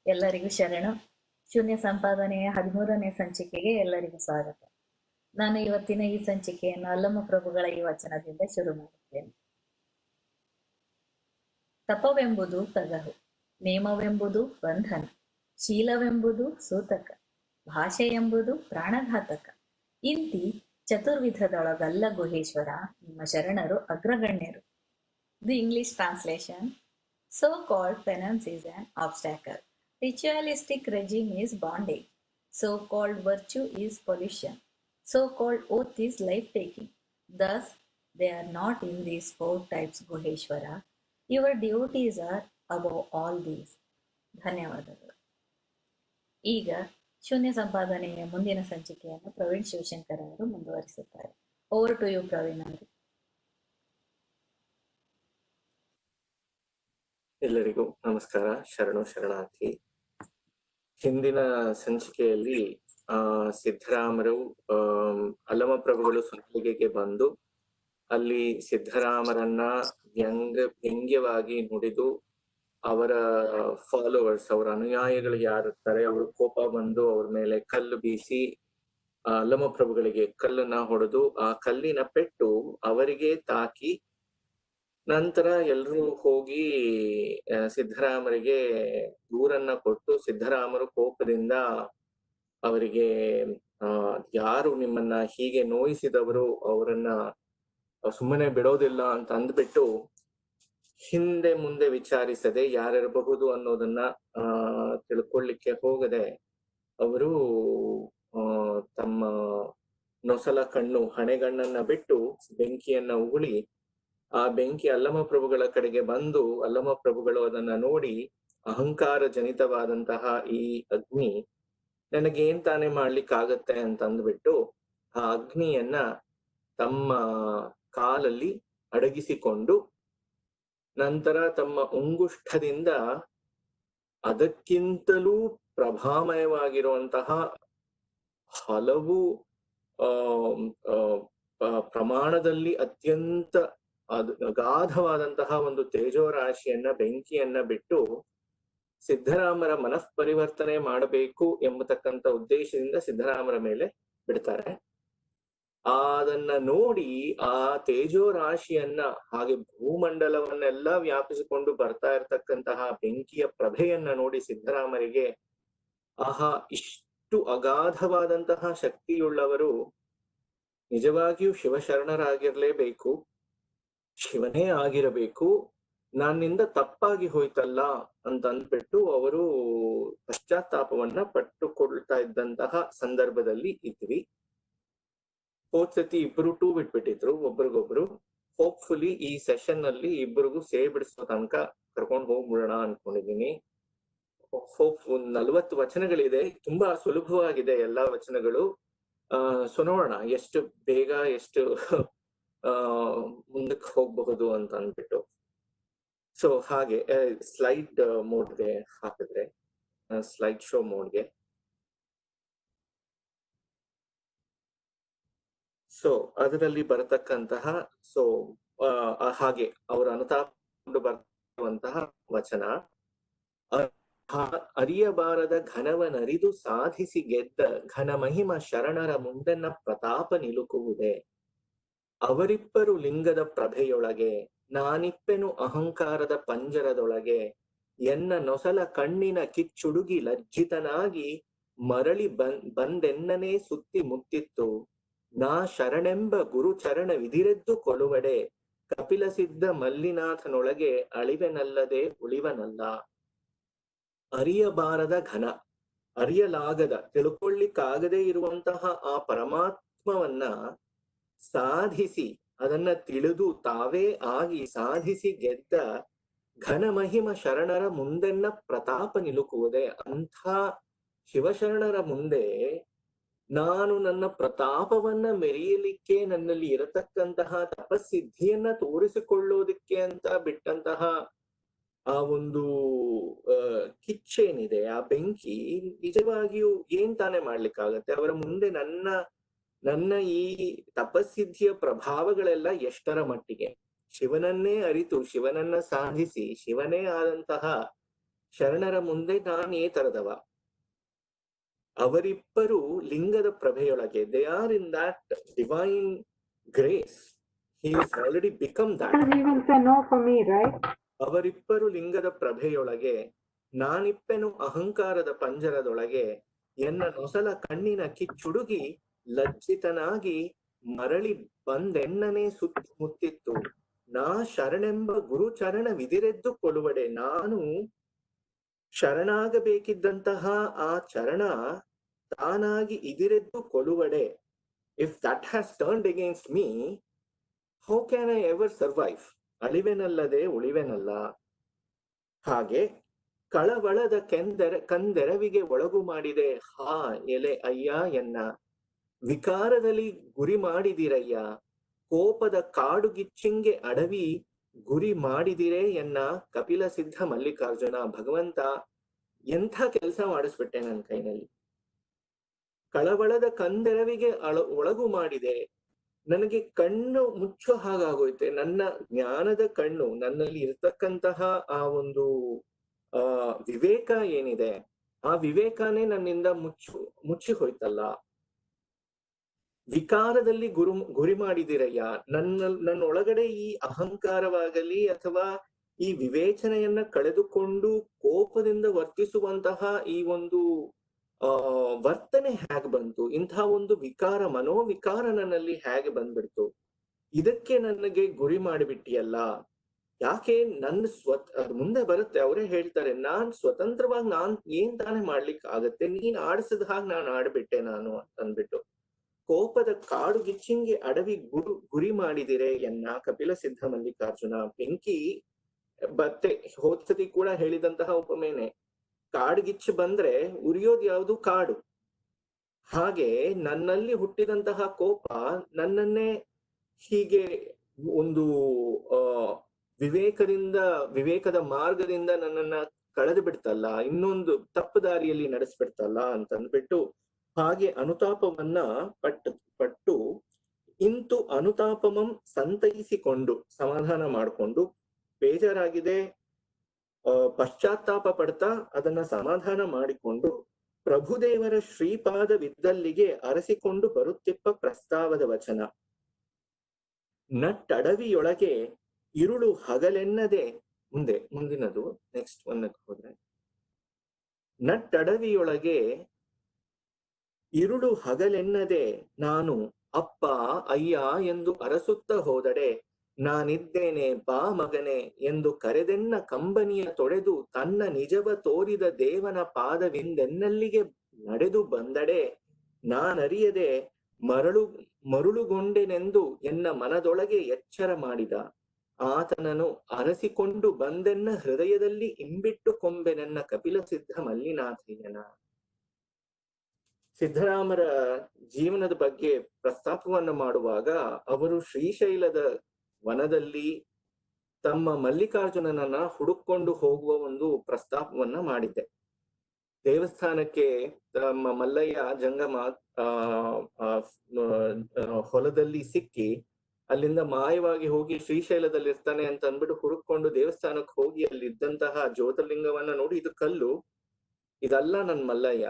ಎಲ್ಲರಿಗೂ ಶರಣು. ಶೂನ್ಯ ಸಂಪಾದನೆಯ 13ನೇ ಸಂಚಿಕೆಗೆ ಎಲ್ಲರಿಗೂ ಸ್ವಾಗತ. ನಾನು ಇವತ್ತಿನ ಈ ಸಂಚಿಕೆಯನ್ನು ಅಲ್ಲಮ ಪ್ರಭುಗಳ ಈ ವಚನದಿಂದ ಶುರು ಮಾಡುತ್ತೇನೆ. ತಪವೆಂಬುದು ತಗಹು, ನೇಮವೆಂಬುದು ಬಂಧನ, ಶೀಲವೆಂಬುದು ಸೂತಕ, ಭಾಷೆ ಎಂಬುದು ಪ್ರಾಣಘಾತಕ. ಇಂತಿ ಚತುರ್ವಿಧದೊಳಗಲ್ಲ ಗುಹೇಶ್ವರ, ನಿಮ್ಮ ಶರಣರು ಅಗ್ರಗಣ್ಯರು. The English translation: So-called penance is an obstacle. Ritualistic regime is bondage. So-called virtue is pollution. So-called oath is life-taking. Thus, they are not in these 4 types, Guheshwara. Your devotees are above all these. ಧನ್ಯವಾದಗಳು. ಈಗ ಶೂನ್ಯ ಸಂಪಾದನೆಯ ಮುಂದಿನ ಸಂಚಿಕೆಯನ್ನು ಪ್ರವೀಣ್ ಶಿವಶಂಕರ್ ಅವರು ಮುಂದುವರಿಸುತ್ತಾರೆ. Over to you Praveen ಅವರು. ಎಲ್ಲರಿಗೂ ನಮಸ್ಕಾರ, ಶರಣು ಶರಣಾರ್ಥಿ. ಹಿಂದಿನ ಸಂಚಿಕೆಯಲ್ಲಿ ಸಿದ್ದರಾಮರು ಅಲ್ಲಮ ಪ್ರಭುಗಳು ಸುತ್ತಲಿಗೆಗೆ ಬಂದು ಅಲ್ಲಿ ಸಿದ್ದರಾಮರನ್ನ ವ್ಯಂಗ್ಯವಾಗಿ ನುಡಿದು ಅವರ ಫಾಲೋವರ್ಸ್, ಅವರ ಅನುಯಾಯಿಗಳು ಯಾರಿರ್ತಾರೆ ಅವರು ಕೋಪ ಬಂದು ಅವ್ರ ಮೇಲೆ ಕಲ್ಲು ಬೀಸಿ ಅಲ್ಲಮ ಪ್ರಭುಗಳಿಗೆ ಕಲ್ಲನ್ನ ಹೊಡೆದು ಆ ಕಲ್ಲಿನ ಪೆಟ್ಟು ಅವರಿಗೆ ತಾಕಿ ನಂತರ ಎಲ್ರೂ ಹೋಗಿ ಸಿದ್ದರಾಮರಿಗೆ ದೂರನ್ನ ಕೊಟ್ಟು ಸಿದ್ದರಾಮರು ಕೋಪದಿಂದ ಅವರಿಗೆ ಯಾರು ನಿಮ್ಮನ್ನ ಹೀಗೆ ನೋಯಿಸಿದವರು ಅವರನ್ನ ಸುಮ್ಮನೆ ಬಿಡೋದಿಲ್ಲ ಅಂತ ಅಂದ್ಬಿಟ್ಟು ಹಿಂದೆ ಮುಂದೆ ವಿಚಾರಿಸದೆ ಯಾರಿರಬಹುದು ಅನ್ನೋದನ್ನ ತಿಳ್ಕೊಳ್ಳಿಕ್ಕೆ ಹೋಗದೆ ಅವರು ತಮ್ಮ ನೊಸಲ ಕಣ್ಣು ಹಣೆಗಣ್ಣನ್ನ ಬಿಟ್ಟು ಬೆಂಕಿಯನ್ನ ಉಗುಳಿ ಆ ಬೆಂಕಿ ಅಲ್ಲಮ ಪ್ರಭುಗಳ ಕಡೆಗೆ ಬಂದು ಅಲ್ಲಮ ಪ್ರಭುಗಳು ಅದನ್ನ ನೋಡಿ ಅಹಂಕಾರ ಜನಿತವಾದಂತಹ ಈ ಅಗ್ನಿ ನನಗೇನ್ ತಾನೇ ಮಾಡ್ಲಿಕ್ಕಾಗತ್ತೆ ಅಂತ ಅಂದ್ಬಿಟ್ಟು ಆ ಅಗ್ನಿಯನ್ನ ತಮ್ಮ ಕಾಲಲ್ಲಿ ಅಡಗಿಸಿಕೊಂಡು ನಂತರ ತಮ್ಮ ಉಂಗುಷ್ಠದಿಂದ ಅದಕ್ಕಿಂತಲೂ ಪ್ರಭಾಮಯವಾಗಿರುವಂತಹ ಹಲವು ಪ್ರಮಾಣದಲ್ಲಿ ಅತ್ಯಂತ ಅಗಾಧವಾದಂತಹ ಒಂದು ತೇಜೋರಾಶಿಯನ್ನ ಬೆಂಕಿಯನ್ನ ಬಿಟ್ಟು ಸಿದ್ದರಾಮರ ಮನಃಪರಿವರ್ತನೆ ಮಾಡಬೇಕು ಎಂಬತಕ್ಕಂತ ಉದ್ದೇಶದಿಂದ ಸಿದ್ದರಾಮರ ಮೇಲೆ ಬಿಡ್ತಾರೆ. ಅದನ್ನ ನೋಡಿ ಆ ತೇಜೋರಾಶಿಯನ್ನ ಹಾಗೆ ಭೂಮಂಡಲವನ್ನೆಲ್ಲ ವ್ಯಾಪಿಸಿಕೊಂಡು ಬರ್ತಾ ಇರತಕ್ಕಂತಹ ಬೆಂಕಿಯ ಪ್ರಭೆಯನ್ನ ನೋಡಿ ಸಿದ್ದರಾಮರಿಗೆ ಆಹಾ, ಇಷ್ಟು ಅಗಾಧವಾದಂತಹ ಶಕ್ತಿಯುಳ್ಳವರು ನಿಜವಾಗಿಯೂ ಶಿವಶರಣರಾಗಿರ್ಲೇಬೇಕು, ಶಿವನೇ ಆಗಿರಬೇಕು, ನನ್ನಿಂದ ತಪ್ಪಾಗಿ ಹೋಯ್ತಲ್ಲ ಅಂತ ಅಂದ್ಬಿಟ್ಟು ಅವರು ಪಶ್ಚಾತ್ತಾಪವನ್ನ ಪಟ್ಟುಕೊಳ್ತಾ ಇದ್ದಂತಹ ಸಂದರ್ಭದಲ್ಲಿ ಇದ್ವಿ. ಹೋದ್ಸತಿ ಇಬ್ರು ಟೂ ಬಿಟ್ಬಿಟ್ಟಿದ್ರು ಒಬ್ರಿಗೊಬ್ರು. ಹೋಪ್ಫುಲಿ ಈ ಸೆಷನ್ ಅಲ್ಲಿ ಇಬ್ಬರಿಗೂ ಬಿಡಿಸೋ ತನಕ ಕರ್ಕೊಂಡು ಹೋಗ್ಬಿಡೋಣ ಅನ್ಕೊಂಡಿದೀನಿ. ಹೋಪ್ 40 ವಚನಗಳಿದೆ, ತುಂಬಾ ಸುಲಭವಾಗಿದೆ ಎಲ್ಲಾ ವಚನಗಳು. ಸೊ ನೋಡೋಣ ಎಷ್ಟು ಬೇಗ ಎಷ್ಟು ಮುಂದಕ್ಕೆ ಹೋಗಬಹುದು ಅಂತ ಅಂದ್ಬಿಟ್ಟು. ಸೊ ಹಾಗೆ ಸ್ಲೈಡ್ ಮೋಡ್ಗೆ ಹಾಕಿದ್ರೆ, ಸ್ಲೈಡ್ ಶೋ ಮೋಡ್ಗೆ. ಸೊ ಅದರಲ್ಲಿ ಬರತಕ್ಕಂತಹ ಹಾಗೆ ಅವರ ಅನುತಾಪಕೊಂಡು ಬರುವಂತಹ ವಚನ: ಅರಿಯಬಾರದ ಘನವನರಿದು ಸಾಧಿಸಿ ಗೆದ್ದ ಘನ ಮಹಿಮ ಶರಣರ ಮುಂದೆನ್ನ ಪ್ರತಾಪ ನಿಲುಕುವುದೇ. ಅವರಿಬ್ಬರು ಲಿಂಗದ ಪ್ರಭೆಯೊಳಗೆ, ನಾನಿಪ್ಪೆನು ಅಹಂಕಾರದ ಪಂಜರದೊಳಗೆ. ಎನ್ನ ನೊಸಲ ಕಣ್ಣಿನ ಕಿಚ್ಚುಡುಗಿ ಲಜ್ಜಿತನಾಗಿ ಮರಳಿ ಬಂದೆನ್ನನೇ ಸುತ್ತಿ ಮುತ್ತಿತ್ತು. ನಾ ಶರಣೆಂಬ ಗುರು ಚರಣ ವಿಧಿರೆದ್ದು ಕೊಳುವಡೆ. ಕಪಿಲ ಸಿದ್ಧ ಮಲ್ಲಿನಾಥನೊಳಗೆ ಅಳಿವೆನಲ್ಲದೆ ಉಳಿವನಲ್ಲ. ಅರಿಯಬಾರದ ಘನ, ಅರಿಯಲಾಗದ, ತಿಳ್ಕೊಳ್ಳಿಕ್ಕಾಗದೇ ಇರುವಂತಹ ಆ ಪರಮಾತ್ಮವನ್ನ ಸಾಧಿಸಿ, ಅದನ್ನ ತಿಳಿದು ತಾವೇ ಆಗಿ ಸಾಧಿಸಿ ಗೆದ್ದ ಘನ ಮಹಿಮ ಶರಣರ ಮುಂದೆನ್ನ ಪ್ರತಾಪ ನಿಲುಕುವುದೇ. ಅಂಥ ಶಿವಶರಣರ ಮುಂದೆ ನಾನು ನನ್ನ ಪ್ರತಾಪವನ್ನ ಮೆರೆಯಲಿಕ್ಕೆ, ನನ್ನಲ್ಲಿ ಇರತಕ್ಕಂತಹ ತಪಸ್ಸಿದ್ಧಿಯನ್ನ ತೋರಿಸಿಕೊಳ್ಳೋದಕ್ಕೆ ಅಂತ ಬಿಟ್ಟಂತಹ ಆ ಒಂದು ಕಿಚ್ಚೇನಿದೆ, ಆ ಬೆಂಕಿ ನಿಜವಾಗಿಯೂ ಏನ್ ತಾನೇ ಮಾಡ್ಲಿಕ್ಕಾಗತ್ತೆ ಅವರ ಮುಂದೆ? ನನ್ನ ಈ ತಪಸ್ಸಿದ್ಧಿಯ ಪ್ರಭಾವಗಳೆಲ್ಲ ಎಷ್ಟರ ಮಟ್ಟಿಗೆ? ಶಿವನನ್ನೇ ಅರಿತು ಶಿವನನ್ನ ಸಾಧಿಸಿ ಶಿವನೇ ಆದಂತಹ ಶರಣರ ಮುಂದೆ ನಾನೇ ತರದವ. ಅವರಿಬ್ಬರು ಲಿಂಗದ ಪ್ರಭೆಯೊಳಗೆ, they are in that divine grace. He is already become that. He will say no for me, right? ಅವರಿಬ್ಬರು ಲಿಂಗದ ಪ್ರಭೆಯೊಳಗೆ, ನಾನಿಪ್ಪೆನು ಅಹಂಕಾರದ ಪಂಜರದೊಳಗೆ, ಎನ್ನ ನೊಸಲ ಕಣ್ಣಿನ ಕಿಚ್ಚುಡುಗಿ ಲಜ್ಜಿತನಾಗಿ ಮರಳಿ ಬಂದೆನ್ನನೇ ಸುತ್ತಿ ಮುತ್ತಿತ್ತು. ನಾ ಶರಣೆಂಬ ಗುರುಚರಣ ವಿದಿರೆದ್ದು ಕೊಳುವಡೆ. ನಾನು ಶರಣಾಗಬೇಕಿದ್ದಂತಹ ಆ ಚರಣ ತಾನಾಗಿ ಇದಿರೆದ್ದು ಕೊಳುವಡೆ. If that has turned against me, how can I ever survive? ಅಳಿವೆನಲ್ಲದೆ ಉಳಿವೆನಲ್ಲ. ಹಾಗೆ ಕಳವಳದ ಕಂದೆರವಿಗೆ ಒಳಗು ಮಾಡಿದೆ. ಹಾ ಎಲೆ ಅಯ್ಯ ಎನ್ನ ವಿಕಾರದಲ್ಲಿ ಗುರಿ ಮಾಡಿದಿರಯ್ಯ. ಕೋಪದ ಕಾಡುಗಿಚ್ಚಿಂಗೆ ಅಡವಿ ಗುರಿ ಮಾಡಿದಿರೇ ಎನ್ನ ಕಪಿಲ ಸಿದ್ಧ ಮಲ್ಲಿಕಾರ್ಜುನ. ಭಗವಂತ, ಎಂಥ ಕೆಲಸ ಮಾಡಿಸ್ಬಿಟ್ಟೆ ನನ್ನ ಕೈನಲ್ಲಿ. ಕಳವಳದ ಕಂದೆರವಿಗೆ ಒಳಗು ಮಾಡಿದೆ. ನನಗೆ ಕಣ್ಣು ಮುಚ್ಚೋ ಹಾಗಾಗೋಯ್ತೆ. ನನ್ನ ಜ್ಞಾನದ ಕಣ್ಣು, ನನ್ನಲ್ಲಿ ಇರ್ತಕ್ಕಂತಹ ಆ ಒಂದು ವಿವೇಕ ಏನಿದೆ, ಆ ವಿವೇಕನೇ ನನ್ನಿಂದ ಮುಚ್ಚಿ ಹೋಯ್ತಲ್ಲ. ವಿಕಾರದಲ್ಲಿ ಗುರಿ ಮಾಡಿದಿರಯ್ಯ. ನನ್ನ ಒಳಗಡೆ ಈ ಅಹಂಕಾರವಾಗಲಿ ಅಥವಾ ಈ ವಿವೇಚನೆಯನ್ನ ಕಳೆದುಕೊಂಡು ಕೋಪದಿಂದ ವರ್ತಿಸುವಂತಹ ಈ ಒಂದು ವರ್ತನೆ ಹೇಗೆ ಬಂತು? ಇಂಥ ಒಂದು ವಿಕಾರ, ಮನೋವಿಕಾರ ನನ್ನಲ್ಲಿ ಹೇಗೆ ಬಂದ್ಬಿಡ್ತು? ಇದಕ್ಕೆ ನನಗೆ ಗುರಿ ಮಾಡಿಬಿಟ್ಟಿಯಲ್ಲ. ಯಾಕೆ? ನನ್ನ ಅದು ಮುಂದೆ ಬರುತ್ತೆ, ಅವರೇ ಹೇಳ್ತಾರೆ, ನಾನ್ ಸ್ವತಂತ್ರವಾಗಿ ನಾನ್ ಏನ್ ತಾನೇ ಮಾಡ್ಲಿಕ್ಕೆ ಆಗತ್ತೆ, ನೀನ್ ಆಡಿಸಿದ ಹಾಗೆ ನಾನು ಆಡ್ಬಿಟ್ಟೆ ನಾನು ಅಂದ್ಬಿಟ್ಟು. ಕೋಪದ ಕಾಡು ಗಿಚ್ಚಿಂಗೆ ಅಡವಿ ಗುರಿ ಮಾಡಿದಿರೆ ಎನ್ನ ಕಪಿಲ ಸಿದ್ಧ ಮಲ್ಲಿಕಾರ್ಜುನ. ಬೆಂಕಿ ಬತ್ತೆ ಹೋದ್ಸತಿ ಕೂಡ ಹೇಳಿದಂತಹ ಉಪಮೇನೆ, ಕಾಡ್ಗಿಚ್ಚು ಬಂದ್ರೆ ಉರಿಯೋದು ಯಾವುದು? ಕಾಡು. ಹಾಗೆ ನನ್ನಲ್ಲಿ ಹುಟ್ಟಿದಂತಹ ಕೋಪ ನನ್ನನ್ನೇ ಹೀಗೆ ಒಂದು ವಿವೇಕದ ಮಾರ್ಗದಿಂದ ನನ್ನನ್ನ ಕಳೆದು ಬಿಡ್ತಲ್ಲ, ಇನ್ನೊಂದು ತಪ್ಪು ದಾರಿಯಲ್ಲಿ ನಡೆಸ್ಬಿಡ್ತಲ್ಲ ಅಂತಂದ್ಬಿಟ್ಟು ಹಾಗೆ ಅನುತಾಪವನ್ನ ಪಟ್ಟು ಇಂತು ಅನುತಾಪಮಂ ಸಂತೈಸಿಕೊಂಡು, ಸಮಾಧಾನ ಮಾಡಿಕೊಂಡು, ಬೇಜಾರಾಗಿದೆ ಪಶ್ಚಾತ್ತಾಪ ಪಡ್ತಾ ಅದನ್ನ ಸಮಾಧಾನ ಮಾಡಿಕೊಂಡು ಪ್ರಭುದೇವರ ಶ್ರೀಪಾದವಿದ್ದಲ್ಲಿಗೆ ಅರಸಿಕೊಂಡು ಬರುತ್ತಿಪ್ಪ ಪ್ರಸ್ತಾವದ ವಚನ. ನಟ್ಟಡವಿಯೊಳಗೆ ಇರುಳು ಹಗಲೆನ್ನದೆ, ಮುಂದಿನದು ನೆಕ್ಸ್ಟ್ ಒಂದಕ್ಕೆ ಹೋದ್ರೆ, ನಟ್ಟಡವಿಯೊಳಗೆ ಇರುಳು ಹಗಲೆನ್ನದೆ ನಾನು ಅಪ್ಪ ಅಯ್ಯ ಎಂದು ಅರಸುತ್ತ ಹೋದಡೆ. ನಾನಿದ್ದೇನೆ ಬಾ ಮಗನೆ ಎಂದು ಕರೆದೆನ್ನ ಕಂಬನಿಯ ತೊಡೆದು ತನ್ನ ನಿಜವ ತೋರಿದ ದೇವನ ಪಾದವಿಂದೆನ್ನಲ್ಲಿಗೆ ನಡೆದು ಬಂದಡೆ. ನಾನರಿಯದೆ ಮರುಳುಗೊಂಡೆನೆಂದು ಎನ್ನ ಮನದೊಳಗೆ ಎಚ್ಚರ ಮಾಡಿದ. ಆತನನು ಅರಸಿಕೊಂಡು ಬಂದೆನ್ನ ಹೃದಯದಲ್ಲಿ ಇಂಬಿಟ್ಟು ಕೊಂಬೆನೆನ್ನ ಕಪಿಲ ಸಿದ್ಧ ಮಲ್ಲಿನಾಥಯ್ಯನ. ಸಿದ್ಧರಾಮರ ಜೀವನದ ಬಗ್ಗೆ ಪ್ರಸ್ತಾಪವನ್ನು ಮಾಡುವಾಗ ಅವರು ಶ್ರೀಶೈಲದ ವನದಲ್ಲಿ ತಮ್ಮ ಮಲ್ಲಿಕಾರ್ಜುನನನ್ನ ಹುಡುಕೊಂಡು ಹೋಗುವ ಒಂದು ಪ್ರಸ್ತಾಪವನ್ನ ಮಾಡಿದ್ದೆ. ದೇವಸ್ಥಾನಕ್ಕೆ ತಮ್ಮ ಮಲ್ಲಯ್ಯ ಜಂಗಮ ಹೊಲದಲ್ಲಿ ಸಿಕ್ಕಿ ಅಲ್ಲಿಂದ ಮಾಯವಾಗಿ ಹೋಗಿ ಶ್ರೀಶೈಲದಲ್ಲಿ ಇರ್ತಾನೆ ಅಂತ ಅಂದ್ಬಿಟ್ಟು ಹುಡುಕೊಂಡು ದೇವಸ್ಥಾನಕ್ಕೆ ಹೋಗಿ ಅಲ್ಲಿ ಇದ್ದಂತಹ ಜ್ಯೋತಿರ್ಲಿಂಗವನ್ನ ನೋಡಿ, ಇದು ಕಲ್ಲು, ಇದಲ್ಲ ನನ್ ಮಲ್ಲಯ್ಯ,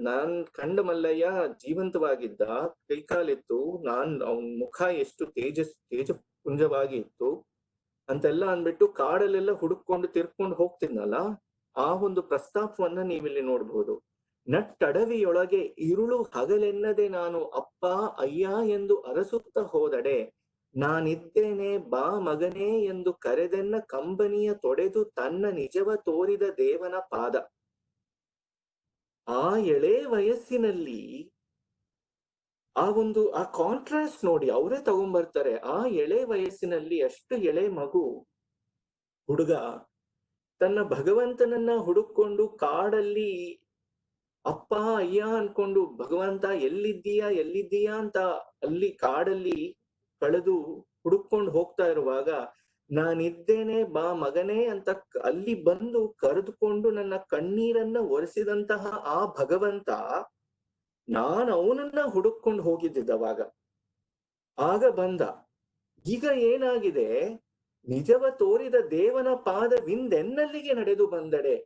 ನಾನ್ ಕಂಡ ಮಲ್ಲಯ್ಯ ಜೀವಂತವಾಗಿದ್ದ, ಕೈಕಾಲಿತ್ತು, ಅವನ್ ಮುಖ ಎಷ್ಟು ತೇಜಪುಂಜವಾಗಿ ಇತ್ತು ಅಂತೆಲ್ಲ ಅಂದ್ಬಿಟ್ಟು ಕಾಡಲ್ಲೆಲ್ಲ ಹುಡುಕೊಂಡು ತಿರ್ಕೊಂಡು ಹೋಗ್ತಿದ್ನಲ್ಲ, ಆ ಒಂದು ಪ್ರಸ್ತಾಪವನ್ನ ನೀವಿಲ್ಲಿ ನೋಡ್ಬೋದು. ನಟ್ಟಡವಿಯೊಳಗೆ ಇರುಳು ಹಗಲೆನ್ನದೆ ನಾನು ಅಪ್ಪ ಅಯ್ಯ ಎಂದು ಅರಸುತ್ತ ಹೋದಡೆ. ನಾನಿದ್ದೇನೆ ಬಾ ಮಗನೇ ಎಂದು ಕರೆದೆನ್ನ ಕಂಬನಿಯ ತೊಡೆದು ತನ್ನ ನಿಜವ ತೋರಿದ ದೇವನ ಪಾದ. ಆ ಎಳೆ ವಯಸ್ಸಿನಲ್ಲಿ ಆ ಕಾಂಟ್ರಾಸ್ಟ್ ನೋಡಿ, ಅವರೇ ತಗೊಂಡ್ಬರ್ತಾರೆ. ಆ ಎಳೆ ವಯಸ್ಸಿನಲ್ಲಿ, ಅಷ್ಟು ಎಳೆ ಮಗು ಹುಡುಗ ತನ್ನ ಭಗವಂತನನ್ನ ಹುಡುಕೊಂಡು ಕಾಡಲ್ಲಿ ಅಪ್ಪ ಅಯ್ಯ ಅನ್ಕೊಂಡು, ಭಗವಂತ ಎಲ್ಲಿದ್ದೀಯಾ ಅಂತ ಅಲ್ಲಿ ಕಾಡಲ್ಲಿ ಕಳೆದು ಹುಡುಕೊಂಡು ಹೋಗ್ತಾ ಇರುವಾಗ, ನಾನಿದ್ದೇನೆ ಬಾ ಮಗನೇ ಅಂತ ಅಲ್ಲಿ ಬಂದು ಕರೆದುಕೊಂಡು ನನ್ನ ಕಣ್ಣೀರನ್ನ ಒರೆಸಿದಂತಹ ಆ ಭಗವಂತ, ನಾನು ಅವನನ್ನ ಹುಡುಕೊಂಡು ಹೋಗಿದ್ದಿದ್ದವಾಗ, ಆಗ ಬಂದ. ಈಗ ಏನಾಗಿದೆ? ನಿಜವ ತೋರಿದ ದೇವನ ಪಾದವಿಂದೆನ್ನಲ್ಲಿಗೆ ನಡೆದು ಬಂದಡೆ.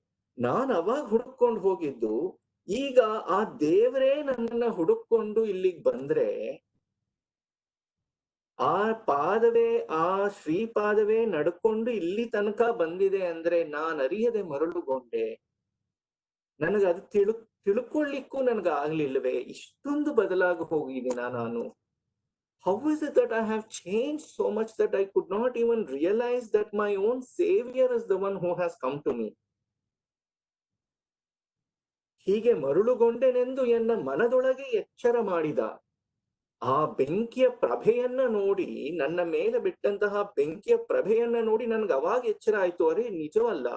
ನಾನ್ ಅವಾಗ ಹುಡುಕೊಂಡು ಹೋಗಿದ್ದು, ಈಗ ಆ ದೇವರೇ ನನ್ನನ್ನ ಹುಡುಕೊಂಡು ಇಲ್ಲಿಗೆ ಬಂದ್ರೆ, ಆ ಪಾದವೇ, ಆ ಶ್ರೀಪಾದವೇ ನಡ್ಕೊಂಡು ಇಲ್ಲಿ ತನಕ ಬಂದಿದೆ ಅಂದ್ರೆ ನಾನ್ ಅರಿಯದೆ ಮರಳುಗೊಂಡೆ. ನನಗ ಅದು ತಿಳ್ಕೊಳ್ಳಿಕ್ಕೂ ನನ್ಗಾಗ್ಲಿಲ್ವೇ? ಇಷ್ಟೊಂದು ಬದಲಾಗಿ ಹೋಗಿದ್ದೀನ ನಾನು? How is it that I have changed so much that I could not even realize that my own Savior is the one who has come to me? ಹೀಗೆ ಮರುಳುಗೊಂಡೆನೆಂದು ಎನ್ನ ಮನದೊಳಗೆ ಎಚ್ಚರ ಮಾಡಿದ. ಆ ಬೆಂಕಿಯ ಪ್ರಭೆಯನ್ನ ನೋಡಿ, ನನ್ನ ಮೇಲೆ ಬಿಟ್ಟಂತಹ ಬೆಂಕಿಯ ಪ್ರಭೆಯನ್ನ ನೋಡಿ ನನ್ಗೆ ಅವಾಗ ಎಚ್ಚರ ಆಯ್ತು, ಅರೆ ನಿಜವಲ್ಲ,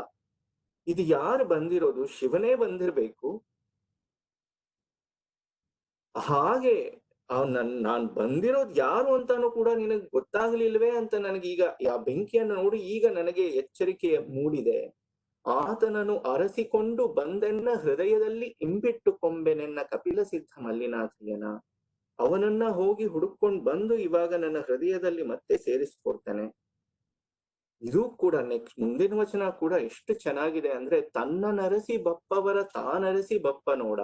ಇದು ಯಾರು ಬಂದಿರೋದು? ಶಿವನೇ ಬಂದಿರ್ಬೇಕು. ಹಾಗೆ ನಾನ್ ಬಂದಿರೋದು ಯಾರು ಅಂತಾನು ಕೂಡ ನಿನಗ್ ಗೊತ್ತಾಗ್ಲಿಲ್ವೇ ಅಂತ ನನಗೀಗ ಆ ಬೆಂಕಿಯನ್ನು ನೋಡಿ ಈಗ ನನಗೆ ಎಚ್ಚರಿಕೆ ಮೂಡಿದೆ. ಆತನನ್ನು ಅರಸಿಕೊಂಡು ಬಂದೆನ್ನ ಹೃದಯದಲ್ಲಿ ಇಂಬಿಟ್ಟು ಕೊಂಬೆನೆನ್ನ ಕಪಿಲ ಸಿದ್ಧ ಮಲ್ಲಿನಾಥಯ್ಯನ. ಅವನನ್ನ ಹೋಗಿ ಹುಡುಕೊಂಡು ಬಂದು ಇವಾಗ ನನ್ನ ಹೃದಯದಲ್ಲಿ ಮತ್ತೆ ಸೇರಿಸ್ಕೊಡ್ತಾನೆ. ಇದು ಕೂಡ ನೆಕ್ಸ್ಟ್ ಮುಂದಿನ ವಚನ ಕೂಡ ಎಷ್ಟು ಚೆನ್ನಾಗಿದೆ ಅಂದ್ರೆ, ತನ್ನ ನರಸಿ ಬಪ್ಪವರ ತಾನರಸಿ ಬಪ್ಪ ನೋಡ.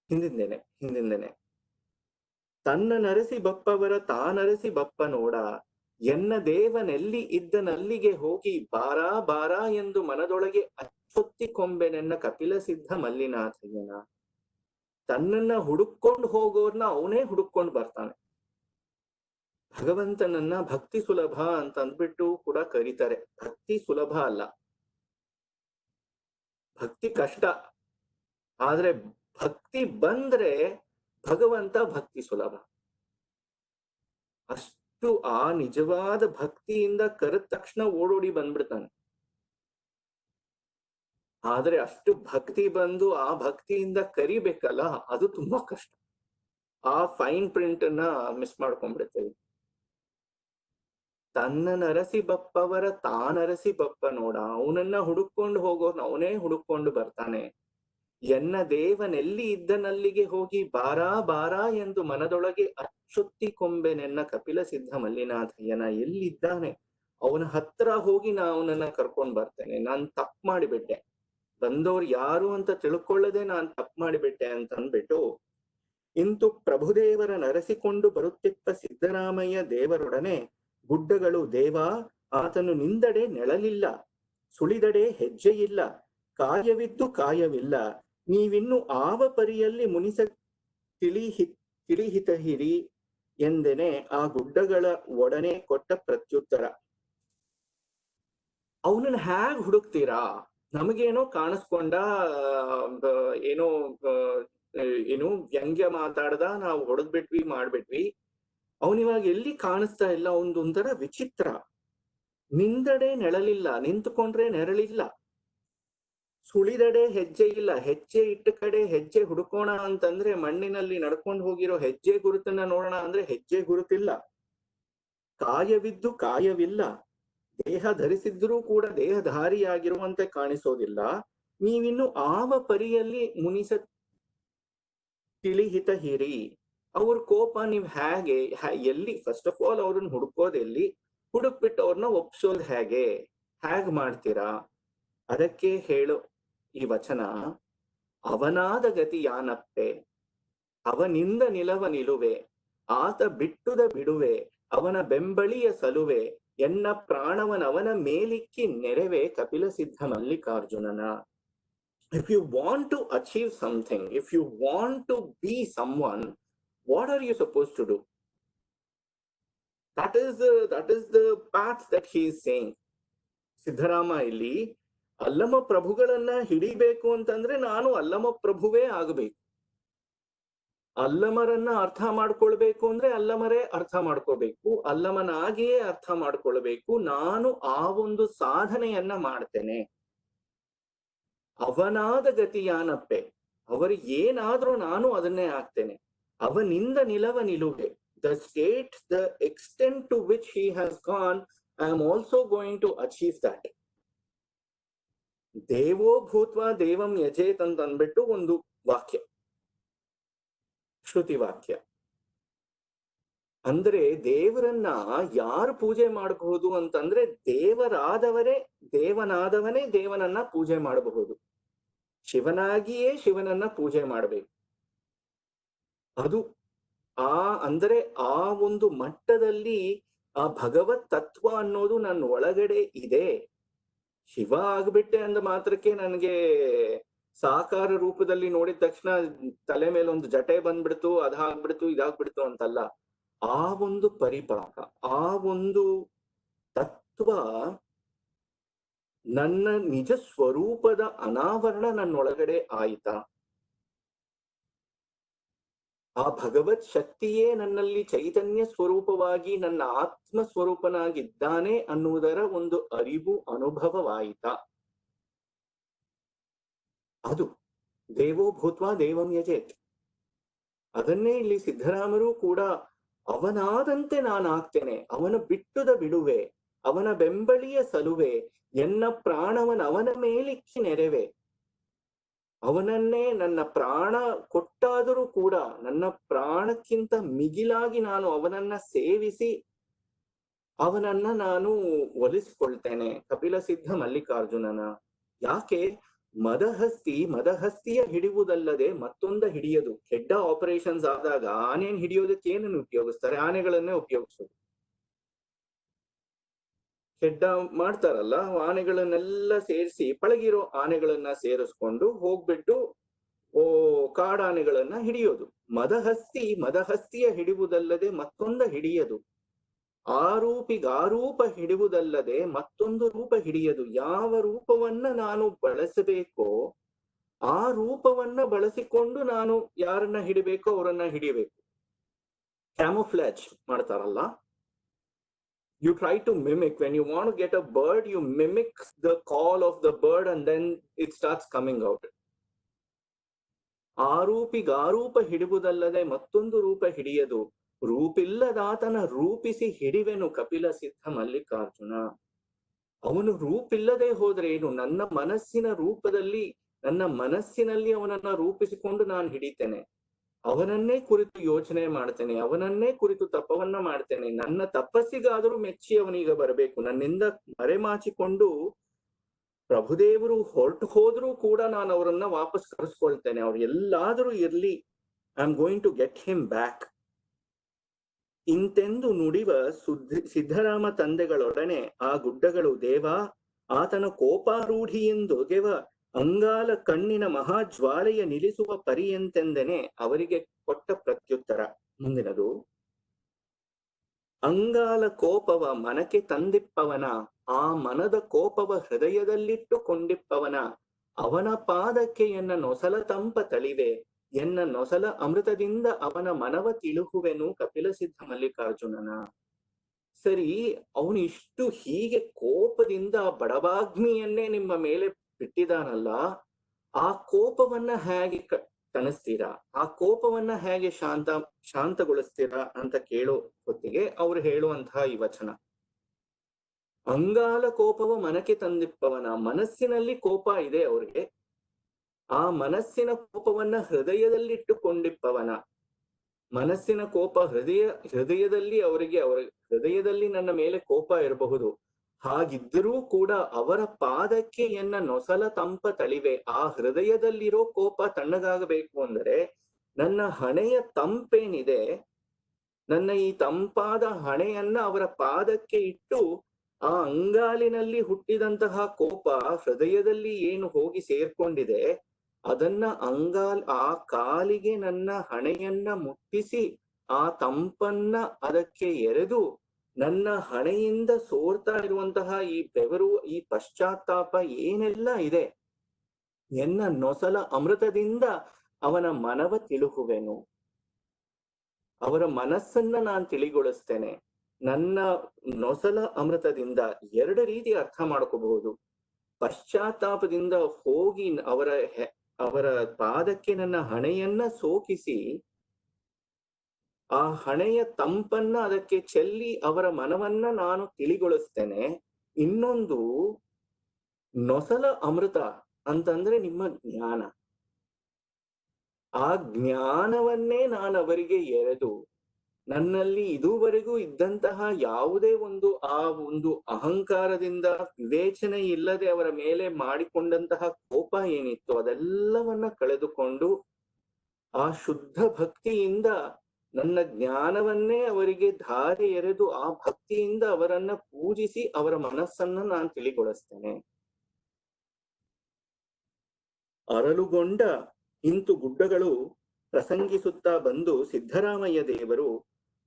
ಹಿಂದಿಂದೇನೆ ತನ್ನ ನರಸಿ ಬಪ್ಪವರ ತಾನರಸಿ ಬಪ್ಪ ನೋಡ, ಎನ್ನ ದೇವನೆಲ್ಲಿ ಇದ್ದನಲ್ಲಿಗೆ ಹೋಗಿ ಬಾರಾ ಬಾರಾ ಎಂದು ಮನದೊಳಗೆ ಅಚ್ಚೊತ್ತಿಕೊಂಬೆನೆನ್ನ ಕಪಿಲ ಸಿದ್ಧ ಮಲ್ಲಿನಾಥಯ್ಯನ. ತನ್ನನ್ನ ಹುಡುಕೊಂಡು ಹೋಗೋರ್ನ ಅವನೇ ಹುಡುಕೊಂಡು ಬರ್ತಾನೆ. ಭಗವಂತನನ್ನ ಭಕ್ತಿ ಸುಲಭ ಅಂತ ಅಂದ್ಬಿಟ್ಟು ಕೂಡ ಕರೀತಾರೆ. ಭಕ್ತಿ ಸುಲಭ ಅಲ್ಲ, ಭಕ್ತಿ ಕಷ್ಟ. ಆದ್ರೆ ಭಕ್ತಿ ಬಂದ್ರೆ ಭಗವಂತ ಭಕ್ತಿ ಸುಲಭ. ಅಷ್ಟು ಆ ನಿಜವಾದ ಭಕ್ತಿಯಿಂದ ಕರೆದ ತಕ್ಷಣ ಓಡೋಡಿ ಬಂದ್ಬಿಡ್ತಾನೆ. ಆದ್ರೆ ಅಷ್ಟು ಭಕ್ತಿ ಬಂದು ಆ ಭಕ್ತಿಯಿಂದ ಕರಿಬೇಕಲ್ಲ, ಅದು ತುಂಬಾ ಕಷ್ಟ. ಆ ಫೈನ್ ಪ್ರಿಂಟ್ ಅನ್ನ ಮಿಸ್ ಮಾಡ್ಕೊಂಡ್ಬಿಡ್ತೇವೆ. ತನ್ನ ನರಸಿ ಬಪ್ಪವರ ತಾನರಸಿ ಬಪ್ಪ ನೋಡ, ಅವನನ್ನ ಹುಡುಕೊಂಡು ಹೋಗೋರ್ನ ಅವನೇ ಹುಡುಕೊಂಡು ಬರ್ತಾನೆ. ಎನ್ನ ದೇವನೆಲ್ಲಿ ಇದ್ದನಲ್ಲಿಗೆ ಹೋಗಿ ಬಾರಾ ಬಾರಾ ಎಂದು ಮನದೊಳಗೆ ಅಚ್ಚೊತ್ತಿ ಕೊಂಬೆನೆನ್ನ ಕಪಿಲ ಸಿದ್ಧ ಮಲ್ಲಿನಾಥಯ್ಯನ. ಎಲ್ಲಿದ್ದಾನೆ ಅವನ ಹತ್ರ ಹೋಗಿ ನಾ ಅವನನ್ನ ಕರ್ಕೊಂಡ್ ಬರ್ತೇನೆ. ನಾನ್ ತಪ್ಪು ಮಾಡಿಬಿಟ್ಟೆ, ಬಂದವ್ರು ಯಾರು ಅಂತ ತಿಳ್ಕೊಳ್ಳದೆ ನಾನ್ ತಪ್ಪು ಮಾಡಿಬಿಟ್ಟೆ ಅಂತ ಅಂದ್ಬಿಟ್ಟು, ಇಂತು ಪ್ರಭುದೇವರ ನರಸಿಕೊಂಡು ಬರುತ್ತಿಪ್ಪ ಸಿದ್ದರಾಮಯ್ಯ ದೇವರೊಡನೆ ಗುಡ್ಡಗಳು ದೇವ, ಆತನು ನಿಂದಡೆ ನೆಳಲಿಲ್ಲ, ಸುಳಿದಡೆ ಹೆಜ್ಜೆಯಿಲ್ಲ, ಕಾಯವಿದ್ದು ಕಾಯವಿಲ್ಲ, ನೀವಿನ್ನು ಆವ ಪರಿಯಲ್ಲಿ ಮುನಿಸ ತಿಳಿಹಿತಹಿರಿ ಎಂದೆನೆ ಆ ಗುಡ್ಡಗಳ ಒಡನೆ ಕೊಟ್ಟ ಪ್ರತ್ಯುತ್ತರ. ಅವನನ್ನ ಹ್ಯಾಗ್ ಹುಡುಕ್ತೀರಾ? ನಮಗೇನೋ ಕಾಣಿಸ್ಕೊಂಡ, ಏನೋ ವ್ಯಂಗ್ಯ ಮಾತಾಡ್ದ, ನಾವು ಹೊಡೆದ್ಬಿಟ್ವಿ ಮಾಡ್ಬಿಟ್ವಿ. ಅವನಿವಾಗ ಎಲ್ಲಿ ಕಾಣಿಸ್ತಾ ಇಲ್ಲ. ಒಂದೊಂಥರ ವಿಚಿತ್ರ. ನಿಂದಡೆ ನೆರಳಿಲ್ಲ, ನಿಂತುಕೊಂಡ್ರೆ ನೆರಳಿಲ್ಲ, ಸುಳಿದಡೆ ಹೆಜ್ಜೆ ಇಲ್ಲ, ಹೆಜ್ಜೆ ಇಟ್ಟ ಕಡೆ ಹೆಜ್ಜೆ ಹುಡುಕೋಣ ಅಂತಂದ್ರೆ ಮಣ್ಣಿನಲ್ಲಿ ನಡ್ಕೊಂಡು ಹೋಗಿರೋ ಹೆಜ್ಜೆ ಗುರುತನ್ನ ನೋಡೋಣ ಅಂದ್ರೆ ಹೆಜ್ಜೆ ಗುರುತಿಲ್ಲ, ಕಾಯವಿದ್ದು ಕಾಯವಿಲ್ಲ, ದೇಹ ಧರಿಸಿದ್ರೂ ಕೂಡ ದೇಹಧಾರಿಯಾಗಿರುವಂತೆ ಕಾಣಿಸೋದಿಲ್ಲ. ನೀವಿನ್ನು ಆವ ಪರಿಯಲ್ಲಿ ಮುನಿಸ ತಿಳಿಹಿತ ಹಿರಿ. ಅವ್ರ ಕೋಪ ನೀವ್ ಹೇಗೆ, ಎಲ್ಲಿ ಫಸ್ಟ್ ಆಫ್ ಆಲ್ ಅವ್ರನ್ನ ಹುಡುಕೋದೆಲ್ಲಿ, ಹುಡುಕ್ಬಿಟ್ಟು ಅವ್ರನ್ನ ಒಪ್ಸೋದ್ ಹೇಗ್ ಮಾಡ್ತೀರಾ? ಅದಕ್ಕೆ ಹೇಳು ಈ ವಚನ. ಅವನಾದ ಗತಿ ಯಾನಪ್ಪೆ, ಅವನಿಂದ ನಿಲವ ನಿಲುವೆ, ಆತ ಬಿಟ್ಟುದ ಬಿಡುವೆ, ಅವನ ಬೆಂಬಳಿಯ ಸಲುವೆ, ಎನ್ನ ಪ್ರಾಣವನವನ ಮೇಲಿಕ್ಕಿ ನೆರವೆ ಕಪಿಲ ಸಿದ್ಧ ಮಲ್ಲಿಕಾರ್ಜುನನ. If you want to achieve something, if you want to be someone, what are you supposed to do? That is the path that he is saying. Siddharama ಇಲ್ಲಿ ಅಲ್ಲಮ ಪ್ರಭುಗಳನ್ನ ಹಿಡಿಬೇಕು ಅಂತಂದ್ರೆ ನಾನು ಅಲ್ಲಮ ಪ್ರಭುವೇ ಆಗಬೇಕು. ಅಲ್ಲಮರನ್ನ ಅರ್ಥ ಮಾಡ್ಕೊಳ್ಬೇಕು ಅಂದ್ರೆ ಅಲ್ಲಮರೇ ಅರ್ಥ ಮಾಡ್ಕೋಬೇಕು, ಅಲ್ಲಮನಾಗಿಯೇ ಅರ್ಥ ಮಾಡ್ಕೊಳ್ಬೇಕು. ನಾನು ಆ ಒಂದು ಸಾಧನೆಯನ್ನ ಮಾಡ್ತೇನೆ. ಅವನಾದ ಗತಿಯಾನಪ್ಪೆ, ಅವರು ಏನಾದ್ರೂ ನಾನು ಅದನ್ನೇ ಆಗ್ತೇನೆ. ಅವನಿಂದ ನಿಲವ ನಿಲುವೆ, the state, the extent to which he has gone, I am also going to achieve that. ದೇವೋ ಭೂತ್ವಾ ದೇವಂ ಯಜೇತ್ ಅಂತ ಅಂದ್ಬಿಟ್ಟು ಒಂದು ವಾಕ್ಯ, ಶ್ರುತಿ ವಾಕ್ಯ. ಅಂದ್ರೆ ದೇವರನ್ನ ಯಾರು ಪೂಜೆ ಮಾಡಬಹುದು ಅಂತಂದ್ರೆ ದೇವರಾದವರೇ ದೇವನಾದವನೇ ದೇವನನ್ನ ಪೂಜೆ ಮಾಡಬಹುದು. ಶಿವನಾಗಿಯೇ ಶಿವನನ್ನ ಪೂಜೆ ಮಾಡಬೇಕು. ಅದು ಅಂದರೆ ಆ ಒಂದು ಮಟ್ಟದಲ್ಲಿ ಆ ಭಗವತ್ ತತ್ವ ಅನ್ನೋದು ನನ್ನ ಒಳಗಡೆ ಇದೆ. ಶಿವ ಆಗ್ಬಿಟ್ಟೆ ಅಂದ ಮಾತ್ರಕ್ಕೆ ನನಗೆ ಸಾಕಾರ ರೂಪದಲ್ಲಿ ನೋಡಿದ ತಕ್ಷಣ ತಲೆ ಮೇಲೆ ಒಂದು ಜಟೆ ಬಂದ್ಬಿಡ್ತು, ಅದಾಗ್ಬಿಡ್ತು, ಇದಾಗ್ಬಿಡ್ತು ಅಂತಲ್ಲ. ಆ ಒಂದು ಪರಿಪಾಕ, ಆ ಒಂದು ತತ್ವ ನನ್ನ ನಿಜ ಸ್ವರೂಪದ ಅನಾವರಣ ನನ್ನೊಳಗಡೆ ಆಯಿತಾ? ಆ ಭಗವತ್ ಶಕ್ತಿಯೇ ನನ್ನಲ್ಲಿ ಚೈತನ್ಯ ಸ್ವರೂಪವಾಗಿ ನನ್ನ ಆತ್ಮ ಸ್ವರೂಪನಾಗಿದ್ದಾನೆ ಅನ್ನುವುದರ ಒಂದು ಅರಿವು ಅನುಭವವಾಯಿತಾ? ಅದು ದೇವೋ ಭೂತ್ವಾ ದೇವಂ ಯಜೇತ್. ಅದನ್ನೇ ಇಲ್ಲಿ ಸಿದ್ಧರಾಮರು ಕೂಡ ಅವನಾದಂತೆ ನಾನಾಗ್ತೇನೆ, ಅವನ ಬಿಟ್ಟುದ ಬಿಡುವೆ, ಅವನ ಬೆಂಬಳಿಯ ಸಲುವೆ, ಎನ್ನ ಪ್ರಾಣವನವನ ಮೇಲಿಕ್ಕಿ ನೆರವೆ. ಅವನನ್ನೇ ನನ್ನ ಪ್ರಾಣ ಕೊಟ್ಟಾದರೂ ಕೂಡ ನನ್ನ ಪ್ರಾಣಕ್ಕಿಂತ ಮಿಗಿಲಾಗಿ ನಾನು ಅವನನ್ನ ಸೇವಿಸಿ ಅವನನ್ನ ನಾನು ಒಲಿಸಿಕೊಳ್ತೇನೆ. ಕಪಿಲ ಸಿದ್ಧ ಮಲ್ಲಿಕಾರ್ಜುನನ. ಯಾಕೆ? ಮದಹಸ್ತಿಯ ಹಿಡಿಯುವುದಲ್ಲದೆ ಮತ್ತೊಂದ ಹಿಡಿಯದು. ಹೆಡ್ಡ ಆಪರೇಷನ್ಸ್ ಆದಾಗ ಆನೆಯನ್ನು ಹಿಡಿಯೋದಕ್ಕೆ ಏನನ್ನು ಉಪಯೋಗಿಸ್ತಾರೆ? ಆನೆಗಳನ್ನೇ ಉಪಯೋಗಿಸೋದು. ಹೆಡ್ಡ ಮಾಡ್ತಾರಲ್ಲ, ಆನೆಗಳನ್ನೆಲ್ಲ ಸೇರಿಸಿ ಪಳಗಿರೋ ಆನೆಗಳನ್ನ ಸೇರಿಸ್ಕೊಂಡು ಹೋಗ್ಬಿಟ್ಟು ಕಾಡಾನೆಗಳನ್ನ ಹಿಡಿಯೋದು. ಮದಹಸ್ತಿಯ ಹಿಡಿಯುವುದಲ್ಲದೆ ಮತ್ತೊಂದ ಹಿಡಿಯದು. ಆರೂಪ ಹಿಡಿಯುವುದಲ್ಲದೆ ಮತ್ತೊಂದು ರೂಪ ಹಿಡಿಯದು. ಯಾವ ರೂಪವನ್ನ ನಾನು ಬಳಸಬೇಕೋ ಆ ರೂಪವನ್ನ ಬಳಸಿಕೊಂಡು ನಾನು ಯಾರನ್ನ ಹಿಡಿಬೇಕೋ ಅವರನ್ನ ಹಿಡಿಯಬೇಕು. ಕ್ಯಾಮೋಫ್ಲಾಜ್ ಮಾಡ್ತಾರಲ್ಲ, you try to mimic. When you want to get a bird, you mimic the call of the bird and then it starts coming out. ಆರೂಪ ಹಿಡಿಯುವುದಲ್ಲದೆ ಮತ್ತೊಂದು ರೂಪ ಹಿಡಿಯದು. ರೂಪಿಲ್ಲದಾತನ ರೂಪಿಸಿ ಹಿಡಿವೆನು ಕಪಿಲ ಸಿದ್ಧ ಮಲ್ಲಿಕಾರ್ಜುನ. ಅವನು ರೂಪಿಲ್ಲದೆ ಹೋದ್ರೆ ಏನು? ನನ್ನ ಮನಸ್ಸಿನ ರೂಪದಲ್ಲಿ, ನನ್ನ ಮನಸ್ಸಿನಲ್ಲಿ ಅವನನ್ನ ರೂಪಿಸಿಕೊಂಡು ನಾನು ಹಿಡಿತೇನೆ. ಅವನನ್ನೇ ಕುರಿತು ಯೋಚನೆ ಮಾಡ್ತೇನೆ, ಅವನನ್ನೇ ಕುರಿತು ತಪವನ್ನ ಮಾಡ್ತೇನೆ. ನನ್ನ ತಪಸ್ಸಿಗಾದರೂ ಮೆಚ್ಚಿ ಅವನೀಗ ಬರಬೇಕು. ನನ್ನಿಂದ ಮರೆಮಾಚಿಕೊಂಡು ಪ್ರಭುದೇವರು ಹೊರಟು ಹೋದ್ರೂ ಕೂಡ ನಾನು ಅವರನ್ನ ವಾಪಸ್ ಕರೆಸ್ಕೊಳ್ತೇನೆ. ಅವ್ರು ಎಲ್ಲಾದರೂ ಇರ್ಲಿ, I am going to get him back ಇಂತೆಂದು ನುಡಿವ ಸಿದ್ಧರಾಮ ತಂದೆಗಳೊಡನೆ ಆ ಗುಡ್ಡಗಳು ದೇವ ಆತನ ಕೋಪಾರೂಢಿಯೆಂದೊಗೆವ ಅಂಗಾಲ ಕಣ್ಣಿನ ಮಹಾಜ್ವಾಲೆಯ ನಿಲ್ಲಿಸುವ ಪರಿಯಂತೆಂದೆನೆ ಅವರಿಗೆ ಕೊಟ್ಟ ಪ್ರತ್ಯುತ್ತರ. ಮುಂದಿನದು, ಅಂಗಾಲ ಕೋಪವ ಮನಕ್ಕೆ ತಂದಿಪ್ಪವನ, ಆ ಮನದ ಕೋಪವ ಹೃದಯದಲ್ಲಿಟ್ಟುಕೊಂಡಿಪ್ಪವನ, ಅವನ ಪಾದಕ್ಕೆ ಎನ್ನ ನೊಸಲ ತಂಪ ತಳಿವೆ, ಎನ್ನ ನೊಸಲ ಅಮೃತದಿಂದ ಅವನ ಮನವ ತಿಳುಹುವೆನು ಕಪಿಲ ಸಿದ್ಧ ಮಲ್ಲಿಕಾರ್ಜುನನ. ಸರಿ, ಅವನು ಇಷ್ಟು ಹೀಗೆ ಕೋಪದಿಂದ ಬಡವಾಗ್ನಿಯನ್ನೇ ನಿಮ್ಮ ಮೇಲೆ ಬಿಟ್ಟಿದಾನಲ್ಲ, ಆ ಕೋಪವನ್ನ ಹೇಗೆ ತಣಿಸ್ತೀರಾ? ಆ ಕೋಪವನ್ನ ಹೇಗೆ ಶಾಂತಗೊಳಿಸ್ತೀರಾ ಅಂತ ಕೇಳೋ ಹೊತ್ತಿಗೆ ಅವ್ರು ಹೇಳುವಂತಹ ಈ ವಚನ, ಅಂಗಾಲ ಕೋಪವ ಮನಕ್ಕೆ ತಂದಿಪ್ಪವನ. ಮನಸ್ಸಿನಲ್ಲಿ ಕೋಪ ಇದೆ ಅವ್ರಿಗೆ, ಆ ಮನಸ್ಸಿನ ಕೋಪವನ್ನ ಹೃದಯದಲ್ಲಿಟ್ಟುಕೊಂಡಿಪ್ಪವನ. ಮನಸ್ಸಿನ ಕೋಪ ಹೃದಯದಲ್ಲಿ ಅವರಿಗೆ, ಅವರ ಹೃದಯದಲ್ಲಿ ನನ್ನ ಮೇಲೆ ಕೋಪ ಇರಬಹುದು. ಹಾಗಿದ್ದರೂ ಕೂಡ ಅವರ ಪಾದಕ್ಕೆ ಎನ್ನ ನೊಸಲ ತಂಪ ತಳಿವೆ. ಆ ಹೃದಯದಲ್ಲಿರೋ ಕೋಪ ತಣ್ಣಗಾಗಬೇಕು ಅಂದರೆ ನನ್ನ ಹಣೆಯ ತಂಪೇನಿದೆ, ನನ್ನ ಈ ತಂಪಾದ ಹಣೆಯನ್ನ ಅವರ ಪಾದಕ್ಕೆ ಇಟ್ಟು ಆ ಅಂಗಾಲಿನಲ್ಲಿ ಹುಟ್ಟಿದಂತಹ ಕೋಪ ಹೃದಯದಲ್ಲಿ ಏನು ಹೋಗಿ ಸೇರ್ಕೊಂಡಿದೆ ಅದನ್ನ ಆ ಕಾಲಿಗೆ ನನ್ನ ಹಣೆಯನ್ನ ಮುಟ್ಟಿಸಿ ಆ ತಂಪನ್ನ ಅದಕ್ಕೆ ಎರೆದು ನನ್ನ ಹಣೆಯಿಂದ ಸೋರ್ತಾ ಇರುವಂತಹ ಈ ಬೆವರು, ಈ ಪಶ್ಚಾತ್ತಾಪ ಏನೆಲ್ಲ ಇದೆ, ಎನ್ನ ನೊಸಲ ಅಮೃತದಿಂದ ಅವನ ಮನವ ತಿಳುಹುವೆನು. ಅವರ ಮನಸ್ಸನ್ನ ನಾನು ತಿಳಿಗೊಳಿಸ್ತೇನೆ. ನನ್ನ ನೊಸಲ ಅಮೃತದಿಂದ ಎರಡು ರೀತಿ ಅರ್ಥ ಮಾಡ್ಕೋಬಹುದು. ಪಶ್ಚಾತ್ತಾಪದಿಂದ ಹೋಗಿ ಅವರ ಪಾದಕ್ಕೆ ನನ್ನ ಹಣೆಯನ್ನ ಸೋಕಿಸಿ ಆ ಹಣೆಯ ತಂಪನ್ನ ಅದಕ್ಕೆ ಚೆಲ್ಲಿ ಅವರ ಮನವನ್ನ ನಾನು ತಿಳಿಗೊಳಿಸ್ತೇನೆ. ಇನ್ನೊಂದು ನೊಸಲ ಅಮೃತ ಅಂತಂದ್ರೆ ನಿಮ್ಮ ಜ್ಞಾನ. ಆ ಜ್ಞಾನವನ್ನೇ ನಾನು ಅವರಿಗೆ ಎರೆದು ನನ್ನಲ್ಲಿ ಇದುವರೆಗೂ ಇದ್ದಂತಹ ಯಾವುದೇ ಒಂದು ಆ ಒಂದು ಅಹಂಕಾರದಿಂದ ವಿವೇಚನೆ ಇಲ್ಲದೆ ಅವರ ಮೇಲೆ ಮಾಡಿಕೊಂಡಂತಹ ಕೋಪ ಏನಿತ್ತು ಅದೆಲ್ಲವನ್ನ ಕಳೆದುಕೊಂಡು ಆ ಶುದ್ಧ ಭಕ್ತಿಯಿಂದ ನನ್ನ ಜ್ಞಾನವನ್ನೇ ಅವರಿಗೆ ಧಾರೆ ಎರೆದು ಆ ಭಕ್ತಿಯಿಂದ ಅವರನ್ನ ಪೂಜಿಸಿ ಅವರ ಮನಸ್ಸನ್ನ ನಾನು ತಿಳಿಗೊಳಿಸ್ತೇನೆ. ಅರಳುಗೊಂಡ ಇಂತು ಗುಡ್ಡಗಳು ಪ್ರಸಂಗಿಸುತ್ತಾ ಬಂದು ಸಿದ್ದರಾಮಯ್ಯ ದೇವರು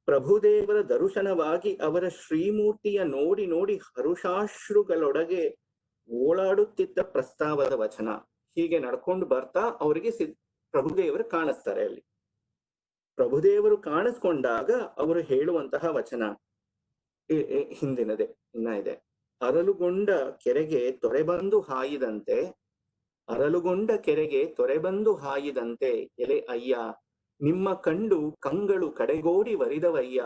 ಪ್ರಭುದೇವರ ದರ್ಶನವಾಗಿ ಅವರ ಶ್ರೀಮೂರ್ತಿಯ ನೋಡಿ ನೋಡಿ ಹರುಷಾಶ್ರುಗಳೊಳಗೆ ಓಳಾಡುತ್ತಿದ್ದ ಪ್ರಸ್ತಾವದ ವಚನ. ಹೀಗೆ ನಡ್ಕೊಂಡು ಬರ್ತಾ ಅವರಿಗೆ ಪ್ರಭುದೇವರು ಕಾಣಿಸ್ತಾರೆ. ಅಲ್ಲಿ ಪ್ರಭುದೇವರು ಕಾಣಿಸ್ಕೊಂಡಾಗ ಅವರು ಹೇಳುವಂತಹ ವಚನ ಹಿಂದಿನದೆ ಇನ್ನ ಇದೆ. ಅರಳುಗೊಂಡ ಕೆರೆಗೆ ತೊರೆಬಂದು ಹಾಯಿದಂತೆ, ಅರಳುಗೊಂಡ ಕೆರೆಗೆ ತೊರೆಬಂದು ಹಾಯಿದಂತೆ ಎಲೆ ಅಯ್ಯ ನಿಮ್ಮ ಕಂಡು ಕಂಗಳು ಕಡೆಗೋಡಿ ವರಿದವಯ್ಯ,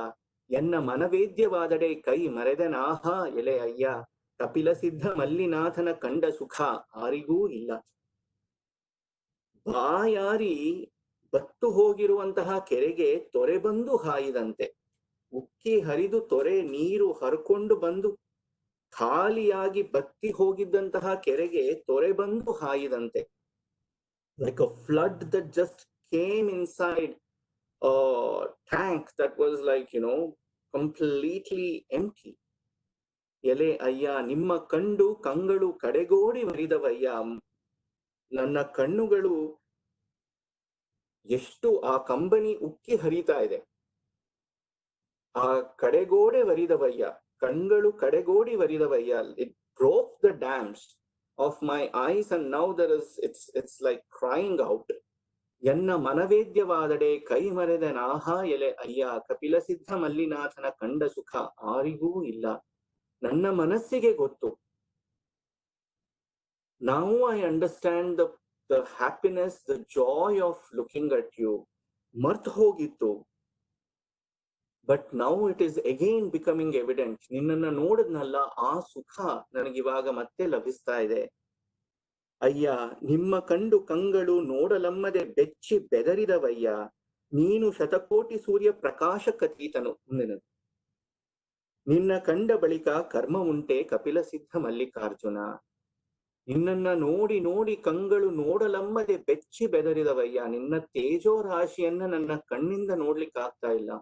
ಎನ್ನ ಮನವೇದ್ಯವಾದಡೆ ಕೈ ಮರೆದನಾಹ ಎಲೆ ಅಯ್ಯ, ಕಪಿಲ ಸಿದ್ಧ ಮಲ್ಲಿನಾಥನ ಕಂಡ ಸುಖ ಆರಿಗೂ ಇಲ್ಲ. ಬಾಯಾರಿ ಬತ್ತು ಹೋಗಿರುವಂತಹ ಕೆರೆಗೆ ತೊರೆ ಬಂದು ಹಾಯಿದಂತೆ, ಉಕ್ಕಿ ಹರಿದು ತೊರೆ ನೀರು ಹರ್ಕೊಂಡು ಬಂದು ಖಾಲಿಯಾಗಿ ಬತ್ತಿ ಹೋಗಿದ್ದಂತಹ ಕೆರೆಗೆ ತೊರೆ ಬಂದು ಹಾಯಿದಂತೆ, like a flood that just came inside a tank that was like, completely empty. ಎಲೆ ಅಯ್ಯ ನಿಮ್ಮ ಕಂಡು ಕಂಗಳು ಕಡೆಗೋಡಿ ವರಿದವಯ್ಯ, ನನ್ನ ಕಣ್ಣುಗಳು ಎಷ್ಟು ಆ ಕಂಬನಿ ಉಕ್ಕಿ ಹರಿತಾ ಇದೆ. ಆ ಕಡೆಗೋಡೆ ವರಿದವಯ್ಯ, ಕಣ್ಗಳು ಕಡೆಗೋಡಿ ವರಿದವಯ್ಯ. It broke the dams of my eyes and now it's like crying out. ಎನ್ನ ಮನವೇದ್ಯವಾದಡೆ ಕೈ ಮರೆದ ನಾಹ ಎಲೆ ಅಯ್ಯ, ಕಪಿಲ ಸಿದ್ಧ ಮಲ್ಲಿನಾಥನ ಕಂಡ ಸುಖ ಆರಿಗೂ ಇಲ್ಲ. ನನ್ನ ಮನಸ್ಸಿಗೆ ಗೊತ್ತು. Now I understand the happiness, the joy of looking at you. ಮರ್ತ್ ಹೋಗಿತ್ತು. But now it is again becoming evident. ನಿನ್ನನ್ನ ನೋಡಿದ್ನಲ್ಲ ಆ ಸುಖ ನನಗಿವಾಗ ಮತ್ತೆ ಲಭಿಸ್ತಾ ಇದೆ. ಅಯ್ಯ ನಿಮ್ಮ ಕಂಡು ಕಂಗಳು ನೋಡಲಮ್ಮದೆ ಬೆಚ್ಚಿ ಬೆದರಿದವಯ್ಯ, ನೀನು ಶತಕೋಟಿ ಸೂರ್ಯ ಪ್ರಕಾಶ ಕತೀತನು. ಮುಂದಿನದು, ನಿನ್ನ ಕಂಡ ಬಳಿಕ ಕರ್ಮ ಉಂಟೆ ಕಪಿಲ ಸಿದ್ಧ ಮಲ್ಲಿಕಾರ್ಜುನ. ನಿನ್ನನ್ನ ನೋಡಿ ನೋಡಿ ಕಂಗಳು ನೋಡಲಮ್ಮದೆ ಬೆಚ್ಚಿ ಬೆದರಿದವಯ್ಯ, ನಿನ್ನ ತೇಜೋ ರಾಶಿಯನ್ನ ನನ್ನ ಕಣ್ಣಿಂದ ನೋಡ್ಲಿಕ್ಕಾಗ್ತಾ ಇಲ್ಲ,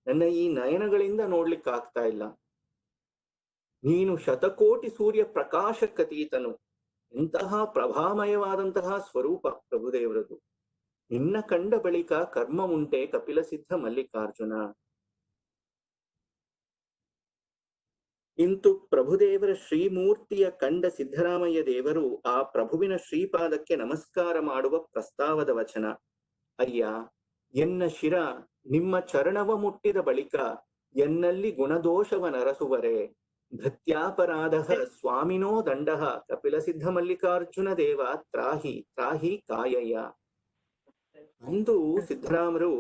ನನ್ನ ಈ ನಯನಗಳಿಂದ ನೋಡ್ಲಿಕ್ಕಾಗ್ತಾ ಇಲ್ಲ. ನೀನು ಶತಕೋಟಿ ಸೂರ್ಯ ಪ್ರಕಾಶ ಕತೀತನು. ಇಂತಹ ಪ್ರಭಾಮಯವಾದಂತಹ ಸ್ವರೂಪ ಪ್ರಭುದೇವರದು. ನಿನ್ನ ಕಂಡ ಬಳಿಕ ಕರ್ಮ ಉಂಟೆ ಕಪಿಲ ಸಿದ್ಧ ಮಲ್ಲಿಕಾರ್ಜುನ. ಇಂತು ಪ್ರಭುದೇವರ ಶ್ರೀಮೂರ್ತಿಯ ಕಂಡ ಸಿದ್ದರಾಮಯ್ಯ ದೇವರು ಆ ಪ್ರಭುವಿನ ಶ್ರೀಪಾದಕ್ಕೆ ನಮಸ್ಕಾರ ಮಾಡುವ ಪ್ರಸ್ತಾವದ ವಚನ. ಅಯ್ಯ ಎನ್ನ ಶಿರ ನಿಮ್ಮ ಚರಣವ ಮುಟ್ಟಿದ ಬಳಿಕ ಎನ್ನಲ್ಲಿ ಗುಣದೋಷವ ನರಸುವರೆ, ಭೃತ್ಯಾಪರಾಧ ಸ್ವಾಮಿನೋ ದಂಡ ಕಪಿಲ ಸಿದ್ಧ ಮಲ್ಲಿಕಾರ್ಜುನ ದೇವ ತ್ರಾಹಿ ತ್ರಾಹಿ ಕಾಯಯ್ಯ. ಅಂದು ಸಿದ್ದರಾಮರು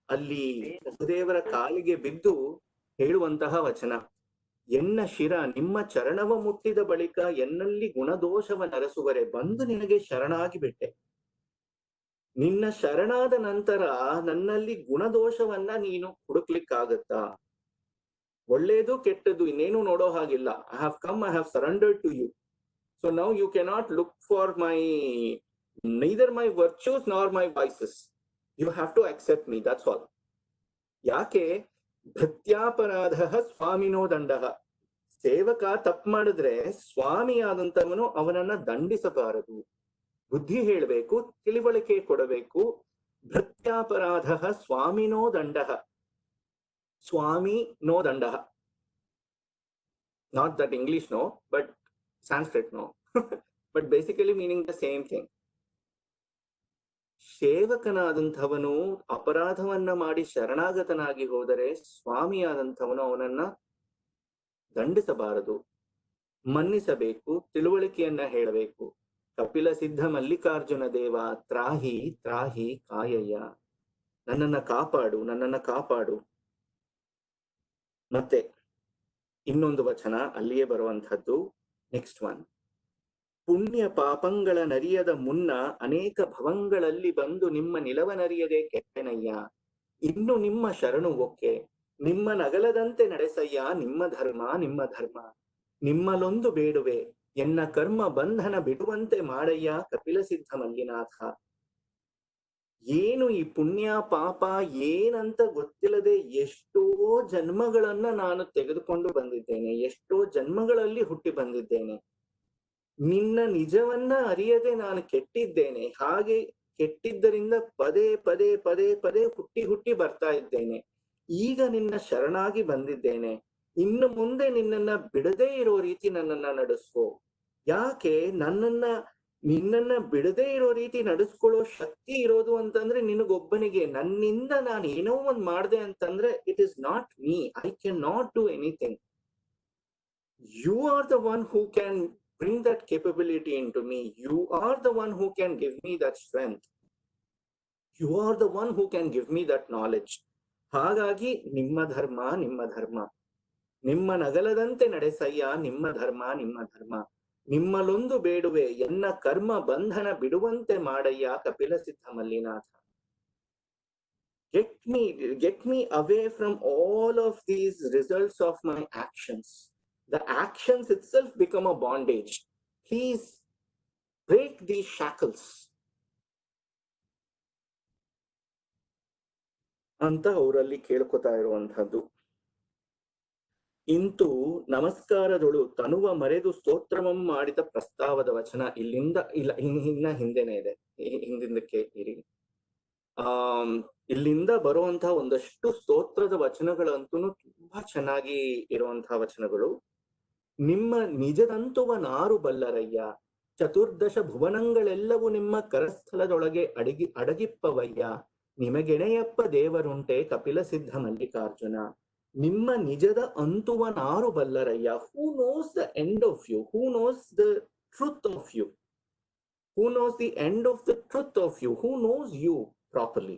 ಅಲ್ಲಿ ಪ್ರಭುದೇವರ ಕಾಲಿಗೆ ಬಿದ್ದು ಹೇಳುವಂತಹ ವಚನ, ಎನ್ನ ಶಿರ ನಿಮ್ಮ ಚರಣವ ಮುಟ್ಟಿದ ಬಳಿಕ ಎನ್ನಲ್ಲಿ ಗುಣದೋಷವ ನರಸುವರೆ, ಬಂದು ನಿನಗೆ ಶರಣಾಗಿ ಬಿಟ್ಟೆ. ನಿನ್ನ ಶರಣಾದ ನಂತರ ನನ್ನಲ್ಲಿ ಗುಣದೋಷವನ್ನ ನೀನು ಹುಡುಕ್ಲಿಕ್ಕಾಗತ್ತಾ? ಒಳ್ಳೇದು ಕೆಟ್ಟದ್ದು ಇನ್ನೇನು ನೋಡೋ ಹಾಗಿಲ್ಲ. I have come, I have surrendered to you. So now you cannot look for neither my virtues nor my vices. You have to accept me, that's all. ಯಾಕೆ? ಭೃತ್ಯಾಪರಾಧ ಸ್ವಾಮಿನೋ ದಂಡ. ಸೇವಕ ತಪ್ಪು ಮಾಡಿದ್ರೆ ಸ್ವಾಮಿಯಾದಂತವನು ಅವನನ್ನ ದಂಡಿಸಬಾರದು, ಬುದ್ಧಿ ಹೇಳಬೇಕು, ತಿಳಿವಳಿಕೆ ಕೊಡಬೇಕು. ಭೃತ್ಯಾಪರಾಧ ಸ್ವಾಮಿನೋ ದಂಡ, ಸ್ವಾಮಿ ನೋ ದಂಡ. Not that English no, but Sanskrit no. But basically meaning the same thing. ಸೇವಕನಾದಂಥವನು ಅಪರಾಧವನ್ನ ಮಾಡಿ ಶರಣಾಗತನಾಗಿ ಹೋದರೆ ಸ್ವಾಮಿಯಾದಂಥವನು ಅವನನ್ನ ದಂಡಿಸಬಾರದು, ಮನ್ನಿಸಬೇಕು, ತಿಳುವಳಿಕೆಯನ್ನ ಹೇಳಬೇಕು. ಕಪಿಲ ಸಿದ್ಧ ಮಲ್ಲಿಕಾರ್ಜುನ ದೇವ ತ್ರಾಹಿ ತ್ರಾಹಿ ಕಾಯಯ್ಯ, ನನ್ನನ್ನ ಕಾಪಾಡು, ನನ್ನನ್ನ ಕಾಪಾಡು. ಮತ್ತೆ ಇನ್ನೊಂದು ವಚನ ಅಲ್ಲಿಯೇ ಬರುವಂತಹದ್ದು, ನೆಕ್ಸ್ಟ್ ಒನ್. ಪುಣ್ಯ ಪಾಪಂಗಳ ನರಿಯದ ಮುನ್ನ ಅನೇಕ ಭವಂಗಳಲ್ಲಿ ಬಂದು ನಿಮ್ಮ ನಿಲವನರಿಯದೆ ಕೆಟ್ಟೆನಯ್ಯ, ಇನ್ನು ನಿಮ್ಮ ಶರಣು ಒಕ್ಕೆ. ನಿಮ್ಮ ನಗಲದಂತೆ ನಡೆಸಯ್ಯ ನಿಮ್ಮ ಧರ್ಮ ನಿಮ್ಮ ಧರ್ಮ. ನಿಮ್ಮಲೊಂದು ಬೇಡುವೆ ಎನ್ನ ಕರ್ಮ ಬಂಧನ ಬಿಡುವಂತೆ ಮಾಡಯ್ಯ ಕಪಿಲ ಸಿದ್ಧ ಮಲ್ಲಿನಾಥ. ಏನು ಈ ಪುಣ್ಯ ಪಾಪ ಏನಂತ ಗೊತ್ತಿಲ್ಲದೆ ಎಷ್ಟೋ ಜನ್ಮಗಳನ್ನ ನಾನು ತೆಗೆದುಕೊಂಡು ಬಂದಿದ್ದೇನೆ, ಎಷ್ಟೋ ಜನ್ಮಗಳಲ್ಲಿ ಹುಟ್ಟಿ ಬಂದಿದ್ದೇನೆ. ನಿನ್ನ ನಿಜವನ್ನ ಅರಿಯದೆ ನಾನು ಕೆಟ್ಟಿದ್ದೇನೆ. ಹಾಗೆ ಕೆಟ್ಟಿದ್ದರಿಂದ ಪದೇ ಪದೇ ಪದೇ ಪದೇ ಹುಟ್ಟಿ ಹುಟ್ಟಿ ಬರ್ತಾ ಇದ್ದೇನೆ. ಈಗ ನಿನ್ನ ಶರಣಾಗಿ ಬಂದಿದ್ದೇನೆ. ಇನ್ನು ಮುಂದೆ ನಿನ್ನನ್ನ ಬಿಡದೇ ಇರೋ ರೀತಿ ನನ್ನನ್ನ ನಡೆಸ್ಕೋ. ಯಾಕೆ ನಿನ್ನನ್ನ ಬಿಡದೇ ಇರೋ ರೀತಿ ನಡೆಸ್ಕೊಳ್ಳೋ ಶಕ್ತಿ ಇರೋದು ಅಂತಂದ್ರೆ ನಿನಗೊಬ್ಬನಿಗೆ. ನನ್ನಿಂದ ನಾನು ಏನೋ ಒಂದ್ ಮಾಡ್ದೆ ಅಂತಂದ್ರೆ it is not me. I can not do anything. You are the one who can bring that capability into me. You are the one who can give me that strength. You are the one who can give me that knowledge. ಹಾಗಾಗಿ ನಿಮ್ಮ ಧರ್ಮ ನಿಮ್ಮ ಧರ್ಮ. ನಿಮ್ಮ ನಗಲದಂತೆ ನಡೆಸಯ್ಯ ನಿಮ್ಮ ಧರ್ಮ ನಿಮ್ಮ ಧರ್ಮ. ನಿಮ್ಮಲೊಂದು ಬೇಡುವೆ ಎನ್ನ ಕರ್ಮ ಬಂಧನ ಬಿಡುವಂತೆ ಮಾಡಯ್ಯ ಕಪಿಲ ಸಿದ್ಧ Mallinatha. Get me away from all of these results of my actions. The actions itself become a bondage. Please break these shackles. ಅಂತ ಅವರಲ್ಲಿ ಕೇಳ್ಕೊತಾ ಇರುವಂತಹದ್ದು. ಇಂತು ನಮಸ್ಕಾರದೊಳು ತನುವ ಮರೆದು ಸ್ತೋತ್ರವಂ ಮಾಡಿದ ಪ್ರಸ್ತಾವದ ವಚನ ಇಲ್ಲಿಂದ ಹಿಂದೆನೆ ಇದೆ. ಹಿಂದಿಂದಕ್ಕೆ ಇರಿ. ಇಲ್ಲಿಂದ ಬರುವಂತಹ ಒಂದಷ್ಟು ಸ್ತೋತ್ರದ ವಚನಗಳಂತೂ ತುಂಬಾ ಚೆನ್ನಾಗಿ ಇರುವಂತಹ ವಚನಗಳು. ನಿಮ್ಮ ನಿಜದಂತುವ ನಾರು ಬಲ್ಲರಯ್ಯ, ಚತುರ್ದಶ ಭುವನಗಳೆಲ್ಲವೂ ನಿಮ್ಮ ಕರಸ್ಥಲದೊಳಗೆ ಅಡಗಿಪ್ಪವಯ್ಯ. ನಿಮಗೆಣೆಯಪ್ಪ ದೇವರುಂಟೆ ಕಪಿಲ ಸಿದ್ಧ ಮಲ್ಲಿಕಾರ್ಜುನ. ನಿಮ್ಮ ನಿಜದ ಅಂತುವ ನಾರು ಬಲ್ಲರಯ್ಯ. Who knows the end of you? Who knows the truth of you? Who knows the end of the truth of you? Who knows you properly?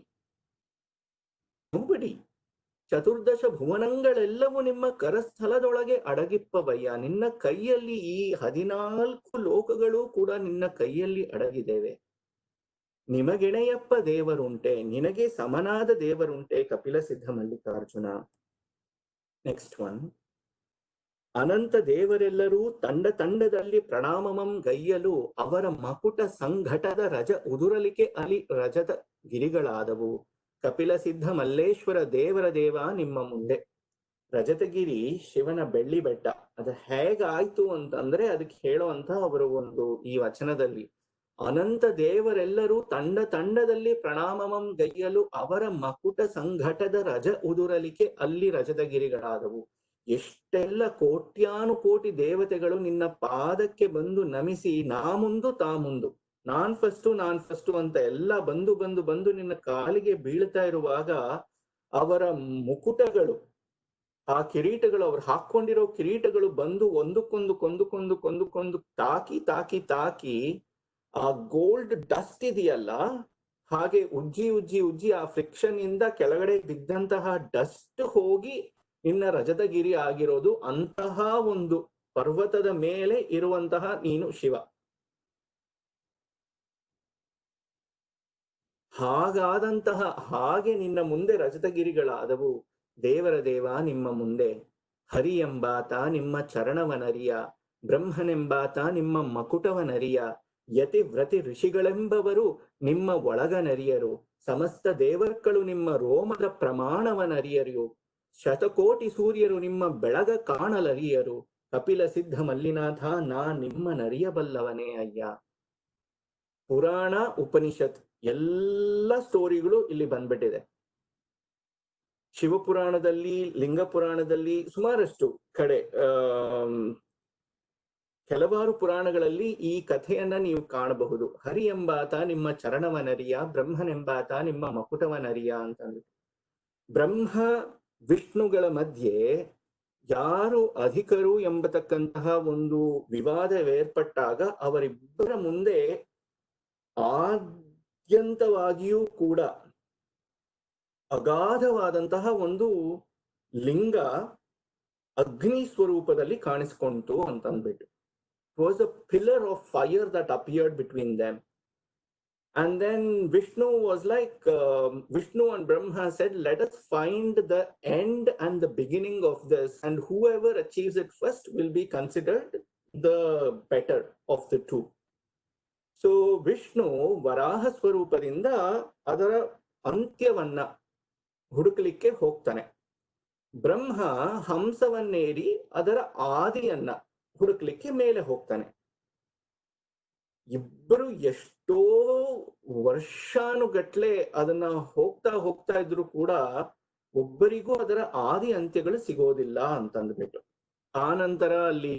Nobody. ಚತುರ್ದಶ ಭುವನಗಳೆಲ್ಲವೂ ನಿಮ್ಮ ಕರಸ್ಥಲದೊಳಗೆ ಅಡಗಿಪ್ಪವಯ್ಯ. ನಿನ್ನ ಕೈಯಲ್ಲಿ ಈ 14 ಲೋಕಗಳು ಕೂಡ ನಿನ್ನ ಕೈಯಲ್ಲಿ ಅಡಗಿದ್ದೇವೆ. ನಿಮಗೆಣೆಯಪ್ಪ ದೇವರುಂಟೆ, ನಿನಗೆ ಸಮನಾದ ದೇವರುಂಟೆ ಕಪಿಲ ಸಿದ್ಧ ಮಲ್ಲಿಕಾರ್ಜುನ. Next one. ಅನಂತ ದೇವರೆಲ್ಲರೂ ತಂಡದಲ್ಲಿ ಪ್ರಣಾಮಮಂ ಗೈಯಲು ಅವರ ಮಕುಟ ಸಂಘಟದ ರಜ ಉದುರಲಿಕೆ ಅಲಿ ರಜದ ಗಿರಿಗಳಾದವು. ಕಪಿಲ ಸಿದ್ಧ ಮಲ್ಲೇಶ್ವರ ದೇವರ ದೇವ ನಿಮ್ಮ ಮುಂದೆ. ರಜತಗಿರಿ ಶಿವನ ಬೆಳ್ಳಿ ಬೆಟ್ಟ. ಅದು ಹೇಗಾಯ್ತು ಅಂತಂದ್ರೆ ಅದಕ್ಕೆ ಹೇಳುವಂತ ಅವರು ಈ ವಚನದಲ್ಲಿ ಅನಂತ ದೇವರೆಲ್ಲರೂ ತಂಡದಲ್ಲಿ ಪ್ರಣಾಮಮಂ ಗೈಯಲು ಅವರ ಮಕುಟ ಸಂಘಟದ ರಜ ಉದುರಲಿಕೆ ಅಲ್ಲಿ ರಜದ ಗಿರಿಗಳಾದವು. ಎಷ್ಟೆಲ್ಲ ಕೋಟ್ಯಾನುಕೋಟಿ ದೇವತೆಗಳು ನಿನ್ನ ಪಾದಕ್ಕೆ ಬಂದು ನಮಿಸಿ ನಾ ಮುಂದು ತಾ ಮುಂದು, ನಾನ್ ಫಸ್ಟು ಅಂತ ಎಲ್ಲ ಬಂದು ನಿನ್ನ ಕಾಲಿಗೆ ಬೀಳ್ತಾ ಇರುವಾಗ ಅವರ ಮುಕುಟಗಳು, ಆ ಕಿರೀಟಗಳು, ಅವ್ರು ಹಾಕೊಂಡಿರೋ ಕಿರೀಟಗಳು ಬಂದು ಒಂದಕ್ಕೊಂದು ತಾಕಿ ಆ ಗೋಲ್ಡ್ ಡಸ್ಟ್ ಇದೆಯಲ್ಲ, ಹಾಗೆ ಉಜ್ಜಿ ಆ ಫ್ರಿಕ್ಷನ್ ಇಂದ ಕೆಳಗಡೆ ಬಿದ್ದಂತಹ ಡಸ್ಟ್ ಹೋಗಿ ನಿನ್ನ ರಜತಗಿರಿ ಆಗಿರೋದು. ಅಂತಹ ಒಂದು ಪರ್ವತದ ಮೇಲೆ ಇರುವಂತಹ ನೀನು ಶಿವ. ಹಾಗೆ ನಿನ್ನ ಮುಂದೆ ರಜತಗಿರಿಗಳಾದವು. ದೇವರ ದೇವ ನಿಮ್ಮ ಮುಂದೆ. ಹರಿ ಎಂಬಾತ ನಿಮ್ಮ ಚರಣವನರಿಯ, ಬ್ರಹ್ಮನೆಂಬಾತ ನಿಮ್ಮ ಮಕುಟವನರಿಯ, ಯತಿ ವ್ರತಿ ಋಷಿಗಳೆಂಬವರು ನಿಮ್ಮ ಒಳಗನರಿಯರು, ಸಮಸ್ತ ದೇವರ್ಗಳು ನಿಮ್ಮ ರೋಮದ ಪ್ರಮಾಣವನರಿಯರು, ಶತಕೋಟಿ ಸೂರ್ಯರು ನಿಮ್ಮ ಬೆಳಗ ಕಾಣಲರಿಯರು. ಕಪಿಲ ಸಿದ್ಧ ಮಲ್ಲಿನಾಥ ನಾ ನಿಮ್ಮ ನರಿಯಬಲ್ಲವನೇ ಅಯ್ಯ. ಪುರಾಣ ಉಪನಿಷತ್ ಎಲ್ಲ ಸ್ಟೋರಿಗಳು ಇಲ್ಲಿ ಬಂದ್ಬಿಟ್ಟಿದೆ. ಶಿವಪುರಾಣದಲ್ಲಿ, ಲಿಂಗ ಪುರಾಣದಲ್ಲಿ, ಸುಮಾರಷ್ಟು ಕಡೆ ಕೆಲವಾರು ಪುರಾಣಗಳಲ್ಲಿ ಈ ಕಥೆಯನ್ನ ನೀವು ಕಾಣಬಹುದು. ಹರಿ ಎಂಬಾತ ನಿಮ್ಮ ಚರಣವನರಿಯ, ಬ್ರಹ್ಮನೆಂಬಾತ ನಿಮ್ಮ ಮಕುಟವನರಿಯ ಅಂತಂದು. ಬ್ರಹ್ಮ ವಿಷ್ಣುಗಳ ಮಧ್ಯೆ ಯಾರು ಅಧಿಕರು ಎಂಬತಕ್ಕಂತಹ ಒಂದು ವಿವಾದವೇರ್ಪಟ್ಟಾಗ ಅವರಿಬ್ಬರ ಮುಂದೆ ಆದ್ಯಂತವಾಗಿಯೂ ಕೂಡ ಅಗಾಧವಾದಂತಹ ಒಂದು ಲಿಂಗ ಅಗ್ನಿ ಸ್ವರೂಪದಲ್ಲಿ ಕಾಣಿಸ್ಕೊಂತು ಅಂತಂದ್ಬಿಟ್ಟು. It was a pillar of fire that appeared between them. And then Vishnu was like, Vishnu and Brahma said, let us find the end and the beginning of this, and whoever achieves it first will be considered the better of the two. So Vishnu Varaha ಸ್ವರೂಪದಿಂದ ಅದರ ಅಂತ್ಯವನ್ನ ಹುಡುಕಲಿಕ್ಕೆ ಹೋಗ್ತಾನೆ. ಬ್ರಹ್ಮ ಹಂಸವನ್ನೇರಿ ಅದರ ಆದಿಯನ್ನ ಹುಡುಕ್ಲಿಕ್ಕೆ ಮೇಲೆ ಹೋಗ್ತಾನೆ. ಇಬ್ಬರು ಎಷ್ಟೋ ವರ್ಷಾನುಗಟ್ಲೆ ಅದನ್ನ ಹೋಗ್ತಾ ಇದ್ರು ಕೂಡ ಒಬ್ಬರಿಗೂ ಅದರ ಆದಿ ಅಂತ್ಯಗಳು ಸಿಗೋದಿಲ್ಲ ಅಂತಂದ್ಬಿಟ್ಟು. ಆ ನಂತರ ಅಲ್ಲಿ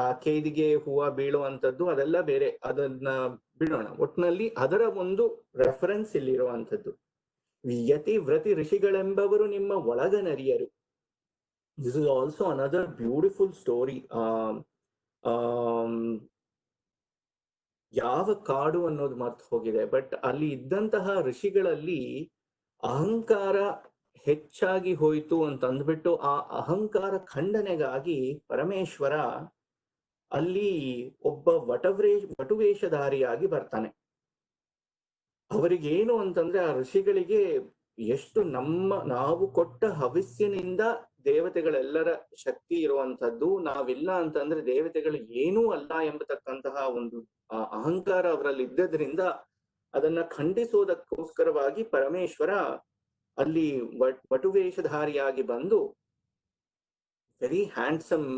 ಆ ಕೇದಿಗೆ ಹೂವ ಬೀಳುವಂಥದ್ದು ಅದೆಲ್ಲ ಬೇರೆ, ಅದನ್ನ ಬಿಡೋಣ. ಒಟ್ನಲ್ಲಿ ಅದರ ಒಂದು ರೆಫರೆನ್ಸ್ ಇಲ್ಲಿರುವಂಥದ್ದು. ಯತಿ ವ್ರತಿ ಋಷಿಗಳೆಂಬವರು ನಿಮ್ಮ ಒಳಗನರಿಯರು. This is also another beautiful story. ಯಾವ ಕಾಡು ಅನ್ನೋದು ಮರ್ತು ಹೋಗಿದೆ, ಬಟ್ ಅಲ್ಲಿ ಇದ್ದಂತಹ ಋಷಿಗಳಲ್ಲಿ ಅಹಂಕಾರ ಹೆಚ್ಚಾಗಿ ಹೋಯಿತು ಅಂತ ಅಂದ್ಬಿಟ್ಟು ಆ ಅಹಂಕಾರ ಖಂಡನೆಗಾಗಿ ಪರಮೇಶ್ವರ ಅಲ್ಲಿ ಒಬ್ಬ ವಟುವೇಷಧಾರಿಯಾಗಿ ಬರ್ತಾನೆ. ಅವರಿಗೇನು ಅಂತಂದ್ರೆ ಆ ಋಷಿಗಳಿಗೆ ಎಷ್ಟು ನಾವು ಕೊಟ್ಟ ಹವಿಸ್ಸಿನಿಂದ ದೇವತೆಗಳೆಲ್ಲರ ಶಕ್ತಿ ಇರುವಂತದ್ದು, ನಾವಿಲ್ಲ ಅಂತಂದ್ರೆ ದೇವತೆಗಳು ಏನೂ ಅಲ್ಲ ಎಂಬತಕ್ಕಂತಹ ಒಂದು ಅಹಂಕಾರ ಅವರಲ್ಲಿ ಇದ್ದದ್ರಿಂದ ಅದನ್ನ ಖಂಡಿಸೋದಕ್ಕೋಸ್ಕರವಾಗಿ ಪರಮೇಶ್ವರ ಅಲ್ಲಿ ವಟುವೇಷಧಾರಿಯಾಗಿ ಬಂದು ವೆರಿ ಹ್ಯಾಂಡ್ಸಮ್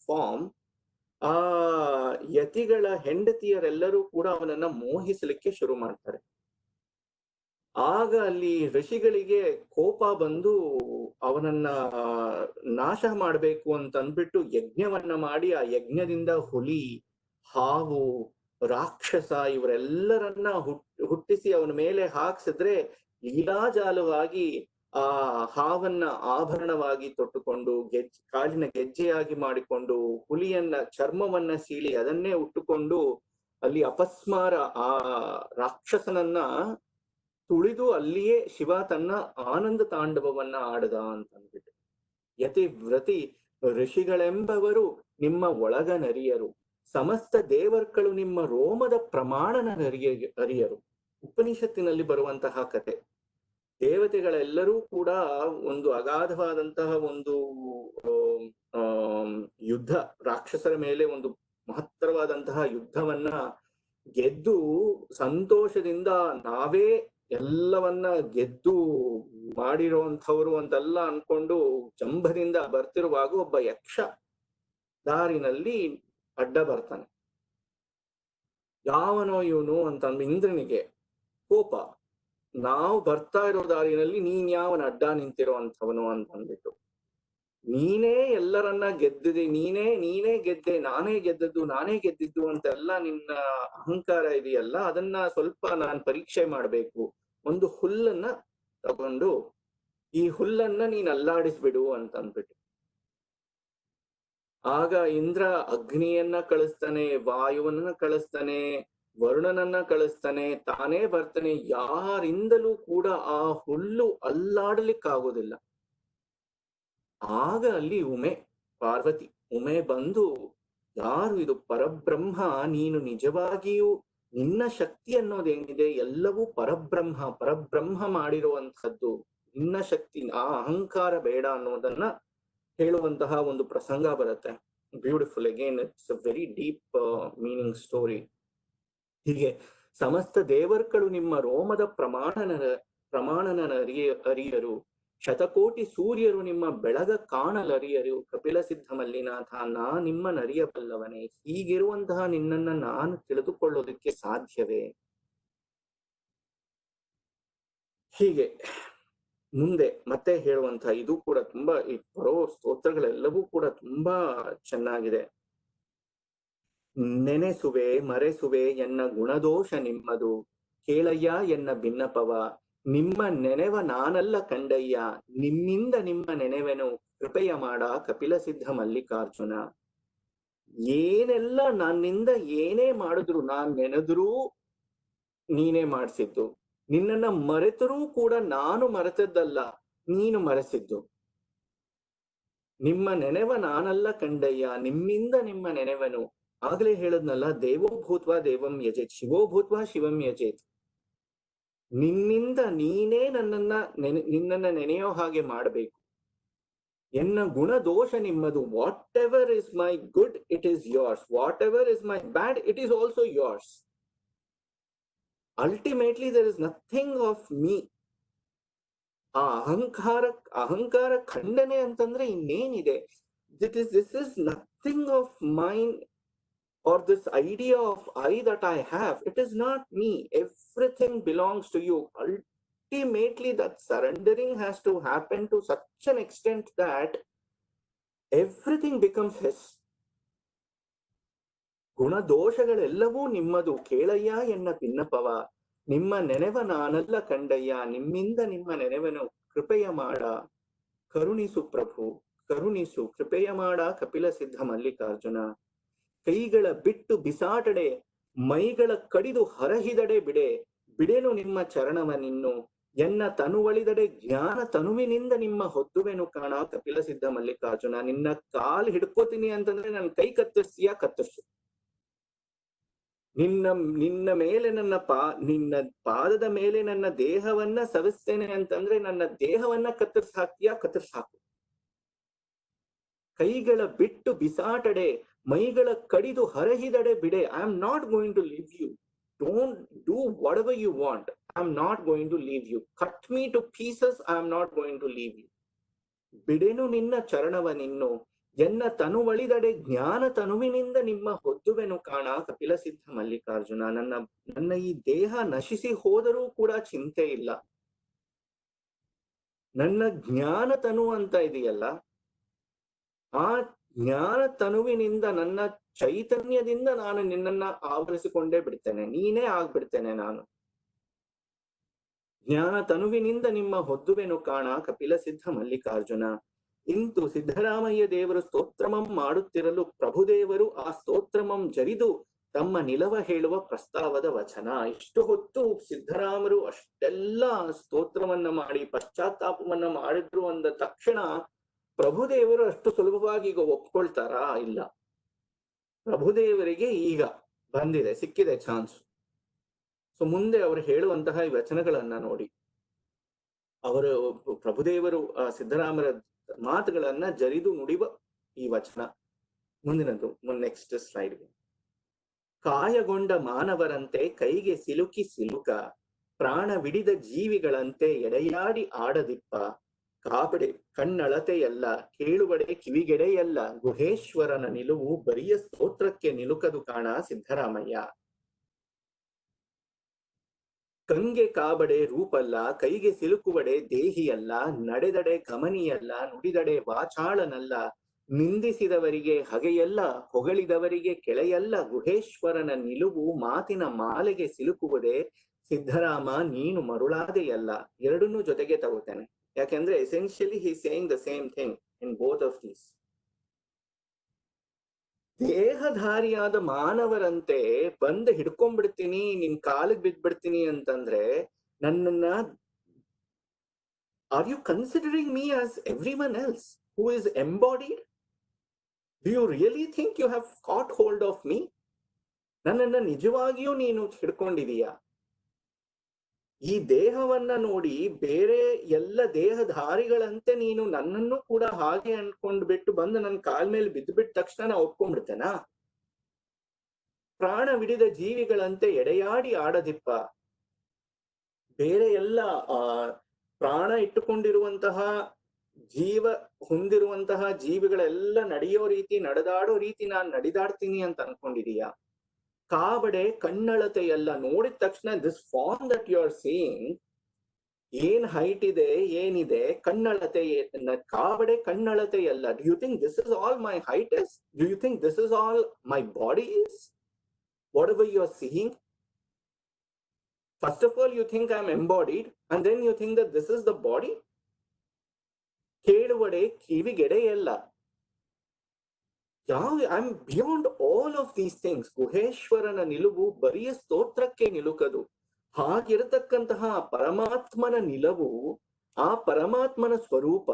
ಫಾರ್ಮ್ ಆ ಯತಿಗಳ ಹೆಂಡತಿಯರೆಲ್ಲರೂ ಕೂಡ ಅವನನ್ನ ಮೋಹಿಸಲಿಕ್ಕೆ ಶುರು ಮಾಡ್ತಾರೆ. ಆಗ ಅಲ್ಲಿ ಋಷಿಗಳಿಗೆ ಕೋಪ ಬಂದು ಅವನನ್ನ ನಾಶ ಮಾಡಬೇಕು ಅಂತ ಅಂದ್ಬಿಟ್ಟು ಯಜ್ಞವನ್ನ ಮಾಡಿ ಆ ಯಜ್ಞದಿಂದ ಹುಲಿ, ಹಾವು, ರಾಕ್ಷಸ ಇವರೆಲ್ಲರನ್ನ ಹುಟ್ಟಿಸಿ ಅವನ ಮೇಲೆ ಹಾಕ್ಸಿದ್ರೆ ಲೀಲಾಜಾಲವಾಗಿ ಆ ಹಾವನ್ನ ಆಭರಣವಾಗಿ ತೊಟ್ಟುಕೊಂಡು ಕಾಲಿನ ಗೆಜ್ಜೆಯಾಗಿ ಮಾಡಿಕೊಂಡು ಹುಲಿಯನ್ನ ಚರ್ಮವನ್ನ ಸೀಳಿ ಅದನ್ನೇ ಉಟ್ಟುಕೊಂಡು ಅಲ್ಲಿ ಅಪಸ್ಮಾರ ಆ ರಾಕ್ಷಸನನ್ನ ತುಳಿದು ಅಲ್ಲಿಯೇ ಶಿವ ತನ್ನ ಆನಂದ ತಾಂಡವವನ್ನ ಆಡದ ಅಂತಂದ್ಬಿಟ್ಟು. ಯತಿ ವ್ರತಿ ಋಷಿಗಳೆಂಬವರು ನಿಮ್ಮ ಒಳಗನರಿಯರು, ಸಮಸ್ತ ದೇವರ್ಗಳು ನಿಮ್ಮ ರೋಮದ ಪ್ರಮಾಣನ ಅರಿಯರು. ಉಪನಿಷತ್ತಿನಲ್ಲಿ ಬರುವಂತಹ ಕತೆ. ದೇವತೆಗಳೆಲ್ಲರೂ ಕೂಡ ಒಂದು ಅಗಾಧವಾದಂತಹ ಒಂದು ಯುದ್ಧ, ರಾಕ್ಷಸರ ಮೇಲೆ ಒಂದು ಮಹತ್ತರವಾದಂತಹ ಯುದ್ಧವನ್ನ ಗೆದ್ದು ಸಂತೋಷದಿಂದ ನಾವೇ ಎಲ್ಲವನ್ನ ಗೆದ್ದು ಮಾಡಿರುವಂಥವ್ರು ಅಂತೆಲ್ಲ ಅನ್ಕೊಂಡು ಜಂಭದಿಂದ ಬರ್ತಿರುವಾಗ ಒಬ್ಬ ಯಕ್ಷ ದಾರಿನಲ್ಲಿ ಅಡ್ಡ ಬರ್ತಾನೆ. ಯಾವನೋ ಇವನು ಅಂತಂದು ಇಂದ್ರನಿಗೆ ಕೋಪ, ನಾವು ಬರ್ತಾ ಇರೋ ದಾರಿನಲ್ಲಿ ನೀನ್ ಯಾವನ ಅಡ್ಡ ನಿಂತಿರೋ ಅಂಥವನು ಅಂತಂದ್ಬಿಟ್ಟು, ನೀನೇ ಎಲ್ಲರನ್ನ ಗೆದ್ದಿದೆ, ನೀನೇ ಗೆದ್ದೆ, ನಾನೇ ಗೆದ್ದಿದ್ದು ಅಂತೆಲ್ಲ ನಿನ್ನ ಅಹಂಕಾರ ಇದೆಯಲ್ಲ, ಅದನ್ನ ಸ್ವಲ್ಪ ನಾನ್ ಪರೀಕ್ಷೆ ಮಾಡ್ಬೇಕು. ಒಂದು ಹುಲ್ಲನ್ನ ತಗೊಂಡು ಈ ಹುಲ್ಲನ್ನ ನೀನ್ ಅಲ್ಲಾಡಿಸ್ಬಿಡು ಅಂತಂದ್ಬಿಟ್ಟು. ಆಗ ಇಂದ್ರ ಅಗ್ನಿಯನ್ನ ಕಳಿಸ್ತಾನೆ, ವಾಯುವನ್ನ ಕಳಿಸ್ತಾನೆ, ವರುಣನನ್ನ ಕಳಿಸ್ತಾನೆ, ತಾನೇ ಬರ್ತಾನೆ. ಯಾರಿಂದಲೂ ಕೂಡ ಆ ಹುಲ್ಲು ಅಲ್ಲಾಡಲಿಕ್ಕಾಗೋದಿಲ್ಲ. ಆಗ ಅಲ್ಲಿ ಪಾರ್ವತಿ ಬಂದು, ಯಾರು ಇದು ಪರಬ್ರಹ್ಮ, ನೀನು ನಿಜವಾಗಿಯೂ ನಿನ್ನ ಶಕ್ತಿ ಅನ್ನೋದೇನಿದೆ ಎಲ್ಲವೂ ಪರಬ್ರಹ್ಮ ಮಾಡಿರುವಂತಹದ್ದು, ನಿನ್ನ ಶಕ್ತಿ, ಆ ಅಹಂಕಾರ ಬೇಡ ಅನ್ನೋದನ್ನ ಹೇಳುವಂತಹ ಒಂದು ಪ್ರಸಂಗ ಬರುತ್ತೆ. Beautiful. Again it's a very deep meaning story. ಹೀಗೆ ಸಮಸ್ತ ದೇವರ್ಗಳು ನಿಮ್ಮ ರೋಮದ ಪ್ರಮಾಣನ ಅರಿಯರು, ಶತಕೋಟಿ ಸೂರ್ಯರು ನಿಮ್ಮ ಬೆಳಗ ಕಾಣಲರಿಯರು. ಕಪಿಲ ಸಿದ್ಧ ಮಲ್ಲಿನಾಥ, ನಾ ನಿಮ್ಮನ್ನರಿಯಬಲ್ಲವನೇ, ಹೀಗಿರುವಂತಹ ನಿನ್ನನ್ನ ನಾನು ತಿಳಿದುಕೊಳ್ಳೋದಕ್ಕೆ ಸಾಧ್ಯವೇ? ಹೀಗೆ ಮುಂದೆ ಮತ್ತೆ ಹೇಳುವಂತಹ ಇದು ಕೂಡ ತುಂಬಾ, ಈ ಬರೋ ಸ್ತೋತ್ರಗಳೆಲ್ಲವೂ ಕೂಡ ತುಂಬಾ ಚೆನ್ನಾಗಿದೆ. ನೆನೆಸುವೆ ಮರೆಸುವೆ ಎನ್ನ ಗುಣದೋಷ ನಿಮ್ಮದು, ಕೇಳಯ್ಯ ಎನ್ನ ಭಿನ್ನಪವ, ನಿಮ್ಮ ನೆನೆವ ನಾನಲ್ಲ ಕಂಡಯ್ಯ, ನಿಮ್ಮಿಂದ ನಿಮ್ಮ ನೆನೆವೆನು, ಕೃಪೆಯ ಮಾಡ ಕಪಿಲ ಸಿದ್ಧ ಮಲ್ಲಿಕಾರ್ಜುನ. ಏನೆಲ್ಲ ನನ್ನಿಂದ ಏನೇ ಮಾಡಿದ್ರು, ನಾನ್ ನೆನೆದ್ರೂ ನೀನೇ ಮಾಡಿಸಿದ್ದು, ನಿನ್ನನ್ನ ಮರೆತರೂ ಕೂಡ ನಾನು ಮರೆತದ್ದಲ್ಲ, ನೀನು ಮರೆಸಿದ್ದು. ನಿಮ್ಮ ನೆನೆವ ನಾನಲ್ಲ ಕಂಡಯ್ಯ, ನಿಮ್ಮಿಂದ ನಿಮ್ಮ ನೆನೆವನು, ಆಗ್ಲೇ ಹೇಳದ್ನಲ್ಲ, ದೇವೋ ಭೂತ್ವಾ ದೇವಂ ಯಜೇತ್, ಶಿವೋ ಭೂತ್ವಾ ಶಿವಂ ಯಜೇತ್. ನಿನ್ನಿಂದ ನೀನೇ ನಿನ್ನನ್ನ ನೆನೆಯೋ ಹಾಗೆ ಮಾಡಬೇಕು. ಎನ್ನ ಗುಣ ದೋಷ ನಿಮ್ಮದು. Whatever is my good it is yours, whatever is my bad it is also yours. Ultimately there is nothing of me. ಆ ಅಹಂಕಾರ ಖಂಡನೆ ಅಂತಂದ್ರೆ ಇನ್ನೇನಿದೆ? This is nothing of mine, or this idea of I that I have. It is not me. Everything belongs to you. Ultimately, that surrendering has to happen to such an extent that everything becomes his. ಗುಣದೋಷಗಳೆಲ್ಲವೂ ನಿಮ್ಮದು. ಕೇಳಯ್ಯ ಎನ್ನ ಪಿನ್ನಪವ, ನಿಮ್ಮ ನೆನೆವ ನಾನಲ್ಲ ಕಂಡಯ್ಯ, ನಿಮ್ಮಿಂದ ನಿಮ್ಮ ನೆನೆವನು ಕೃಪೆಯ ಮಾಡ. ಕರುಣಿಸು ಪ್ರಭು ಕರುಣಿಸು, ಕೃಪೆಯ ಮಾಡ ಕಪಿಲ ಸಿದ್ಧ ಮಲ್ಲಿಕಾರ್ಜುನ. ಕೈಗಳ ಬಿಟ್ಟು ಬಿಸಾಟಡೆ, ಮೈಗಳ ಕಡಿದು ಹರಹಿದಡೆ ಬಿಡೆ. ಬಿಡೆನು ನಿಮ್ಮ ಚರಣವ ನಿನ್ನು, ಎನ್ನ ತನುವಳಿದಡೆ ಜ್ಞಾನ ತನುವಿನಿಂದ ನಿಮ್ಮ ಹೊದ್ದುವೆನು ಕಾಣ ಕಪಿಲ ಸಿದ್ಧ ಮಲ್ಲಿಕಾರ್ಜುನ. ನಿನ್ನ ಕಾಲ್ ಹಿಡ್ಕೋತೀನಿ ಅಂತಂದ್ರೆ ನನ್ನ ಕೈ ಕತ್ತರಿಸಿಯಾ ಕತ್ತರಿಸು. ನಿನ್ನ ಮೇಲೆ ನಿನ್ನ ಪಾದದ ಮೇಲೆ ನನ್ನ ದೇಹವನ್ನ ಸವಿಸ್ತೇನೆ ಅಂತಂದ್ರೆ ನನ್ನ ದೇಹವನ್ನ ಕತ್ತರಿಸಿ ಹಾಕ್ತೀಯಾ ಕತ್ತರಿಸಿ ಹಾಕು. ಕೈಗಳ ಬಿಟ್ಟು ಬಿಸಾಟಡೆ, ಮೈಗಳ ಕಡಿದು ಹರಹಿದಡೆ ಬಿಡೆ. I am not going to leave you. Don't do whatever you want. I am not going to leave you. Cut me to pieces. I am not going to leave you. ಬಿಡೆನು ನಿನ್ನ ಚರಣವ ನಿನ್ನು, ಎನ್ನ ತನುವಳಿದಡೆ ಜ್ಞಾನ ತನುವಿನಿಂದ ನಿಮ್ಮ ಹೊದ್ದುವೆನು ಕಾಣ ಕಪಿಲ ಸಿದ್ಧ ಮಲ್ಲಿಕಾರ್ಜುನ. ನನ್ನ ಈ ದೇಹ ನಶಿಸಿ ಹೋದರೂ ಕೂಡ ಚಿಂತೆ ಇಲ್ಲ. ನನ್ನ ಜ್ಞಾನ ತನು ಅಂತ ಇದೆಯಲ್ಲ, ಆ ಜ್ಞಾನ ತನುವಿನಿಂದ, ನನ್ನ ಚೈತನ್ಯದಿಂದ ನಾನು ನಿನ್ನನ್ನ ಆವರಿಸಿಕೊಂಡೇ ಬಿಡ್ತೇನೆ. ನೀನೇ ಆಗ್ಬಿಡ್ತೇನೆ ನಾನು. ಜ್ಞಾನ ತನುವಿನಿಂದ ನಿಮ್ಮ ಹೊದ್ದುವೆನು ಕಾಣ ಕಪಿಲ ಸಿದ್ಧ ಮಲ್ಲಿಕಾರ್ಜುನ. ಇಂತು ಸಿದ್ದರಾಮಯ್ಯ ದೇವರು ಸ್ತೋತ್ರಮಂ ಮಾಡುತ್ತಿರಲು ಪ್ರಭುದೇವರು ಆ ಸ್ತೋತ್ರಮಂ ಜರಿದು ತಮ್ಮ ನಿಲವ ಹೇಳುವ ಪ್ರಸ್ತಾವದ ವಚನ. ಇಷ್ಟು ಹೊತ್ತು ಸಿದ್ದರಾಮರು ಅಷ್ಟೆಲ್ಲ ಸ್ತೋತ್ರವನ್ನ ಮಾಡಿ ಪಶ್ಚಾತ್ತಾಪವನ್ನ ಮಾಡಿದ್ರು ಅಂದ ತಕ್ಷಣ ಪ್ರಭುದೇವರು ಅಷ್ಟು ಸುಲಭವಾಗಿ ಈಗ ಒಪ್ಕೊಳ್ತಾರಾ? ಇಲ್ಲ. ಪ್ರಭುದೇವರಿಗೆ ಈಗ ಬಂದಿದೆ, ಸಿಕ್ಕಿದೆ ಚಾನ್ಸ್. ಸೊ ಮುಂದೆ ಅವರು ಹೇಳುವಂತಹ ಈ ವಚನಗಳನ್ನ ನೋಡಿ, ಅವರು ಪ್ರಭುದೇವರು ಸಿದ್ದರಾಮರ ಮಾತುಗಳನ್ನ ಜರಿದು ನುಡಿವ ಈ ವಚನ. ಮುಂದಿನದು, ನೆಕ್ಸ್ಟ್ ಸ್ಲೈಡ್ಗೆ. ಕಾಯಗೊಂಡ ಮಾನವರಂತೆ ಕೈಗೆ ಸಿಲುಕಿ ಸಿಲುಕ, ಪ್ರಾಣವಿಡಿದ ಜೀವಿಗಳಂತೆ ಎಡೆಯಾಡಿ ಆಡದಿಪ್ಪ. ಕಾಪಡೆ ಕಣ್ಣಳತೆಯಲ್ಲ, ಕೇಳುವಡೆ ಕಿವಿಗೆಡೆಯಲ್ಲ, ಗುಹೇಶ್ವರನ ನಿಲುವು ಬರಿಯ ಸ್ತೋತ್ರಕ್ಕೆ ನಿಲುಕದು ಕಾಣ ಸಿದ್ದರಾಮಯ್ಯ. ಕಂಗೆ ಕಾಬಡೆ ರೂಪಲ್ಲ, ಕೈಗೆ ಸಿಲುಕುವಡೆ ದೇಹಿಯಲ್ಲ, ನಡೆದಡೆ ಗಮನಿಯಲ್ಲ, ನುಡಿದಡೆ ವಾಚಾಳನಲ್ಲ, ನಿಂದಿಸಿದವರಿಗೆ ಹಗೆಯಲ್ಲ, ಹೊಗಳಿದವರಿಗೆ ಕೆಳೆಯಲ್ಲ, ಗುಹೇಶ್ವರನ ನಿಲುವು ಮಾತಿನ ಮಾಲೆಗೆ ಸಿಲುಕುವುದೇ ಸಿದ್ದರಾಮ ನೀನು ಮರುಳಾದೆಯಲ್ಲ. ಎರಡನ್ನೂ ಜೊತೆಗೆ ತಗೋತೇನೆ, ಯಾಕೆಂದ್ರೆ essentially he saying the same thing in both of these. ದೇಹಧಾರಿಯಾದ ಮಾನವರಂತೆ ಬಂದು ಹಿಡ್ಕೊಂಡ್ಬಿಡ್ತೀನಿ, ನಿನ್ ಕಾಲಿಗೆ ಬಿದ್ದ್ಬಿಡ್ತೀನಿ ಅಂತಂದ್ರೆ ನನ್ನನ್ನ, are you considering me as everyone else who is embodied? Do you really think you have caught hold of me? ನನ್ನನ್ನ ನಿಜವಾಗಿಯೂ ನೀನು ಹಿಡ್ಕೊಂಡಿದೀಯಾ? ಈ ದೇಹವನ್ನ ನೋಡಿ ಬೇರೆ ಎಲ್ಲ ದೇಹಧಾರಿಗಳಂತೆ ನೀನು ನನ್ನನ್ನು ಕೂಡ ಹಾಗೆ ಅನ್ಕೊಂಡ್ ಬಿಟ್ಟು ಬಂದು ನನ್ನ ಕಾಲ್ ಮೇಲೆ ಬಿದ್ದುಬಿಟ್ಟ ತಕ್ಷಣ ನಾ ಒಪ್ಕೊಂಡ್ಬಿಡ್ತೇನಾ? ಪ್ರಾಣವಿಡಿದ ಜೀವಿಗಳಂತೆ ಎಡೆಯಾಡಿ ಆಡದಿಪ್ಪ. ಬೇರೆ ಎಲ್ಲ ಪ್ರಾಣ ಇಟ್ಟುಕೊಂಡಿರುವಂತಹ ಜೀವ ಹೊಂದಿರುವಂತಹ ಜೀವಿಗಳೆಲ್ಲ ನಡೆಯೋ ರೀತಿ, ನಡೆದಾಡೋ ರೀತಿ ನಾನ್ ನಡೆದಾಡ್ತೀನಿ ಅಂತ ಅನ್ಕೊಂಡಿದೀಯಾ? ಕಾಬಡೆ ಕಣ್ಣಳತೆಯಲ್ಲ, ನೋಡಿದ ತಕ್ಷಣ this form that you are seeing, ಏನ್ ಹೈಟ್ ಇದೆ ಏನಿದೆ, ಕಣ್ಣಳತೆ, ಕಾಬಡೆ ಕಣ್ಣಳತೆಯಲ್ಲ. Do you think this is all my height is? Do you think this is all my body is? Whatever you are seeing, first of all you think I am embodied and then you think that this is the body. ಕೇಳುವಡೆ ಕಿವಿಗೆಡೆಯಲ್ಲ. I am beyond all of these things. ಗುಹೇಶ್ವರನ ನಿಲುವು ಬರಿಯ ಸ್ತೋತ್ರಕ್ಕೆ ನಿಲುಕದು. ಹಾಗಿರತಕ್ಕಂತಹ ಪರಮಾತ್ಮನ ನಿಲವು, ಆ ಪರಮಾತ್ಮನ ಸ್ವರೂಪ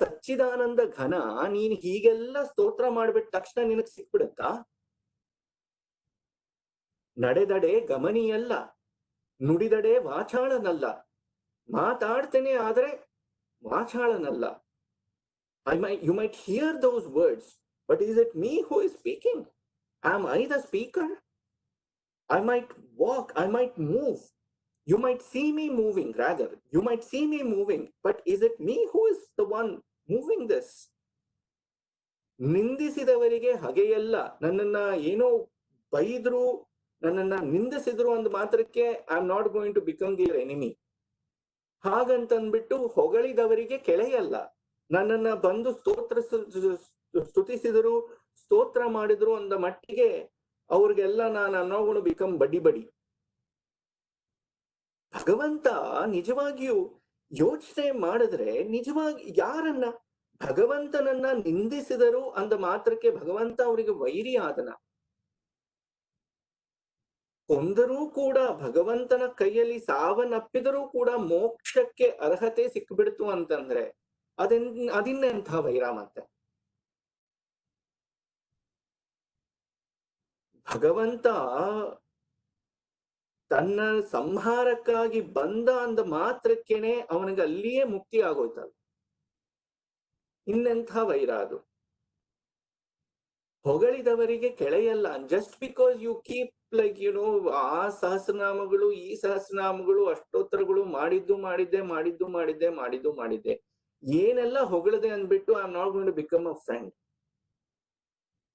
ಸಚ್ಚಿದಾನಂದ ಘನ, ನೀನ್ ಹೀಗೆಲ್ಲ ಸ್ತೋತ್ರ ಮಾಡ್ಬಿಟ್ಟ ತಕ್ಷಣ ನಿನಗ್ ಸಿಕ್ಬಿಡುತ್ತಾ? ನಡೆದಡೆ ಗಮನಿಯಲ್ಲ, ನುಡಿದಡೆ ವಾಚಾಳನಲ್ಲ. ಮಾತಾಡ್ತೇನೆ ಆದ್ರೆ ವಾಚಾಳನಲ್ಲ. You might hear those words, but is it me who is speaking? Am I the speaker? I might walk, I might move. You might see me moving, rather. You might see me moving, but is it me who is the one moving this? ನಿಂದಿಸಿದವರಿಗೆ ಹಗೆಯಲ್ಲ. ನನ್ನನ್ನ ಏನೋ ಬೈದ್ರು, ನನ್ನನ್ನ ನಿಂದಿಸಿದ್ರು ಅಂದ ಮಾತ್ರಕ್ಕೆ I am not going to become their enemy. ಹಾಗಂತಂದ್ಬಿಟ್ಟು ಹೊಗಳಿದವರಿಗೆ ಕೆಳೆಯಲ್ಲ. ನನ್ನನ್ನ ಬಂದು ಸ್ತುತಿಸಿದರು, ಸ್ತೋತ್ರ ಮಾಡಿದ್ರು ಅಂದ ಮಟ್ಟಿಗೆ ಅವ್ರಿಗೆಲ್ಲ ನಾನು ಅನ್ನೋಗಳು ಬಿಕಮ್ ಬಡಿ. ಭಗವಂತ ನಿಜವಾಗಿಯೂ ಯೋಚನೆ ಮಾಡಿದ್ರೆ ನಿಜವಾಗಿ ಯಾರನ್ನ ಭಗವಂತನನ್ನ ನಿಂದಿಸಿದರು ಅಂದ ಮಾತ್ರಕ್ಕೆ ಭಗವಂತ ಅವರಿಗೆ ವೈರಿ ಆದನ? ಕೊಂದರೂ ಕೂಡ ಭಗವಂತನ ಕೈಯಲ್ಲಿ ಸಾವನ್ನಪ್ಪಿದರೂ ಕೂಡ ಮೋಕ್ಷಕ್ಕೆ ಅರ್ಹತೆ ಸಿಕ್ಬಿಡ್ತು ಅಂತಂದ್ರೆ ಅದಿನ್ನೆಂಥ ವೈರ ಮತ್ತೆ? ಭಗವಂತ ತನ್ನ ಸಂಹಾರಕ್ಕಾಗಿ ಬಂದ ಅಂದ ಮಾತ್ರಕ್ಕೇನೆ ಅವನಿಗೆ ಅಲ್ಲಿಯೇ ಮುಕ್ತಿ ಆಗೋಯ್ತಲ್ಲ. ಇನ್ನೆಂಥ ವೈರ ಅದು? ಹೊಗಳಿದವರಿಗೆ ಕೆಳೆಯಲ್ಲ. Just because you keep like ಆ ಸಹಸ್ರನಾಮಗಳು ಈ ಸಹಸ್ರನಾಮಗಳು ಅಷ್ಟೋತ್ತರಗಳು ಮಾಡಿದ್ದೆ ಏನೆಲ್ಲ ಹೊಗಳದೆ ಅಂದ್ಬಿಟ್ಟು I am not going to become a friend.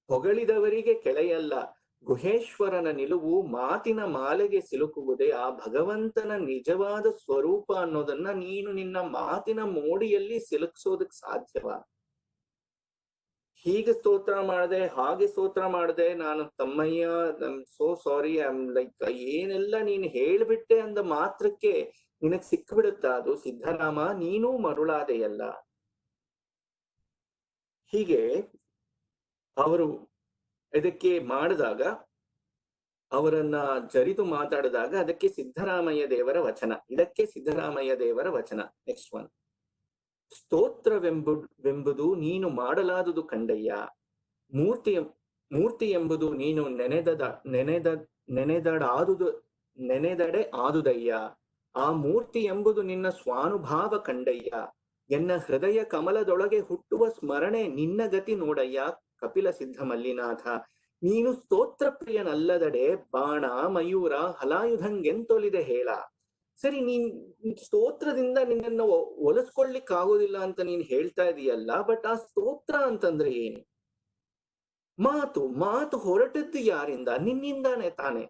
ಹೊಗಳಿದವರಿಗೆ ಕೆಳೆಯಲ್ಲ. ಗುಹೇಶ್ವರನ ನಿಲುವು ಮಾತಿನ ಮಾಲೆಗೆ ಸಿಲುಕುವುದೇ. ಆ ಭಗವಂತನ ನಿಜವಾದ ಸ್ವರೂಪ ಅನ್ನೋದನ್ನ ನೀನು ನಿನ್ನ ಮಾತಿನ ಮೋಡಿಯಲ್ಲಿ ಸಿಲುಕಿಸೋದಕ್ ಸಾಧ್ಯವಾ? ಹೀಗೆ ಸ್ತೋತ್ರ ಮಾಡದೆ, ಹಾಗೆ ಸ್ತೋತ್ರ ಮಾಡದೆ, ನಾನು ತಮ್ಮಯ್ಯ so sorry, I am like ಏನೆಲ್ಲ ನೀನು ಹೇಳ್ಬಿಟ್ಟೆ ಅಂದ ಮಾತ್ರಕ್ಕೆ ನಿನಗ್ ಸಿಕ್ಬಿಡುತ್ತ ಅದು? ಸಿದ್ಧರಾಮ, ನೀನೂ ಮರುಳಾದೆಯಲ್ಲ. ಹೀಗೆ ಅವರು ಇದಕ್ಕೆ ಮಾಡಿದಾಗ, ಅವರನ್ನ ಜರಿದು ಮಾತಾಡಿದಾಗ ಅದಕ್ಕೆ ಸಿದ್ದರಾಮಯ್ಯ ದೇವರ ವಚನ. ಇದಕ್ಕೆ ಸಿದ್ದರಾಮಯ್ಯ ದೇವರ ವಚನ. Next one. ಸ್ತೋತ್ರವೆಂಬುದು ನೀನು ಮಾಡಲಾದುದು ಕಂಡಯ್ಯ. ಮೂರ್ತಿ ಎಂಬುದು ನೀನು ನೆನೆದಡೆ ಆದುದಯ್ಯ. ಆ ಮೂರ್ತಿ ಎಂಬುದು ನಿನ್ನ ಸ್ವಾನುಭಾವ ಕಂಡಯ್ಯ. ಎನ್ನ ಹೃದಯ ಕಮಲದೊಳಗೆ ಹುಟ್ಟುವ ಸ್ಮರಣೆ ನಿನ್ನ ಗತಿ ನೋಡಯ್ಯ ಕಪಿಲ ಸಿದ್ಧ ಮಲ್ಲಿನಾಥ. ನೀನು ಸ್ತೋತ್ರ ಪ್ರಿಯನಲ್ಲದಡೆ ಬಾಣ ಮಯೂರ ಹಲಾಯುಧಂಗೆಂತೊಲಿದೆ ಹೇಳ. ಸರಿ, ನೀನ್ ಸ್ತೋತ್ರದಿಂದ ನಿನ್ನನ್ನು ಒಲಿಸ್ಕೊಳ್ಲಿಕ್ಕಾಗೋದಿಲ್ಲ ಅಂತ ನೀನ್ ಹೇಳ್ತಾ ಇದೀಯಲ್ಲ, ಬಟ್ ಆ ಸ್ತೋತ್ರ ಅಂತಂದ್ರೆ ಏನು? ಮಾತು ಹೊರಟದ್ದು ಯಾರಿಂದ? ನಿನ್ನಿಂದಾನೆ ತಾನೆ.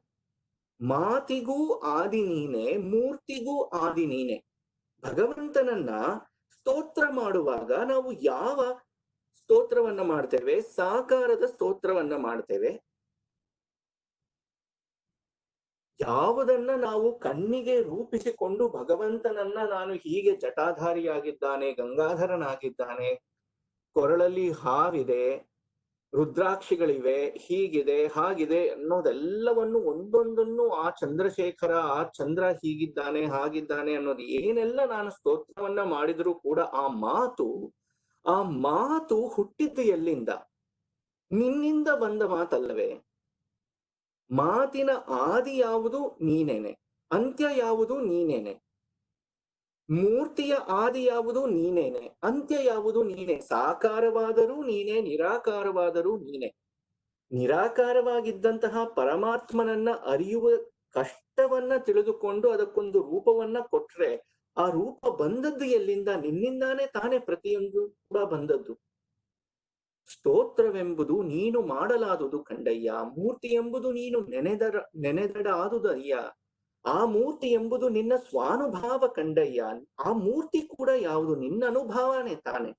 ಮಾತಿಗೂ ಆದಿ ನೀನೆ, ಮೂರ್ತಿಗೂ ಆದಿ ನೀನೆ. ಭಗವಂತನನ್ನ ಸ್ತೋತ್ರ ಮಾಡುವಾಗ ನಾವು ಯಾವ ಸ್ತೋತ್ರವನ್ನ ಮಾಡ್ತೇವೆ? ಸಾಕಾರದ ಸ್ತೋತ್ರವನ್ನ ಮಾಡ್ತೇವೆ. ಯಾವುದನ್ನ ನಾವು ಕಣ್ಣಿಗೆ ರೂಪಿಸಿಕೊಂಡು ಭಗವಂತನನ್ನ ನಾನು ಹೀಗೆ ಜಟಾಧಾರಿಯಾಗಿದ್ದಾನೆ, ಗಂಗಾಧರನಾಗಿದ್ದಾನೆ, ಕೊರಳಲ್ಲಿ ಹಾವಿದೆ, ರುದ್ರಾಕ್ಷಿಗಳಿವೆ, ಹೀಗಿದೆ ಹಾಗಿದೆ ಅನ್ನೋದೆಲ್ಲವನ್ನು ಒಂದೊಂದನ್ನು ಆ ಚಂದ್ರಶೇಖರ, ಆ ಚಂದ್ರ ಹೀಗಿದ್ದಾನೆ ಹಾಗಿದ್ದಾನೆ ಅನ್ನೋದು ಏನೆಲ್ಲ ನಾನು ಸ್ತೋತ್ರವನ್ನ ಮಾಡಿದ್ರು ಕೂಡ ಆ ಮಾತು ಹುಟ್ಟಿದ್ದು ಎಲ್ಲಿಂದ? ನಿನ್ನಿಂದ ಬಂದ ಮಾತಲ್ಲವೇ? ಮಾತಿನ ಆದಿ ಯಾವುದು? ನೀನೇನೆ. ಅಂತ್ಯ ಯಾವುದು? ನೀನೇನೆ. ಮೂರ್ತಿಯ ಆದಿ ಯಾವುದು? ನೀನೇನೆ. ಅಂತ್ಯ ಯಾವುದು? ನೀನೆ. ಸಾಕಾರವಾದರೂ ನೀನೆ, ನಿರಾಕಾರವಾದರೂ ನೀನೆ. ನಿರಾಕಾರವಾಗಿದ್ದಂತಹ ಪರಮಾತ್ಮನನ್ನ ಅರಿಯುವ ಕಷ್ಟವನ್ನ ತಿಳಿದುಕೊಂಡು ಅದಕ್ಕೊಂದು ರೂಪವನ್ನ ಕೊಟ್ರೆ ಆ ರೂಪ ಬಂದದ್ದು ಎಲ್ಲಿಂದ? ನಿನ್ನಿಂದಾನೇ ತಾನೇ ಪ್ರತಿಯೊಂದು ಕೂಡ ಬಂದದ್ದು. ಸ್ತೋತ್ರವೆಂಬುದು ನೀನು ಮಾಡಲಾದುದು ಕಂಡಯ್ಯ. ಮೂರ್ತಿ ಎಂಬುದು ನೀನು ನೆನೆದಡಾದುದಯ್ಯ. ಆ ಮೂರ್ತಿ ಎಂಬುದು ನಿನ್ನ ಸ್ವಾನುಭಾವ ಕಂಡಯ್ಯ. ಆ ಮೂರ್ತಿ ಕೂಡ ಯಾವುದು? ನಿನ್ನ ಅನುಭವನೇ ತಾನೆ.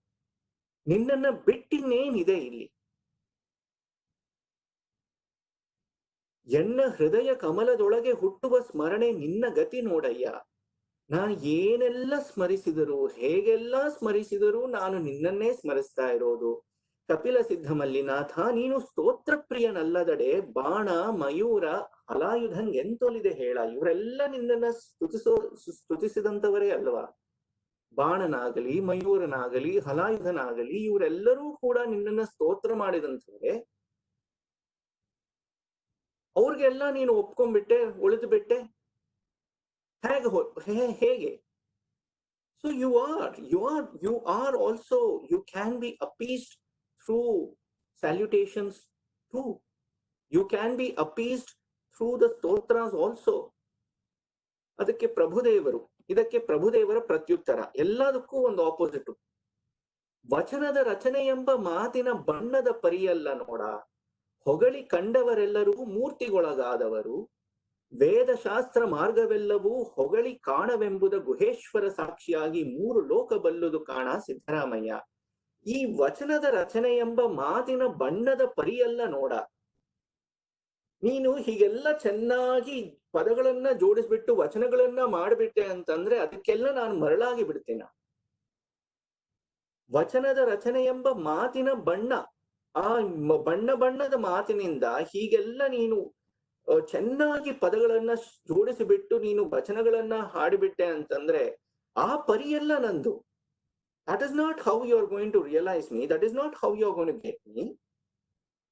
ನಿನ್ನನ್ನ ಬಿಟ್ಟಿನ್ನೇನಿದೆ ಇಲ್ಲಿ? ಎನ್ನ ಹೃದಯ ಕಮಲದೊಳಗೆ ಹುಟ್ಟುವ ಸ್ಮರಣೆ ನಿನ್ನ ಗತಿ ನೋಡಯ್ಯ. ನಾನು ಏನೆಲ್ಲ ಸ್ಮರಿಸಿದರು, ಹೇಗೆಲ್ಲ ಸ್ಮರಿಸಿದರೂ ನಾನು ನಿನ್ನನ್ನೇ ಸ್ಮರಿಸ್ತಾ ಇರೋದು. ಕಪಿಲ ಸಿದ್ಧ ಮಲ್ಲಿನಾಥ, ನೀನು ಸ್ತೋತ್ರ ಪ್ರಿಯನಲ್ಲದಡೆ ಬಾಣ ಮಯೂರ ಹಲಾಯುಧಂಗೆಂತೊಲಿದೆ ಹೇಳ. ಇವರೆಲ್ಲ ನಿನ್ನನ್ನ ಸ್ತುತಿಸಿದಂತವರೇ ಅಲ್ವಾ? ಬಾಣನಾಗಲಿ, ಮಯೂರನಾಗಲಿ, ಹಲಾಯುಧನಾಗಲಿ, ಇವರೆಲ್ಲರೂ ಕೂಡ ನಿನ್ನನ್ನ ಸ್ತೋತ್ರ ಮಾಡಿದಂಥವರೇ. ಅವ್ರಿಗೆಲ್ಲ ನೀನು ಒಪ್ಕೊಂಡ್ಬಿಟ್ಟೆ, ಉಳಿದು ಬಿಟ್ಟೆ, ಹೇಗೆ? So you are also, you can be appeased through salutations too. You can be appeased through the stotras also. ಅದಕ್ಕೆ ಪ್ರಭುದೇವರು, ಇದಕ್ಕೆ ಪ್ರಭುದೇವರ ಪ್ರತ್ಯುತ್ತರ. ಎಲ್ಲದಕ್ಕೂ ಒಂದು ಆಪೋಸಿಟ್. ವಚನದ ರಚನೆ ಎಂಬ ಮಾತಿನ ಬಣ್ಣದ ಪರಿಯಲ್ಲ ನೋಡ, ಹೊಗಳಿ ಕಂಡವರೆಲ್ಲರೂ ಮೂರ್ತಿಗೊಳಗಾದವರು. ವೇದಶಾಸ್ತ್ರ ಮಾರ್ಗವೆಲ್ಲವೂ ಹೊಗಳಿ ಕಾಣವೆಂಬುದ ಗುಹೇಶ್ವರ ಸಾಕ್ಷಿಯಾಗಿ ಮೂರು ಲೋಕ ಬಲ್ಲುದು ಕಾಣ ಸಿದ್ದರಾಮಯ್ಯ. ಈ ವಚನದ ರಚನೆ ಎಂಬ ಮಾತಿನ ಬಣ್ಣದ ಪರಿಯಲ್ಲ ನೋಡ. ನೀನು ಹೀಗೆಲ್ಲ ಚೆನ್ನಾಗಿ ಪದಗಳನ್ನ ಜೋಡಿಸ್ಬಿಟ್ಟು ವಚನಗಳನ್ನ ಮಾಡ್ಬಿಟ್ಟೆ ಅಂತಂದ್ರೆ ಅದಕ್ಕೆಲ್ಲ ನಾನು ಮರಳಾಗಿ ಬಿಡ್ತೀನ. ವಚನದ ರಚನೆ ಎಂಬ ಮಾತಿನ ಬಣ್ಣ, ಆ ಬಣ್ಣದ ಮಾತಿನಿಂದ ಹೀಗೆಲ್ಲ ನೀನು ಚೆನ್ನಾಗಿ ಪದಗಳನ್ನ ಜೋಡಿಸಿಬಿಟ್ಟು ನೀನು ವಚನಗಳನ್ನ ಹಾಡಿಬಿಟ್ಟೆ ಅಂತಂದ್ರೆ ಆ ಪರಿಯೆಲ್ಲ ನಂದು. That is not how you are going to realise me, that is not how you are going to get me.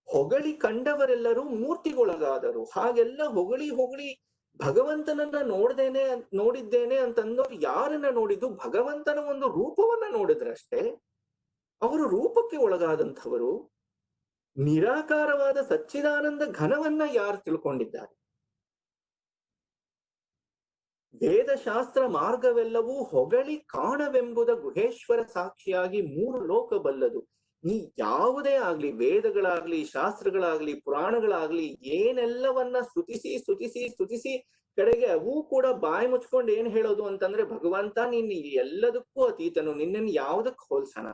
ಹೊಗಳಿ ಕಂಡವರೆಲ್ಲರೂ ಮೂರ್ತಿಗೊಳಗಾದರು. ಹಾಗೆಲ್ಲ ಹೊಗಳಿ ಭಗವಂತನನ್ನ ನೋಡಿದ್ದೇನೆ ಅಂತಂದವ್ರು ಯಾರನ್ನ ನೋಡಿದ್ದು? ಭಗವಂತನ ಒಂದು ರೂಪವನ್ನ ನೋಡಿದ್ರಷ್ಟೇ. ಅವರು ರೂಪಕ್ಕೆ ಒಳಗಾದಂಥವರು. ನಿರಾಕಾರವಾದ ಸಚ್ಚಿದಾನಂದ ಘನವನ್ನ ಯಾರು ತಿಳ್ಕೊಂಡಿದ್ದಾರೆ? ವೇದಶಾಸ್ತ್ರ ಮಾರ್ಗವೆಲ್ಲವೂ ಹೊಗಳಿ ಕಾಣವೆಂಬುದ ಗುಹೇಶ್ವರ ಸಾಕ್ಷಿಯಾಗಿ ಮೂರು ಲೋಕ ಬಲ್ಲದು. ನೀ ಯಾವುದೇ ಆಗ್ಲಿ, ವೇದಗಳಾಗ್ಲಿ, ಶಾಸ್ತ್ರಗಳಾಗ್ಲಿ, ಪುರಾಣಗಳಾಗ್ಲಿ, ಏನೆಲ್ಲವನ್ನ ಸ್ತುತಿಸಿ ಕಡೆಗೆ ಅವು ಕೂಡ ಬಾಯಿ ಮುಚ್ಕೊಂಡು ಏನ್ ಹೇಳೋದು ಅಂತಂದ್ರೆ, ಭಗವಂತ ನೀನ್ ಎಲ್ಲದಕ್ಕೂ ಅತೀತನು, ನಿನ್ನನ್ನು ಯಾವುದಕ್ಕೆ ಹೋಲ್ಸೋಣ?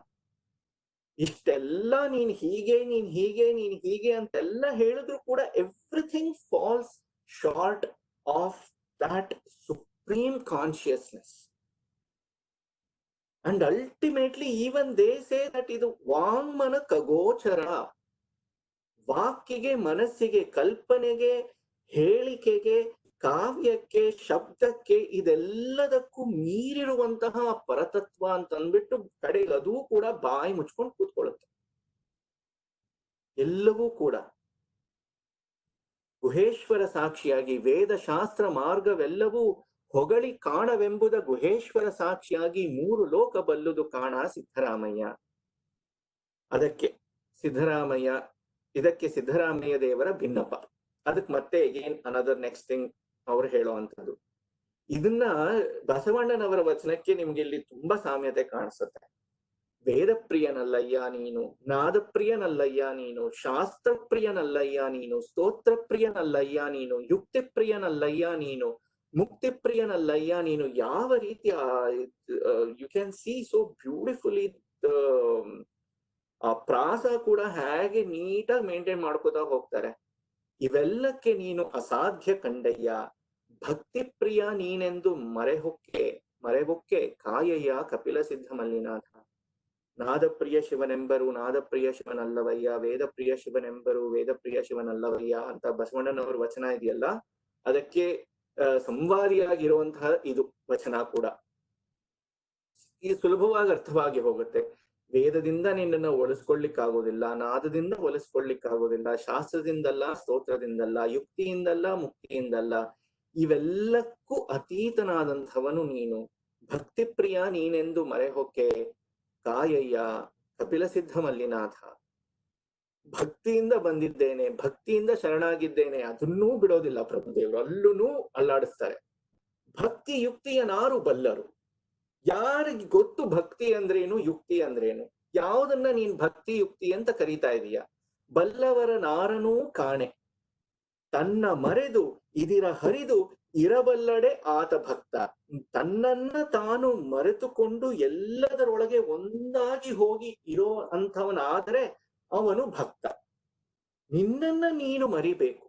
ಇಷ್ಟೆಲ್ಲ ನೀನ್ ಹೀಗೆ ಅಂತೆಲ್ಲ ಹೇಳಿದ್ರು ಕೂಡ everything falls short of that supreme consciousness. And ultimately even they say that ಇದು ವಾಂಗ್ಮನ ಖಗೋಚರ. ವಾಕ್ಕಿಗೆ, ಮನಸ್ಸಿಗೆ, ಕಲ್ಪನೆಗೆ, ಹೇಳಿಕೆಗೆ, ಕಾವ್ಯಕ್ಕೆ, ಶಬ್ದಕ್ಕೆ, ಇದೆಲ್ಲದಕ್ಕೂ ಮೀರಿರುವಂತಹ ಪರತತ್ವ ಅಂತ ಅಂದ್ಬಿಟ್ಟು ಕಡೆಗೆ ಅದೂ ಕೂಡ ಬಾಯಿ ಮುಚ್ಕೊಂಡು ಕೂತ್ಕೊಳ್ಳುತ್ತೆ. ಎಲ್ಲವೂ ಕೂಡ ಗುಹೇಶ್ವರ ಸಾಕ್ಷಿಯಾಗಿ ವೇದಶಾಸ್ತ್ರ ಮಾರ್ಗವೆಲ್ಲವೂ ಹೊಗಳಿ ಕಾಣವೆಂಬುದ ಗುಹೇಶ್ವರ ಸಾಕ್ಷಿಯಾಗಿ ಮೂರು ಲೋಕ ಬಲ್ಲುದು ಕಾಣ ಸಿದ್ದರಾಮಯ್ಯ. ಇದಕ್ಕೆ ಸಿದ್ದರಾಮಯ್ಯ ದೇವರ ಭಿನ್ನಪ. ಅದಕ್ಕೆ ಮತ್ತೆ ಅಗೇನ್ ಅನದರ್ ನೆಕ್ಸ್ಟ್ ಥಿಂಗ್ ಅವ್ರು ಹೇಳುವಂಥದ್ದು. ಇದನ್ನ ಬಸವಣ್ಣನವರ ವಚನಕ್ಕೆ ನಿಮ್ಗೆ ಇಲ್ಲಿ ತುಂಬಾ ಸಾಮ್ಯತೆ ಕಾಣಿಸುತ್ತೆ. ವೇದಪ್ರಿಯನಲ್ಲಯ್ಯ ನೀನು, ನಾದಪ್ರಿಯನಲ್ಲಯ್ಯ ನೀನು, ಶಾಸ್ತ್ರಪ್ರಿಯನಲ್ಲಯ್ಯ ನೀನು, ಸ್ತೋತ್ರಪ್ರಿಯನಲ್ಲಯ್ಯ ನೀನು, ಯುಕ್ತಿಪ್ರಿಯನಲ್ಲಯ್ಯ ನೀನು, ಮುಕ್ತಿಪ್ರಿಯನಲ್ಲಯ್ಯ ನೀನು. ಯಾವ ರೀತಿ you can see so beautifully ಆ ಪ್ರಾಸ ಕೂಡ ಹೇಗೆ ನೀಟಾಗಿ ಮೇಂಟೈನ್ ಮಾಡ್ಕೋತಾ ಹೋಗ್ತಾರೆ. ಇವೆಲ್ಲಕ್ಕೆ ನೀನು ಅಸಾಧ್ಯ ಕಂಡಯ್ಯ, ಭಕ್ತಿ ಪ್ರಿಯ ನೀನೆಂದು ಮರೆಹೊಕ್ಕೆ ಕಾಯಯ್ಯ ಕಪಿಲ ಸಿದ್ಧ ಮಲ್ಲಿನಾಥ. ನಾದಪ್ರಿಯ ಶಿವನೆಂಬರು ನಾದಪ್ರಿಯ ಶಿವನಲ್ಲವಯ್ಯ, ವೇದಪ್ರಿಯ ಶಿವನೆಂಬರು ವೇದಪ್ರಿಯ ಶಿವನಲ್ಲವಯ್ಯ ಅಂತ ಬಸವಣ್ಣನವರ ವಚನ ಇದೆಯಲ್ಲ, ಅದಕ್ಕೆ ಸಂವಾದಿಯಾಗಿರುವಂತಹ ಇದು ವಚನ ಕೂಡ ಈ ಸುಲಭವಾಗಿ ಅರ್ಥವಾಗಿ ಹೋಗುತ್ತೆ. ವೇದದಿಂದ ನಿನ್ನನ್ನು ಒಲಿಸ್ಕೊಳ್ಳಿಕ್ಕಾಗೋದಿಲ್ಲ, ನಾದದಿಂದ ಒಲಿಸ್ಕೊಳ್ಳಿಕ್ಕಾಗೋದಿಲ್ಲ, ಶಾಸ್ತ್ರದಿಂದಲ್ಲ, ಸ್ತೋತ್ರದಿಂದಲ್ಲ, ಯುಕ್ತಿಯಿಂದಲ್ಲ, ಮುಕ್ತಿಯಿಂದಲ್ಲ, ಇವೆಲ್ಲಕ್ಕೂ ಅತೀತನಾದಂಥವನು ನೀನು. ಭಕ್ತಿಪ್ರಿಯ ನೀನೆಂದು ಮರೆಹೊಕ್ಕೆ ಕಾಯಯ್ಯ ಕಪಿಲ ಸಿದ್ಧ ಮಲ್ಲಿನಾಥ. ಭಕ್ತಿಯಿಂದ ಬಂದಿದ್ದೇನೆ, ಭಕ್ತಿಯಿಂದ ಶರಣಾಗಿದ್ದೇನೆ, ಅದನ್ನೂ ಬಿಡೋದಿಲ್ಲ ಪ್ರಭುದೇವರು, ಅಲ್ಲೂ ಅಲ್ಲಾಡಿಸ್ತಾರೆ. ಭಕ್ತಿ ಯುಕ್ತಿಯ ನಾರು ಬಲ್ಲರು. ಯಾರಿಗೆ ಗೊತ್ತು ಭಕ್ತಿ ಅಂದ್ರೇನು, ಯುಕ್ತಿ ಅಂದ್ರೇನು? ಯಾವುದನ್ನ ನೀನ್ ಭಕ್ತಿ ಯುಕ್ತಿ ಅಂತ ಕರೀತಾ ಇದೀಯ? ಬಲ್ಲವರ ನಾರನೂ ಕಾಣೆ, ತನ್ನ ಮರೆದು ಇದಿರ ಹರಿದು ಇರಬಲ್ಲಡೆ ಆತ ಭಕ್ತ. ತನ್ನನ್ನ ತಾನು ಮರೆತುಕೊಂಡು ಎಲ್ಲದರೊಳಗೆ ಒಂದಾಗಿ ಹೋಗಿ ಇರೋ ಅಂಥವನಾದರೆ ಅವನು ಭಕ್ತ. ನಿನ್ನನ್ನ ನೀನು ಮರಿಬೇಕು,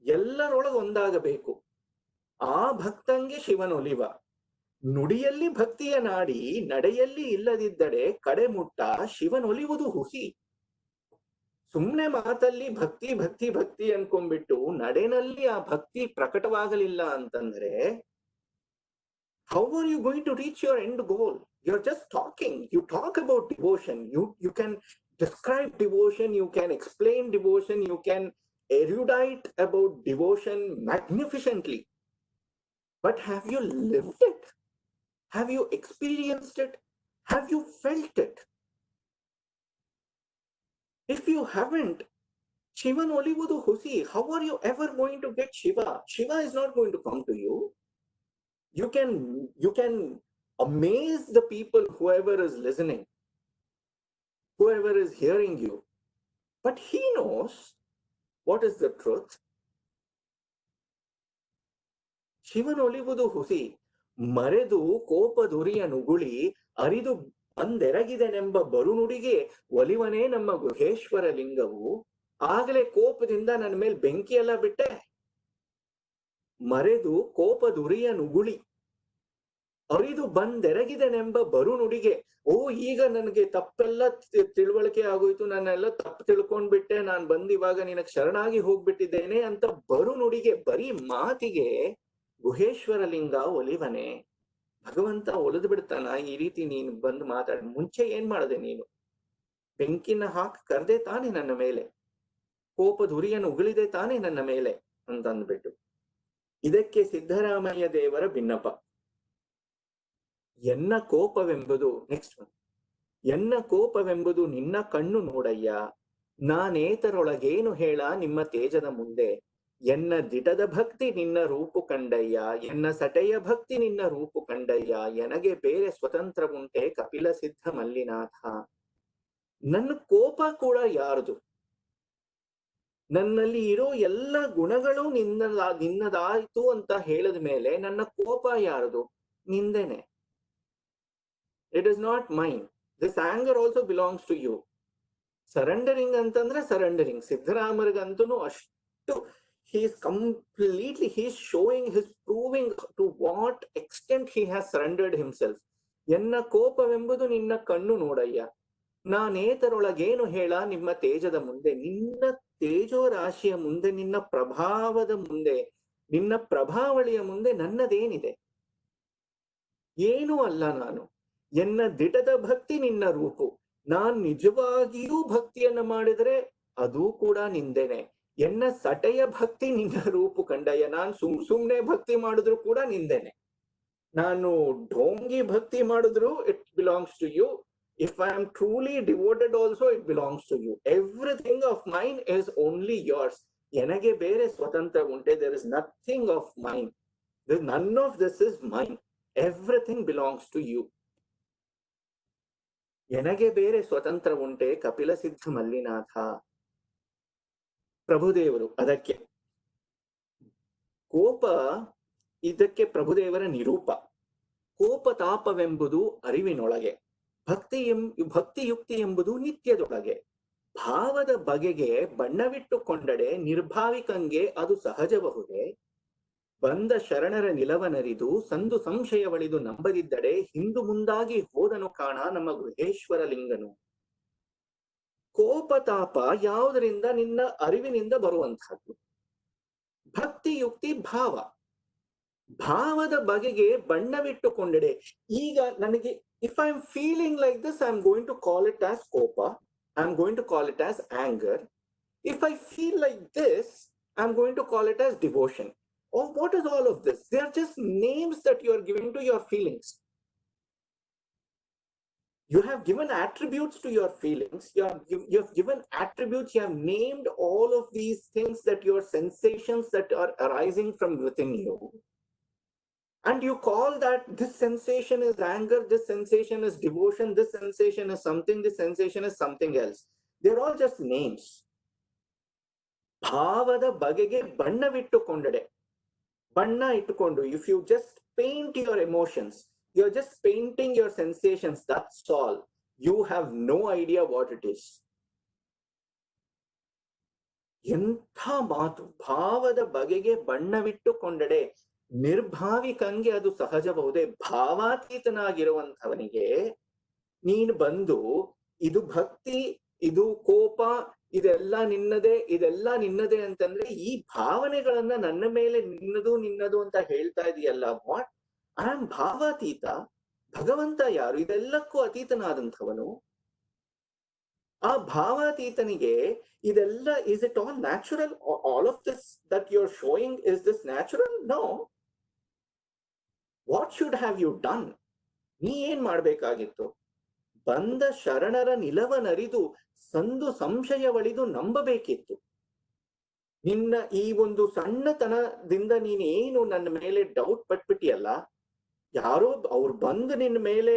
ಎಲ್ಲರೊಳಗೆ ಒಂದಾಗಬೇಕು. ಆ ಭಕ್ತಂಗೆ ಶಿವನೊಲಿವ. ನುಡಿಯಲ್ಲಿ ಭಕ್ತಿಯ ನಾಡಿ, ನಡೆಯಲ್ಲಿ ಇಲ್ಲದಿದ್ದಡೆ ಕಡೆ ಮುಟ್ಟ ಶಿವನೊಲಿವುದು ಹುಸಿ. ಸುಮ್ನೆ ಮಾತಲ್ಲಿ ಭಕ್ತಿ ಭಕ್ತಿ ಭಕ್ತಿ ಅನ್ಕೊಂಡ್ಬಿಟ್ಟು ನಡೆನಲ್ಲಿ ಆ ಭಕ್ತಿ ಪ್ರಕಟವಾಗಲಿಲ್ಲ ಅಂತಂದ್ರೆ, how are you going to reach your end goal? You are just talking. You talk about devotion, you can describe devotion, you can explain devotion, you can erudite about devotion magnificently. But have you lived it? Have you experienced it? Have you felt it? If you haven't, Shivan Olivudu Husi, how are you ever going to get Shiva? Shiva is not going to come to you. You can amaze the people, whoever is listening, whoever is hearing you. But he knows what is the truth. ಶಿವನ ಒಲಿವುದು ಹುಸಿ ಮರೆದು ಕೋಪದುರಿಯ ನುಗುಳಿ ಅರಿದು ಅಂದೆರಗಿದೆನೆಂಬ ಬರುನುಡಿಗೆ ಒಲಿವನೇ ನಮ್ಮ ಗುಹೇಶ್ವರ ಲಿಂಗವು. ಆಗಲೇ ಕೋಪದಿಂದ ನನ್ನ ಮೇಲೆ ಬೆಂಕಿ ಎಲ್ಲ ಬಿಟ್ಟೆ. ಮರೆದು ಕೋಪದುರಿಯ ನುಗುಳಿ ಅರಿದು ಬಂದೆರಗಿದೆನೆಂಬ ಬರುನುಡಿಗೆ, ಓ ಈಗ ನನಗೆ ತಪ್ಪೆಲ್ಲ ತಿಳುವಳಿಕೆ ಆಗೋಯ್ತು, ನಾನೆಲ್ಲ ತಪ್ಪು ತಿಳ್ಕೊಂಡ್ಬಿಟ್ಟೆ, ನಾನು ಬಂದಿವಾಗ ನಿನಗೆ ಶರಣಾಗಿ ಹೋಗ್ಬಿಟ್ಟಿದ್ದೇನೆ ಅಂತ ಬರುನುಡಿಗೆ, ಬರೀ ಮಾತಿಗೆ ಗುಹೇಶ್ವರ ಲಿಂಗ ಒಲಿವನೆ. ಭಗವಂತ ಒಲಿದು ಬಿಡ್ತಾನ ಈ ರೀತಿ ನೀನು ಬಂದು ಮಾತಾಡಿ. ಮುಂಚೆ ಏನ್ ಮಾಡದೆ ನೀನು? ಬೆಂಕಿನ ಕರ್ದೆ ತಾನೆ ನನ್ನ ಮೇಲೆ, ಕೋಪದುರಿಯನ್ನು ಉಗುಳಿದೆ ತಾನೆ ನನ್ನ ಮೇಲೆ ಅಂತ ಅಂದ್ಬಿಟ್ಟು. ಇದಕ್ಕೆ ಸಿದ್ದರಾಮಯ್ಯ ದೇವರ ಭಿನ್ನಪ. ಎನ್ನ ಕೋಪವೆಂಬುದು, ನೆಕ್ಸ್ಟ್ ಒನ್, ಎನ್ನ ಕೋಪವೆಂಬುದು ನಿನ್ನ ಕಣ್ಣು ನೋಡಯ್ಯ, ನಾನೇತರೊಳಗೇನು ಹೇಳ ನಿಮ್ಮ ತೇಜದ ಮುಂದೆ. ಎನ್ನ ದಿಟದ ಭಕ್ತಿ ನಿನ್ನ ರೂಪು ಕಂಡಯ್ಯ, ಎನ್ನ ಸಟೆಯ ಭಕ್ತಿ ನಿನ್ನ ರೂಪು ಕಂಡಯ್ಯ, ಎನಗೆ ಬೇರೆ ಸ್ವತಂತ್ರ ಉಂಟೆ ಕಪಿಲ ಸಿದ್ಧ ಮಲ್ಲಿನಾಥ. ನನ್ನ ಕೋಪ ಕೂಡ ಯಾರದು? ನನ್ನಲ್ಲಿ ಇರೋ ಎಲ್ಲ ಗುಣಗಳು ನಿನ್ನದಾಯ್ತು ಅಂತ ಹೇಳಿದ ಮೇಲೆ ನನ್ನ ಕೋಪ ಯಾರದು? ನಿಂದೇನೆ. It is not mine. This anger also belongs to you. Surrendering ಅಂತಂದ್ರೆ ಸರೆಂಡರಿಂಗ್. ಸಿದ್ದರಾಮರಿಗಂತೂ ಅಷ್ಟು he's showing, he's proving to what extent he has surrendered himself. ಎನ್ನ ಕೋಪವೆಂಬುದು ನಿನ್ನ ಕಣ್ಣು ನೋಡಯ್ಯ, ನಾನೇತರೊಳಗೇನು ಹೇಳ ನಿಮ್ಮ ತೇಜದ ಮುಂದೆ. ನಿನ್ನ ತೇಜೋ ರಾಶಿಯ ಮುಂದೆ, ನಿನ್ನ ಪ್ರಭಾವದ ಮುಂದೆ, ನಿನ್ನ ಪ್ರಭಾವಳಿಯ ಮುಂದೆ ನನ್ನದೇನಿದೆ? ಏನೂ ಅಲ್ಲ ನಾನು. ಎನ್ನ ದಿಟದ ಭಕ್ತಿ ನಿನ್ನ ರೂಪು, ನಾನ್ ನಿಜವಾಗಿಯೂ ಭಕ್ತಿಯನ್ನ ಮಾಡಿದ್ರೆ ಅದು ಕೂಡ ನಿಂದೇನೆ. ಎನ್ನ ಸಟೆಯ ಭಕ್ತಿ ನಿನ್ನ ರೂಪು ಕಂಡಯ್ಯ, ನಾನ್ ಸುಮ್ನೆ ಭಕ್ತಿ ಮಾಡಿದ್ರು ಕೂಡ ನಿಂದೇನೆ. ನಾನು ಢೋಂಗಿ ಭಕ್ತಿ ಮಾಡಿದ್ರು it belongs to you. If I am truly devoted also it belongs to you. Everything of mine is only yours. ಎನಗೆ ಬೇರೆ ಸ್ವತಂತ್ರ ಉಂಟೆ? There is nothing of mine. None of this is mine. Everything belongs to you. ಎನಗೆ ಬೇರೆ ಸ್ವತಂತ್ರ ಉಂಟೆ ಕಪಿಲ ಸಿದ್ಧ ಮಲ್ಲಿನಾಥ. ಪ್ರಭುದೇವರು ಅದಕ್ಕೆ ಕೋಪ, ಇದಕ್ಕೆ ನಿರೂಪ. ಕೋಪ ತಾಪವೆಂಬುದು ಅರಿವಿನೊಳಗೆ, ಭಕ್ತಿಯುಕ್ತಿ ಎಂಬುದು ನಿತ್ಯದೊಳಗೆ. ಭಾವದ ಬಗೆಗೆ ಬಣ್ಣವಿಟ್ಟುಕೊಂಡಡೆ ನಿರ್ಭಾವಿಕಂಗೆ ಅದು ಸಹಜಬಹುದೇ. ಬಂದ ಶರಣರ ನಿಲವನರಿದು ಸಂದು ಸಂಶಯವಳಿದು ನಂಬದಿದ್ದಡೆ ಹಿಂದು ಮುಂದಾಗಿ ಹೋದನು ಕಾಣ ನಮ್ಮ ಗುಹೇಶ್ವರ ಲಿಂಗನು. ಕೋಪತಾಪ ಯಾವುದರಿಂದ? ನಿನ್ನ ಅರಿವಿನಿಂದ ಬರುವಂತಹದ್ದು. ಭಕ್ತಿಯುಕ್ತಿ ಭಾವ, ಭಾವದ ಬಗೆಗೆ ಬಣ್ಣವಿಟ್ಟುಕೊಂಡೆಡೆ. ಈಗ ನನಗೆ if I am feeling like this, I am going to call it as ಕೋಪ, I am going to call it as anger. If I feel like this, I am going to call it as devotion. Oh, what is all of this? They are just names that you are giving to your feelings. You have given attributes to your feelings. You have given attributes. You have named all of these things, that your sensations that are arising from within you. And you call that this sensation is anger, this sensation is devotion, this sensation is something, this sensation is something else. They're all just names. ಭಾವದ ಬಗೆಗೆ ಬಣ್ಣವಿಟ್ಟುಕೊಂಡಡೆ. ಬಣ್ಣ ಇಟ್ಟುಕೊಂಡು, if you just paint your emotions, you're just painting your sensations, that's all. You have no idea what it is. ಎಂಥ ಮಾತು! ಭಾವದ ಬಗೆಗೆ ಬಣ್ಣವಿಟ್ಟುಕೊಂಡಡೆ ನಿರ್ಭಾವಿಕಂಗೆ ಅದು ಸಹಜಬಹುದೇ. ಭಾವಾತೀತನಾಗಿರುವಂಥವನಿಗೆ ನೀನು ಬಂದು ಇದು ಭಕ್ತಿ, ಇದು ಕೋಪ, ಇದೆಲ್ಲ ನಿನ್ನದೇ ಅಂತಂದ್ರೆ ಈ ಭಾವನೆಗಳನ್ನ ನನ್ನ ಮೇಲೆ ನಿನ್ನದು ಅಂತ ಹೇಳ್ತಾ ಇದೆಯಲ್ಲ. ವಾಟ್? ಐ ಆಮ್ ಭಾವಾತೀತ. ಭಗವಂತ ಯಾರು? ಇದೆಲ್ಲಕ್ಕೂ ಅತೀತನಾದಂಥವನು. ಆ ಭಾವಾತೀತನಿಗೆ ಇದೆಲ್ಲ, is it all natural? All of this that you are showing, is this natural? No. What should have you done? ನೀ ಏನ್ ಮಾಡ್ಬೇಕಾಗಿತ್ತು? ಬಂದ ಶರಣರ ನಿಲವನರಿದು ಸಂದು ಸಂಶಯವಳಿದು ನಂಬಬೇಕಿತ್ತು. ನಿನ್ನ ಈ ಒಂದು ಸಣ್ಣತನದಿಂದ ನೀನೇನು ನನ್ನ ಮೇಲೆ ಡೌಟ್ ಪಟ್ಬಿಟ್ಟಿಯಲ್ಲ, ಯಾರೋ ಅವ್ರು ಬಂದು ನಿನ್ನ ಮೇಲೆ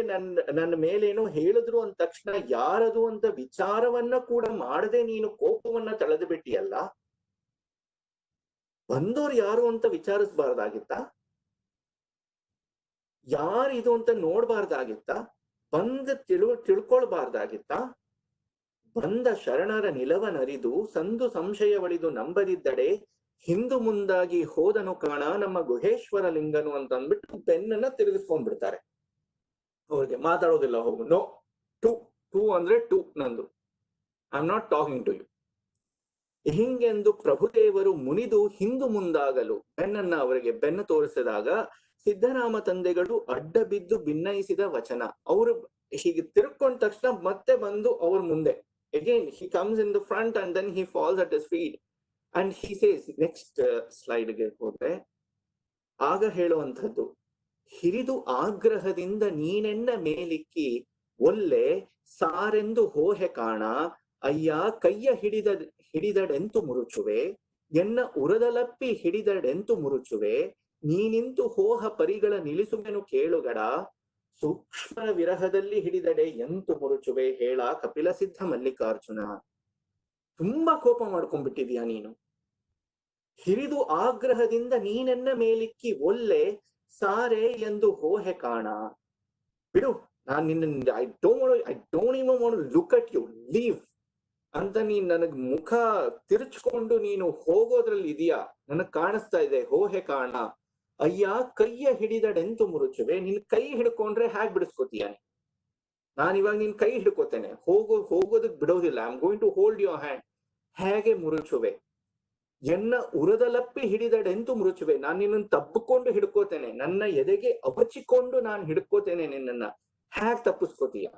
ನನ್ನ ಮೇಲೇನೋ ಹೇಳಿದ್ರು ಅಂದ ತಕ್ಷಣ ಯಾರದು ಅಂತ ವಿಚಾರವನ್ನ ಕೂಡ ಮಾಡದೆ ನೀನು ಕೋಪವನ್ನ ತಳೆದು ಬಿಟ್ಟಿಯಲ್ಲ. ಬಂದೋರು ಯಾರು ಅಂತ ವಿಚಾರಿಸಬಾರ್ದಾಗಿತ್ತ? ಯಾರಿದು ಅಂತ ನೋಡ್ಬಾರ್ದಾಗಿತ್ತ? ಬಂದ ತಿಳ್ಕೊಳ್ಬಾರ್ದಾಗಿತ್ತ? ಬಂದ ಶರಣರ ನಿಲವನರಿದು ಸಂದು ಸಂಶಯವಳಿದು ನಂಬದಿದ್ದಡೆ ಹಿಂದು ಮುಂದಾಗಿ ಹೋದನು ಕಾಣ ನಮ್ಮ ಗುಹೇಶ್ವರ ಲಿಂಗನು ಅಂತ ಅಂದ್ಬಿಟ್ಟು ಬೆನ್ನನ್ನ ತಿರುಗಿಸ್ಕೊಂಡ್ಬಿಡ್ತಾರೆ. ಅವ್ರಿಗೆ ಮಾತಾಡೋದಿಲ್ಲ. ಹೋಗು, ನೋ, ಟು ಅಂದ್ರೆ ಟು ನಂದು, I am not talking to you. ಹಿಂಗೆಂದು ಪ್ರಭುದೇವರು ಮುನಿದು ಹಿಂದು ಮುಂದಾಗಲು ಬೆನ್ನನ್ನ ಅವರಿಗೆ ಬೆನ್ನು ತೋರಿಸಿದಾಗ ಸಿದ್ದರಾಮ ತಂದೆಗಳು ಅಡ್ಡ ಬಿದ್ದು ಭಿನ್ನಯಿಸಿದ ವಚನ. ಅವರು ಹೀಗೆ ತಿರ್ಕೊಂಡ ತಕ್ಷಣ ಮತ್ತೆ ಬಂದು ಅವ್ರ ಮುಂದೆ, again he comes in the front and then he falls at his feet and he says, next slide ಗೆ ಹೋದ್ರೆ ಆಗ ಹೇಳುವಂಥದ್ದು, ಹಿರಿದು ಆಗ್ರಹದಿಂದ ನೀನೆನ್ನ ಮೇಲಿಕ್ಕಿ ಒಲ್ಲೆ ಸಾರೆಂದು ಹೋಹೆ ಕಾಣ ಅಯ್ಯ ಕೈಯ ಹಿಡಿದಡೆಂತು ಮುರುಚುವೆ ಎನ್ನ ಉರದಲಪ್ಪಿ ಹಿಡಿದಡೆಂತು ಮುರುಚುವೆ ನೀನಿಂತು ಹೋಹ ಪರಿಗಳ ನಿಲ್ಲಿಸುವೆನು ಕೇಳುಗಡ ಸೂಕ್ಷ್ಮರ ವಿರಹದಲ್ಲಿ ಹಿಡಿದಡೆ ಎಂತು ಮುರುಚುವೆ ಹೇಳ ಕಪಿಲ ಸಿದ್ಧ ಮಲ್ಲಿಕಾರ್ಜುನ. ತುಂಬಾ ಕೋಪ ಮಾಡ್ಕೊಂಡ್ಬಿಟ್ಟಿದ್ಯಾ ನೀನು. ಹಿರಿದು ಆಗ್ರಹದಿಂದ ನೀನೆನ್ನ ಮೇಲಿಕ್ಕಿ ಒಲ್ಲೆ ಸಾರೆ ಎಂದು ಹೋಹೆ ಕಾಣ. ಬಿಡು, ನಾನ್ ನಿನ್ನ I don't even want to look at you, leave ಅಂತ ನೀನ್ ನನಗ್ ಮುಖ ತಿರುಚ್ಕೊಂಡು ನೀನು ಹೋಗೋದ್ರಲ್ಲಿ ಇದೆಯಾ? ನನಗ್ ಕಾಣಿಸ್ತಾ ಇದೆ. ಹೋಹೆ ಕಾಣ ಅಯ್ಯ ಕೈಯ ಹಿಡಿದಡೆಂತು ಮುರುಚುವೆ. ನಿನ್ ಕೈ ಹಿಡ್ಕೊಂಡ್ರೆ ಹ್ಯಾಗ್ ಬಿಡಿಸ್ಕೋತೀಯ? ನಾನ್ ಇವಾಗ ನಿನ್ ಕೈ ಹಿಡ್ಕೋತೇನೆ, ಹೋಗೋದಕ್ ಬಿಡೋದಿಲ್ಲ. I am going to hold your hand. ಹೇಗೆ ಮುರುಚುವೆ? ಎನ್ನ ಉರದಲಪ್ಪಿ ಹಿಡಿದಡೆಂತು ಮುರುಚುವೆ. ನಾನ್ ನಿನ್ನನ್ನು ತಬ್ಬಿಕೊಂಡು ಹಿಡ್ಕೋತೇನೆ, ನನ್ನ ಎದೆಗೆ ಅವಚಿಕೊಂಡು ನಾನು ಹಿಡ್ಕೋತೇನೆ ನಿನ್ನನ್ನ. ಹ್ಯಾಗ್ ತಪ್ಪಿಸ್ಕೋತೀಯ?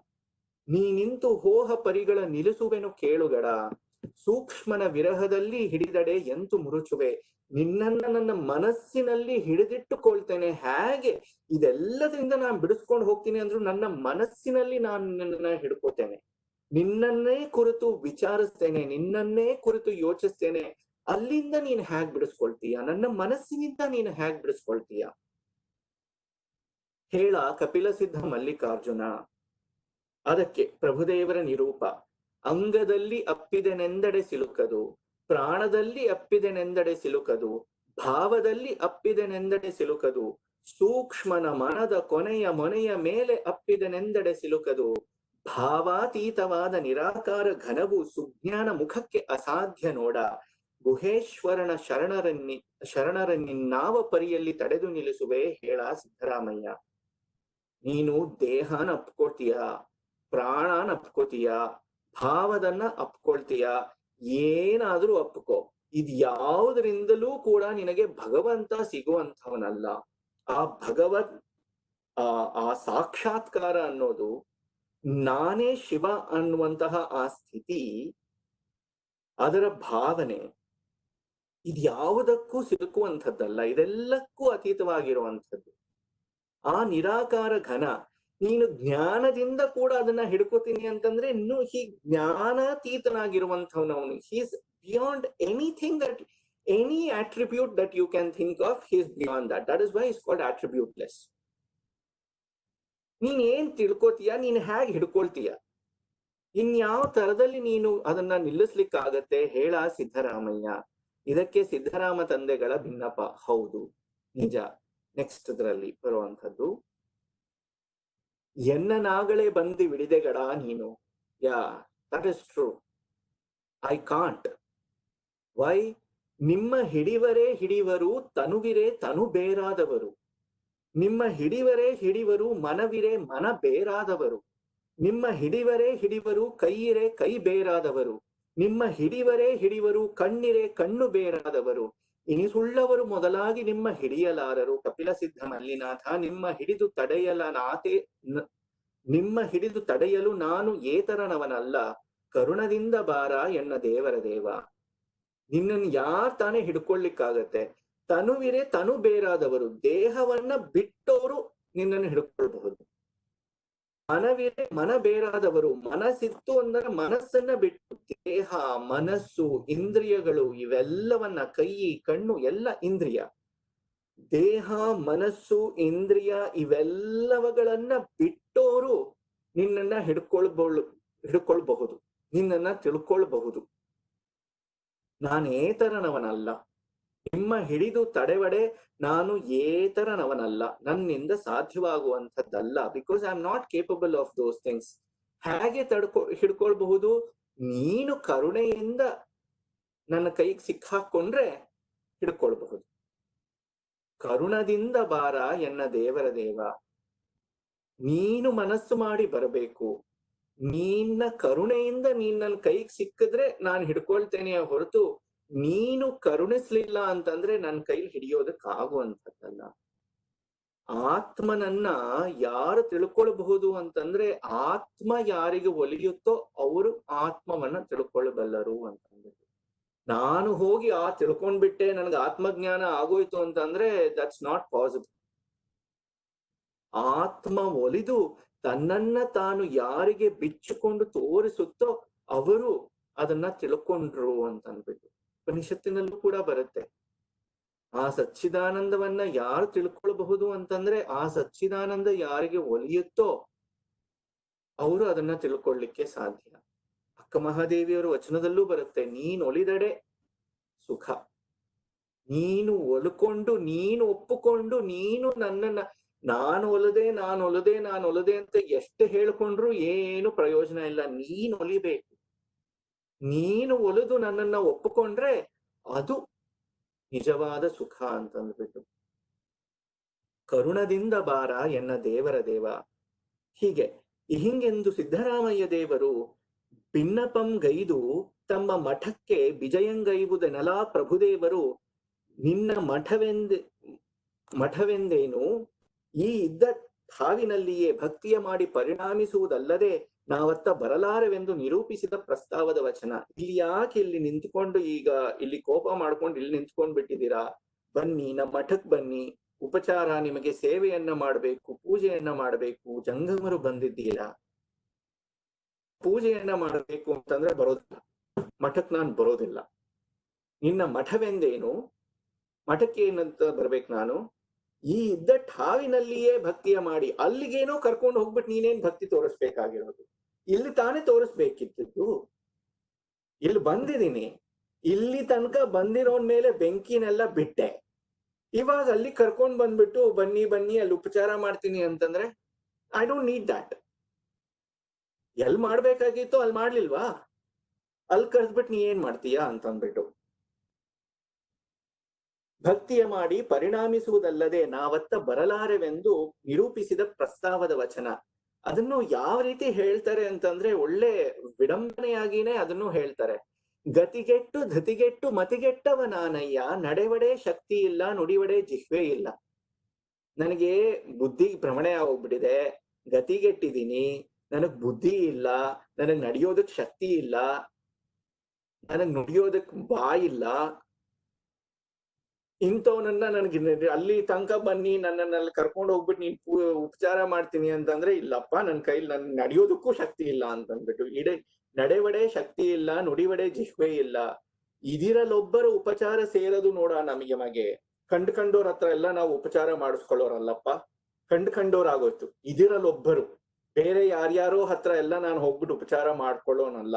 ನೀ ನಿಂತು ಹೋಹ ಪರಿಗಳ ನಿಲ್ಲಿಸುವೆನು ಕೇಳುಗಡ ಸೂಕ್ಷ್ಮನ ವಿರಹದಲ್ಲಿ ಹಿಡಿದಡೆ ಎಂತು ಮುರುಚುವೆ. ನಿನ್ನನ್ನ ನನ್ನ ಮನಸ್ಸಿನಲ್ಲಿ ಹಿಡಿದಿಟ್ಟುಕೊಳ್ತೇನೆ. ಹೇಗೆ ಇದೆಲ್ಲದಿಂದ ನಾನು ಬಿಡಿಸ್ಕೊಂಡು ಹೋಗ್ತೀನಿ ಅಂದ್ರೂ ನನ್ನ ಮನಸ್ಸಿನಲ್ಲಿ ನಾನು ನಿನ್ನನ್ನ ಹಿಡ್ಕೋತೇನೆ, ನಿನ್ನನ್ನೇ ಕುರಿತು ವಿಚಾರಿಸ್ತೇನೆ, ನಿನ್ನನ್ನೇ ಕುರಿತು ಯೋಚಿಸ್ತೇನೆ. ಅಲ್ಲಿಂದ ನೀನ್ ಹ್ಯಾಗ್ ಬಿಡಿಸ್ಕೊಳ್ತೀಯ? ನನ್ನ ಮನಸ್ಸಿನಿಂದ ನೀನು ಹ್ಯಾಗ್ ಬಿಡಿಸ್ಕೊಳ್ತೀಯ? ಹೇಳ ಕಪಿಲ ಸಿದ್ಧ ಮಲ್ಲಿಕಾರ್ಜುನ. ಅದಕ್ಕೆ ಪ್ರಭುದೇವರ ನಿರೂಪ, ಅಂಗದಲ್ಲಿ ಅಪ್ಪಿದೆನೆಂದಡೆ ಸಿಲುಕದು, ಪ್ರಾಣದಲ್ಲಿ ಅಪ್ಪಿದೆನೆಂದಡೆ ಸಿಲುಕದು, ಭಾವದಲ್ಲಿ ಅಪ್ಪಿದೆನೆಂದಡೆ ಸಿಲುಕದು, ಸೂಕ್ಷ್ಮನ ಮನದ ಕೊನೆಯ ಮೊನೆಯ ಮೇಲೆ ಅಪ್ಪಿದೆನೆಂದಡೆ ಸಿಲುಕದು, ಭಾವಾತೀತವಾದ ನಿರಾಕಾರ ಘನವು ಸುಜ್ಞಾನ ಮುಖಕ್ಕೆ ಅಸಾಧ್ಯ ನೋಡ, ಗುಹೇಶ್ವರನ ಶರಣರನ್ನಿನ್ನಾವ ಪರಿಯಲ್ಲಿ ತಡೆದು ನಿಲ್ಲಿಸುವೆ ಹೇಳ ಸಿದ್ದರಾಮಯ್ಯ. ನೀನು ದೇಹನ ಅಪ್ಕೊಳ್ತೀಯ, ಪ್ರಾಣನ ಅಪ್ಕೋತೀಯ, ಭಾವದನ್ನ ಅಪ್ಕೊಳ್ತೀಯ, ಏನಾದ್ರೂ ಅಪ್ಕೋ. ಇದ್ ಯಾವುದರಿಂದಲೂ ಕೂಡ ನಿನಗೆ ಭಗವಂತ ಸಿಗುವಂಥವನಲ್ಲ. ಆ ಭಗವತ್ ಆ ಸಾಕ್ಷಾತ್ಕಾರ ಅನ್ನೋದು, ನಾನೇ ಶಿವ ಅನ್ನುವಂತಹ ಆ ಸ್ಥಿತಿ, ಅದರ ಭಾವನೆ ಇದ್ಯಾವುದಕ್ಕೂ ಸಿಲುಕುವಂಥದ್ದಲ್ಲ. ಇದೆಲ್ಲಕ್ಕೂ ಅತೀತವಾಗಿರುವಂಥದ್ದು. ಆ ನಿರಾಕಾರ ಘನ, ನೀನು ಜ್ಞಾನದಿಂದ ಕೂಡ ಅದನ್ನ ಹಿಡ್ಕೋತೀನಿ ಅಂತಂದ್ರೆ ಇನ್ನು ಹೀ ಜ್ಞಾನಾತೀತನಾಗಿರುವಂಥವನವನು. He's beyond anything that any attribute that you can think of, he is beyond that. That is why he is called attributeless. ನೀನ್ ಏನ್ ತಿಳ್ಕೋತೀಯ, ನೀನ್ ಹೇಗೆ ಹಿಡ್ಕೊಳ್ತೀಯ, ಇನ್ಯಾವ ತರದಲ್ಲಿ ನೀನು ಅದನ್ನ ನಿಲ್ಲಿಸ್ಲಿಕ್ಕಾಗತ್ತೆ ಹೇಳ ಸಿದ್ದರಾಮಯ್ಯ. ಇದಕ್ಕೆ ಸಿದ್ದರಾಮ ತಂದೆಗಳ ಭಿನ್ನಪ. ಹೌದು, ನಿಜ. ನೆಕ್ಸ್ಟ್ ಇದರಲ್ಲಿ ಬರುವಂಥದ್ದು, ಎನ್ನನಾಗಳೇ ಬಂದು ವಿಡಿದೆಗಡ ನೀನು. Yeah, that is true. I can't. Why? ನಿಮ್ಮ ಹಿಡಿವರೇ ಹಿಡಿವರು, ತನುವಿರೇ ತನು ಬೇರಾದವರು. ನಿಮ್ಮ ಹಿಡಿವರೇ ಹಿಡಿವರು, ಮನವಿರೇ ಮನ ಬೇರಾದವರು. ನಿಮ್ಮ ಹಿಡಿವರೇ ಹಿಡಿವರು, ಕೈಯಿರೇ ಕೈ ಬೇರಾದವರು. ನಿಮ್ಮ ಹಿಡಿವರೇ ಹಿಡಿವರು, ಕಣ್ಣಿರೇ ಕಣ್ಣು ಬೇರಾದವರು. ಇನಿಸುಳ್ಳವರು ಮೊದಲಾಗಿ ನಿಮ್ಮ ಹಿಡಿಯಲಾರರು. ಕಪಿಲ ಸಿದ್ಧ ಮಲ್ಲಿನಾಥ, ನಿಮ್ಮ ಹಿಡಿದು ತಡೆಯಲು ನಾನು ಏತರನವನಲ್ಲ. ಕರುಣದಿಂದ ಬಾರ ಎನ್ನ ದೇವರ ದೇವ. ನಿನ್ನನ್ನು ಯಾರ್ ತಾನೇ ಹಿಡ್ಕೊಳ್ಲಿಕ್ಕಾಗತ್ತೆ? ತನುವಿರೆ ತನು ಬೇರಾದವರು, ದೇಹವನ್ನ ಬಿಟ್ಟವರು ನಿನ್ನನ್ನು ಹಿಡ್ಕೊಳ್ಬಹುದು. ಮನವಿರೆ ಮನ ಬೇರಾದವರು, ಮನಸ್ಸಿತ್ತು ಅಂದ್ರೆ ಮನಸ್ಸನ್ನ ಬಿಟ್ಟು, ದೇಹ ಮನಸ್ಸು ಇಂದ್ರಿಯಗಳು ಇವೆಲ್ಲವನ್ನ, ಕೈ ಕಣ್ಣು ಎಲ್ಲ ಇಂದ್ರಿಯ, ದೇಹ ಮನಸ್ಸು ಇಂದ್ರಿಯ ಇವೆಲ್ಲವುಗಳನ್ನ ಬಿಟ್ಟೋರು ನಿನ್ನನ್ನ ಹಿಡ್ಕೊಳ್ಬಹುದು, ನಿನ್ನನ್ನ ತಿಳ್ಕೊಳ್ಬಹುದು. ನಾನೇತರನವನಲ್ಲ, ನಿಮ್ಮ ಹಿಡಿದು ತಡೆವಡೆ ನಾನು ಏತರನವನಲ್ಲ, ನನ್ನಿಂದ ಸಾಧ್ಯವಾಗುವಂಥದ್ದಲ್ಲ. Because I am not capable of those things. ಹೇಗೆ ಹಿಡ್ಕೊಳ್ಬಹುದು? ನೀನು ಕರುಣೆಯಿಂದ ನನ್ನ ಕೈಗೆ ಸಿಕ್ಕಾಕೊಂಡ್ರೆ ಹಿಡ್ಕೊಳ್ಬಹುದು. ಕರುಣದಿಂದ ಬಾರ ಎನ್ನ ದೇವರ ದೇವ. ನೀನು ಮನಸ್ಸು ಮಾಡಿ ಬರಬೇಕು. ನಿನ್ನ ಕರುಣೆಯಿಂದ ನೀನ್ ನನ್ನ ಕೈಗೆ ಸಿಕ್ಕಿದ್ರೆ ನಾನು ಹಿಡ್ಕೊಳ್ತೇನೆ ಹೊರತು, ನೀನು ಕರುಣಿಸ್ಲಿಲ್ಲ ಅಂತಂದ್ರೆ ನನ್ನ ಕೈಲಿ ಹಿಡಿಯೋದಕ್ಕಾಗುವಂಥದ್ದಲ್ಲ. ಆತ್ಮನನ್ನ ಯಾರು ತಿಳ್ಕೊಳ್ಬಹುದು ಅಂತಂದ್ರೆ, ಆತ್ಮ ಯಾರಿಗೆ ಒಲಿಯುತ್ತೋ ಅವರು ಆತ್ಮವನ್ನ ತಿಳ್ಕೊಳ್ಬಲ್ಲರು ಅಂತಂದ್ರೆ. ನಾನು ಹೋಗಿ ತಿಳ್ಕೊಂಡ್ಬಿಟ್ಟೆ ನನ್ಗೆ ಆತ್ಮಜ್ಞಾನ ಆಗೋಯ್ತು ಅಂತಂದ್ರೆ ದಟ್ಸ್ ನಾಟ್ ಪಾಸಿಬಲ್. ಆತ್ಮ ಒಲಿದು ತನ್ನನ್ನ ತಾನು ಯಾರಿಗೆ ಬಿಚ್ಚಿಕೊಂಡು ತೋರಿಸುತ್ತೋ ಅವರು ಅದನ್ನ ತಿಳ್ಕೊಂಡ್ರು ಅಂತಂದ್ಬಿಟ್ಟು ಉಪನಿಷತ್ತಿನಲ್ಲೂ ಕೂಡ ಬರುತ್ತೆ. ಆ ಸಚ್ಚಿದಾನಂದವನ್ನ ಯಾರು ತಿಳ್ಕೊಳ್ಬಹುದು ಅಂತಂದ್ರೆ, ಆ ಸಚ್ಚಿದಾನಂದ ಯಾರಿಗೆ ಒಲಿಯುತ್ತೋ ಅವರು ಅದನ್ನ ತಿಳ್ಕೊಳ್ಳಿಕ್ಕೆ ಸಾಧ್ಯ. ಅಕ್ಕ ಮಹಾದೇವಿಯವರ ವಚನದಲ್ಲೂ ಬರುತ್ತೆ, ನೀನ್ ಒಲಿದಡೆ ಸುಖ. ನೀನು ಒಲ್ಕೊಂಡು, ನೀನು ಒಪ್ಪುಕೊಂಡು, ನೀನು ನನ್ನನ್ನ ನಾನು ಒಲದೆ ಅಂತ ಎಷ್ಟು ಹೇಳ್ಕೊಂಡ್ರು ಏನು ಪ್ರಯೋಜನ ಇಲ್ಲ. ನೀನು ಒಲಿಬೇಕು. ನೀನು ಒಲಿದು ನನ್ನನ್ನ ಒಪ್ಪಿಕೊಂಡ್ರೆ ಅದು ನಿಜವಾದ ಸುಖ ಅಂತಂದ್ಬಿಟ್ಟು. ಕರುಣದಿಂದ ಬಾರ ಎನ್ನ ದೇವರ ದೇವ. ಹಿಂಗೆಂದು ಸಿದ್ದರಾಮಯ್ಯ ದೇವರು ಭಿನ್ನಪಂ ಗೈದು ತಮ್ಮ ಮಠಕ್ಕೆ ವಿಜಯಂಗೈವುದೆನಲಾ ಪ್ರಭುದೇವರು, ನಿನ್ನ ಮಠವೆಂದೇನು ಈ ಇದ್ದ ಹಾವಿನಲ್ಲಿಯೇ ಭಕ್ತಿಯ ಮಾಡಿ ಪರಿಣಾಮಿಸುವುದಲ್ಲದೆ ನಾವತ್ತ ಬರಲಾರವೆಂದು ನಿರೂಪಿಸಿದ ಪ್ರಸ್ತಾವದ ವಚನ. ಇಲ್ಲಿ ಯಾಕೆ ಇಲ್ಲಿ ನಿಂತ್ಕೊಂಡು ಈಗ ಇಲ್ಲಿ ಕೋಪ ಮಾಡ್ಕೊಂಡು ಇಲ್ಲಿ ನಿಂತ್ಕೊಂಡ್ ಬಿಟ್ಟಿದ್ದೀರಾ? ಬನ್ನಿ, ನಮ್ಮ ಮಠಕ್ ಬನ್ನಿ, ಉಪಚಾರ, ನಿಮಗೆ ಸೇವೆಯನ್ನ ಮಾಡಬೇಕು, ಪೂಜೆಯನ್ನ ಮಾಡಬೇಕು. ಜಂಗಮರು ಬಂದಿದ್ದೀರಾ, ಪೂಜೆಯನ್ನ ಮಾಡಬೇಕು ಅಂತಂದ್ರೆ ಬರೋದಿಲ್ಲ, ಮಠಕ್ ನಾನು ಬರೋದಿಲ್ಲ. ನಿನ್ನ ಮಠವೆಂದೇನು, ಮಠಕ್ಕೆ ಏನಂತ ಬರ್ಬೇಕು ನಾನು? ಈ ಇದ್ದ ಠಾವಿನಲ್ಲಿಯೇ ಭಕ್ತಿಯ ಮಾಡಿ, ಅಲ್ಲಿಗೇನೋ ಕರ್ಕೊಂಡು ಹೋಗ್ಬಿಟ್ಟು ನೀನೇನ್ ಭಕ್ತಿ ತೋರಿಸ್ಬೇಕಾಗಿರೋದು? ಇಲ್ಲಿ ತಾನೇ ತೋರಿಸ್ಬೇಕಿತ್ತು. ಇಲ್ಲಿ ಬಂದಿದ್ದೀನಿ, ಇಲ್ಲಿ ತನಕ ಬಂದಿರೋನ್ ಮೇಲೆ ಬೆಂಕಿನೆಲ್ಲ ಬಿಟ್ಟೆ, ಇವಾಗ ಅಲ್ಲಿ ಕರ್ಕೊಂಡ್ ಬಂದ್ಬಿಟ್ಟು ಬನ್ನಿ ಬನ್ನಿ ಅಲ್ಲಿ ಉಪಚಾರ ಮಾಡ್ತೀನಿ ಅಂತಂದ್ರೆ I don't need that. L ಮಾಡ್ಬೇಕಾಗಿತ್ತು ಅಲ್ಲಿ ಮಾಡ್ಲಿಲ್ವಾ? ಅಲ್ಲಿ ಕರೆದ್ಬಿಟ್ಟು ನೀ ಏನ್ ಮಾಡ್ತೀಯಾ ಅಂತಂದ್ಬಿಟ್ಟು. ಭಕ್ತಿಯ ಮಾಡಿ ಪರಿಣಾಮಿಸುವುದಲ್ಲದೆ ನಾವತ್ತ ಬರಲಾರೆವೆಂದು ನಿರೂಪಿಸಿದ ಪ್ರಸ್ತಾವದ ವಚನ. ಅದನ್ನು ಯಾವ ರೀತಿ ಹೇಳ್ತಾರೆ ಅಂತಂದ್ರೆ ಒಳ್ಳೆ ವಿಡಂಬನೆಯಾಗಿನೇ ಅದನ್ನು ಹೇಳ್ತಾರೆ. ಗತಿಗೆಟ್ಟು ಧತಿಗೆಟ್ಟು ಮತಿಗೆಟ್ಟವ ನಾನಯ್ಯ, ನಡೆವಡೆ ಶಕ್ತಿ ಇಲ್ಲ ನುಡಿವಡೆ ಜಿಹ್ವೆ ಇಲ್ಲ. ನನಗೆ ಬುದ್ಧಿ ಭ್ರಮಣೆ ಆಗೋಗ್ಬಿಟ್ಟಿದೆ, ಗತಿಗೆಟ್ಟಿದ್ದೀನಿ, ನನಗ್ ಬುದ್ಧಿ ಇಲ್ಲ, ನನಗ್ ನಡೆಯೋದಕ್ ಶಕ್ತಿ ಇಲ್ಲ, ನನಗ್ ನುಡಿಯೋದಕ್ ಬಾಯಿಲ್ಲ. ಇಂಥವನನ್ನ ನನಗೆ ಅಲ್ಲಿ ತನಕ ಬನ್ನಿ, ನನ್ನನ್ನಲ್ಲಿ ಕರ್ಕೊಂಡು ಹೋಗ್ಬಿಟ್ಟು ನೀನ್ ಉಪಚಾರ ಮಾಡ್ತೀನಿ ಅಂತಂದ್ರೆ ಇಲ್ಲಪ್ಪ, ನನ್ ಕೈಲಿ ನನ್ ನಡೆಯೋದಕ್ಕೂ ಶಕ್ತಿ ಇಲ್ಲ ಅಂತಂದ್ಬಿಟ್ಟು. ನಡೆವಡೆ ಶಕ್ತಿ ಇಲ್ಲ, ನುಡಿವಡೆ ಜಿಹ್ವೆ ಇಲ್ಲ. ಇದಿರಲೊಬ್ಬರು ಉಪಚಾರ ಸೇರದು ನೋಡ ನಮಗೆ. ಕಂಡೋರ್ ಹತ್ರ ಎಲ್ಲ ನಾವು ಉಪಚಾರ ಮಾಡಿಸ್ಕೊಳ್ಳೋರಲ್ಲಪ್ಪ, ಕಂಡೋರಾಗೋಯ್ತು. ಇದಿರಲೊಬ್ಬರು, ಬೇರೆ ಯಾರ್ಯಾರೋ ಹತ್ರ ಎಲ್ಲ ನಾನು ಹೋಗ್ಬಿಟ್ಟು ಉಪಚಾರ ಮಾಡ್ಕೊಳ್ಳೋನಲ್ಲ.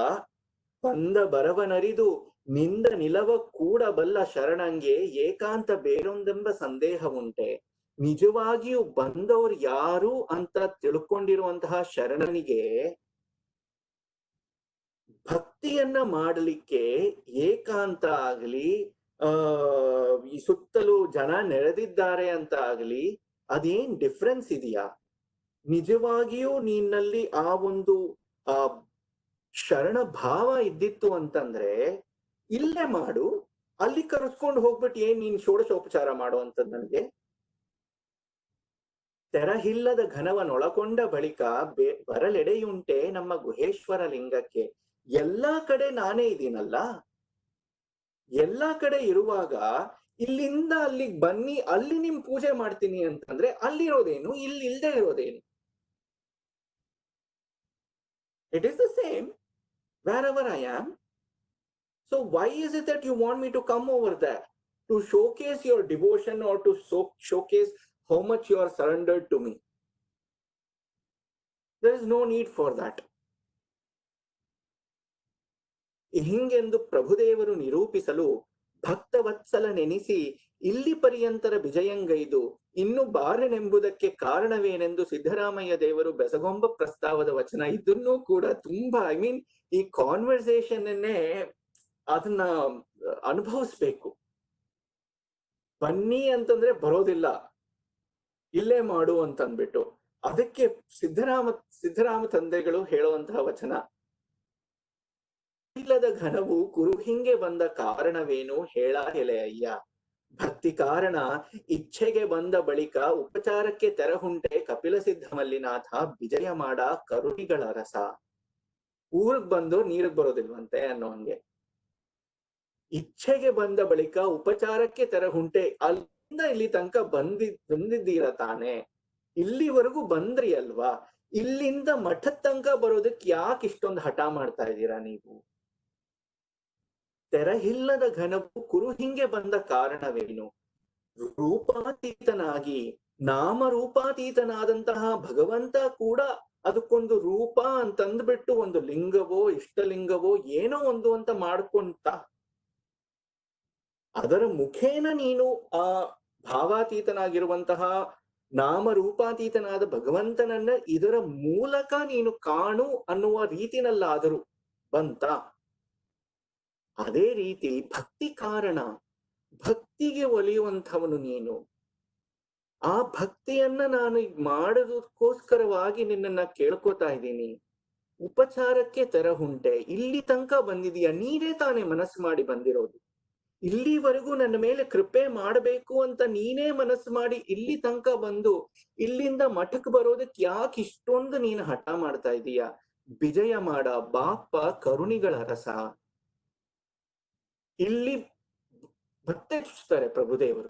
ಬಂದ ಬರವನರಿದು ನಿಂದ ನಿಲವ ಕೂಡ ಬಲ್ಲ ಶರಣಂಗೆ ಏಕಾಂತ ಬೇರೊಂದೆಂಬ ಸಂದೇಹ ಉಂಟೆ. ನಿಜವಾಗಿಯೂ ಬಂದವರು ಯಾರು ಅಂತ ತಿಳ್ಕೊಂಡಿರುವಂತಹ ಶರಣನಿಗೆ ಭಕ್ತಿಯನ್ನ ಮಾಡಲಿಕ್ಕೆ ಏಕಾಂತ ಆಗಲಿ, ಈ ಸುತ್ತಲೂ ಜನ ನೆರೆದಿದ್ದಾರೆ ಅಂತ ಆಗಲಿ, ಅದೇನ್ ಡಿಫ್ರೆನ್ಸ್ ಇದೆಯಾ? ನಿಜವಾಗಿಯೂ ನಿನ್ನಲ್ಲಿ ಆ ಒಂದು ಶರಣ ಭಾವ ಇದ್ದಿತ್ತು ಅಂತಂದ್ರೆ ಇಲ್ಲೇ ಮಾಡು, ಅಲ್ಲಿ ಕರೆಸ್ಕೊಂಡು ಹೋಗ್ಬಿಟ್ಟು ಏನ್ ನೀನ್ ಷೋಡಶೋಪಚಾರ ಮಾಡುವಂಥದ್ದು? ನನಗೆ ತೆರಹಿಲ್ಲದ ಘನವನೊಳಕೊಂಡ ಬಳಿಕ ಬರಲೆಡೆಯುಂಟೆ ನಮ್ಮ ಗುಹೇಶ್ವರ ಲಿಂಗಕ್ಕೆ. ಎಲ್ಲಾ ಕಡೆ ನಾನೇ ಇದ್ದೀನಲ್ಲ. ಎಲ್ಲಾ ಕಡೆ ಇರುವಾಗ ಇಲ್ಲಿಂದ ಅಲ್ಲಿಗೆ ಬನ್ನಿ, ಅಲ್ಲಿ ನಿಮ್ ಪೂಜೆ ಮಾಡ್ತೀನಿ ಅಂತಂದ್ರೆ ಅಲ್ಲಿರೋದೇನು, ಇಲ್ಲಿ ಇಲ್ದೇ ಇರೋದೇನು? It is the same wherever I am. So why is it that you want me to come over there to showcase your devotion or to showcase how much you are surrendered to me? There is no need for that. ಹಿಂಗೆಂದು ಪ್ರಭುದೇವರು ನಿರೂಪಿಸಲು ಭಕ್ತವತ್ಸಲ ನೆನೆಸಿ ಇಲ್ಲಿ ಪರ್ಯಂತರ ವಿಜಯಂಗೈದು ಇನ್ನು ಬಾರನೆಂಬುದಕ್ಕೆ ಕಾರಣವೇನೆಂದು ಸಿದ್ದರಾಮಯ್ಯ ದೇವರು ಬೆಸಗೊಂಬ ಪ್ರಸ್ತಾವದ ವಚನ. ಇದನ್ನು ಕೂಡ ತುಂಬಾ ಈ ಕಾನ್ವರ್ಸೇಷನ್ ಅದನ್ನ ಅನುಭವಿಸ್ಬೇಕು. ಬನ್ನಿ ಅಂತಂದ್ರೆ ಬರೋದಿಲ್ಲ, ಇಲ್ಲೇ ಮಾಡು ಅಂತಂದ್ಬಿಟ್ಟು ಅದಕ್ಕೆ ಸಿದ್ದರಾಮ ತಂದೆಗಳು ಹೇಳುವಂತಹ ವಚನ. ಇಲ್ಲದ ಘನವು ಕುರು ಹಿಂಗೆ ಬಂದ ಕಾರಣವೇನು ಹೇಳ ಎಲೆಯ್ಯ. ಭಕ್ತಿ ಕಾರಣ ಇಚ್ಛೆಗೆ ಬಂದ ಬಳಿಕ ಉಪಚಾರಕ್ಕೆ ತೆರಹುಂಟೆ ಕಪಿಲ ಸಿದ್ಧ ಮಲ್ಲಿನಾಥ ವಿಜಯ ಮಾಡ ಕರುಣಿಗಳ ರಸ. ಊರಿಗೆ ಬಂದು ನೀರಿಗೆ ಬರೋದಿಲ್ವಂತೆ ಅನ್ನೋ ಹಂಗೆ. ಇಚ್ಛೆಗೆ ಬಂದ ಬಳಿಕ ಉಪಚಾರಕ್ಕೆ ತೆರಹುಂಟೆ, ಅಲ್ಲಿಂದ ಇಲ್ಲಿ ತನಕ ಬಂದಿದ್ದೀರ ತಾನೆ, ಇಲ್ಲಿವರೆಗೂ ಬಂದ್ರಿ ಅಲ್ವಾ, ಇಲ್ಲಿಂದ ಮಠದ ತನಕ ಬರೋದಕ್ಕೆ ಯಾಕೆ ಇಷ್ಟೊಂದು ಹಠ ಮಾಡ್ತಾ ಇದ್ದೀರಾ ನೀವು? ತೆರಹಿಲ್ಲದ ಘನವು ಕುರು ಹಿಂಗೆ ಬಂದ ಕಾರಣವೇನು? ರೂಪಾತೀತನಾಗಿ ನಾಮರೂಪಾತೀತನಾದಂತಹ ಭಗವಂತ ಕೂಡ ಅದಕ್ಕೊಂದು ರೂಪ ಅಂತಂದ್ಬಿಟ್ಟು ಒಂದು ಲಿಂಗವೋ ಇಷ್ಟಲಿಂಗವೋ ಏನೋ ಒಂದು ಅಂತ ಮಾಡ್ಕೊಂತ ಅದರ ಮುಖೇನ ನೀನು ಆ ಭಾವಾತೀತನಾಗಿರುವಂತಹ ನಾಮರೂಪಾತೀತನಾದ ಭಗವಂತನನ್ನ ಇದರ ಮೂಲಕ ನೀನು ಕಾಣು ಅನ್ನುವ ರೀತಿನಲ್ಲಾದರೂ ಬಂತ. ಅದೇ ರೀತಿ ಭಕ್ತಿ ಕಾರಣ, ಭಕ್ತಿಗೆ ಒಲಿಯುವಂಥವನು ನೀನು. ಆ ಭಕ್ತಿಯನ್ನ ನಾನು ಮಾಡೋದಕ್ಕೋಸ್ಕರವಾಗಿ ನಿನ್ನನ್ನ ಕೇಳ್ಕೊತಾ ಇದ್ದೀನಿ. ಉಪಚಾರಕ್ಕೆ ತೆರಹುಂಟೆ, ಇಲ್ಲಿ ತನಕ ಬಂದಿದೀಯ, ನೀನೇ ತಾನೇ ಮನಸ್ಸು ಮಾಡಿ ಬಂದಿರೋದು. ಇಲ್ಲಿವರೆಗೂ ನನ್ನ ಮೇಲೆ ಕೃಪೆ ಮಾಡಬೇಕು ಅಂತ ನೀನೇ ಮನಸ್ಸು ಮಾಡಿ ಇಲ್ಲಿ ತನಕ ಬಂದು ಇಲ್ಲಿಂದ ಮಠಕ್ಕೆ ಬರೋದಕ್ಕೆ ಯಾಕೆ ಇಷ್ಟೊಂದು ನೀನು ಹಠ ಮಾಡ್ತಾ ಇದೀಯ? ವಿಜಯ ಮಾಡ ಬಾಪ ಕರುಣಿಗಳ ರಸ. ಇಲ್ಲಿ ಭಕ್ತಿಸ್ತಾರೆ ಪ್ರಭುದೇವರು.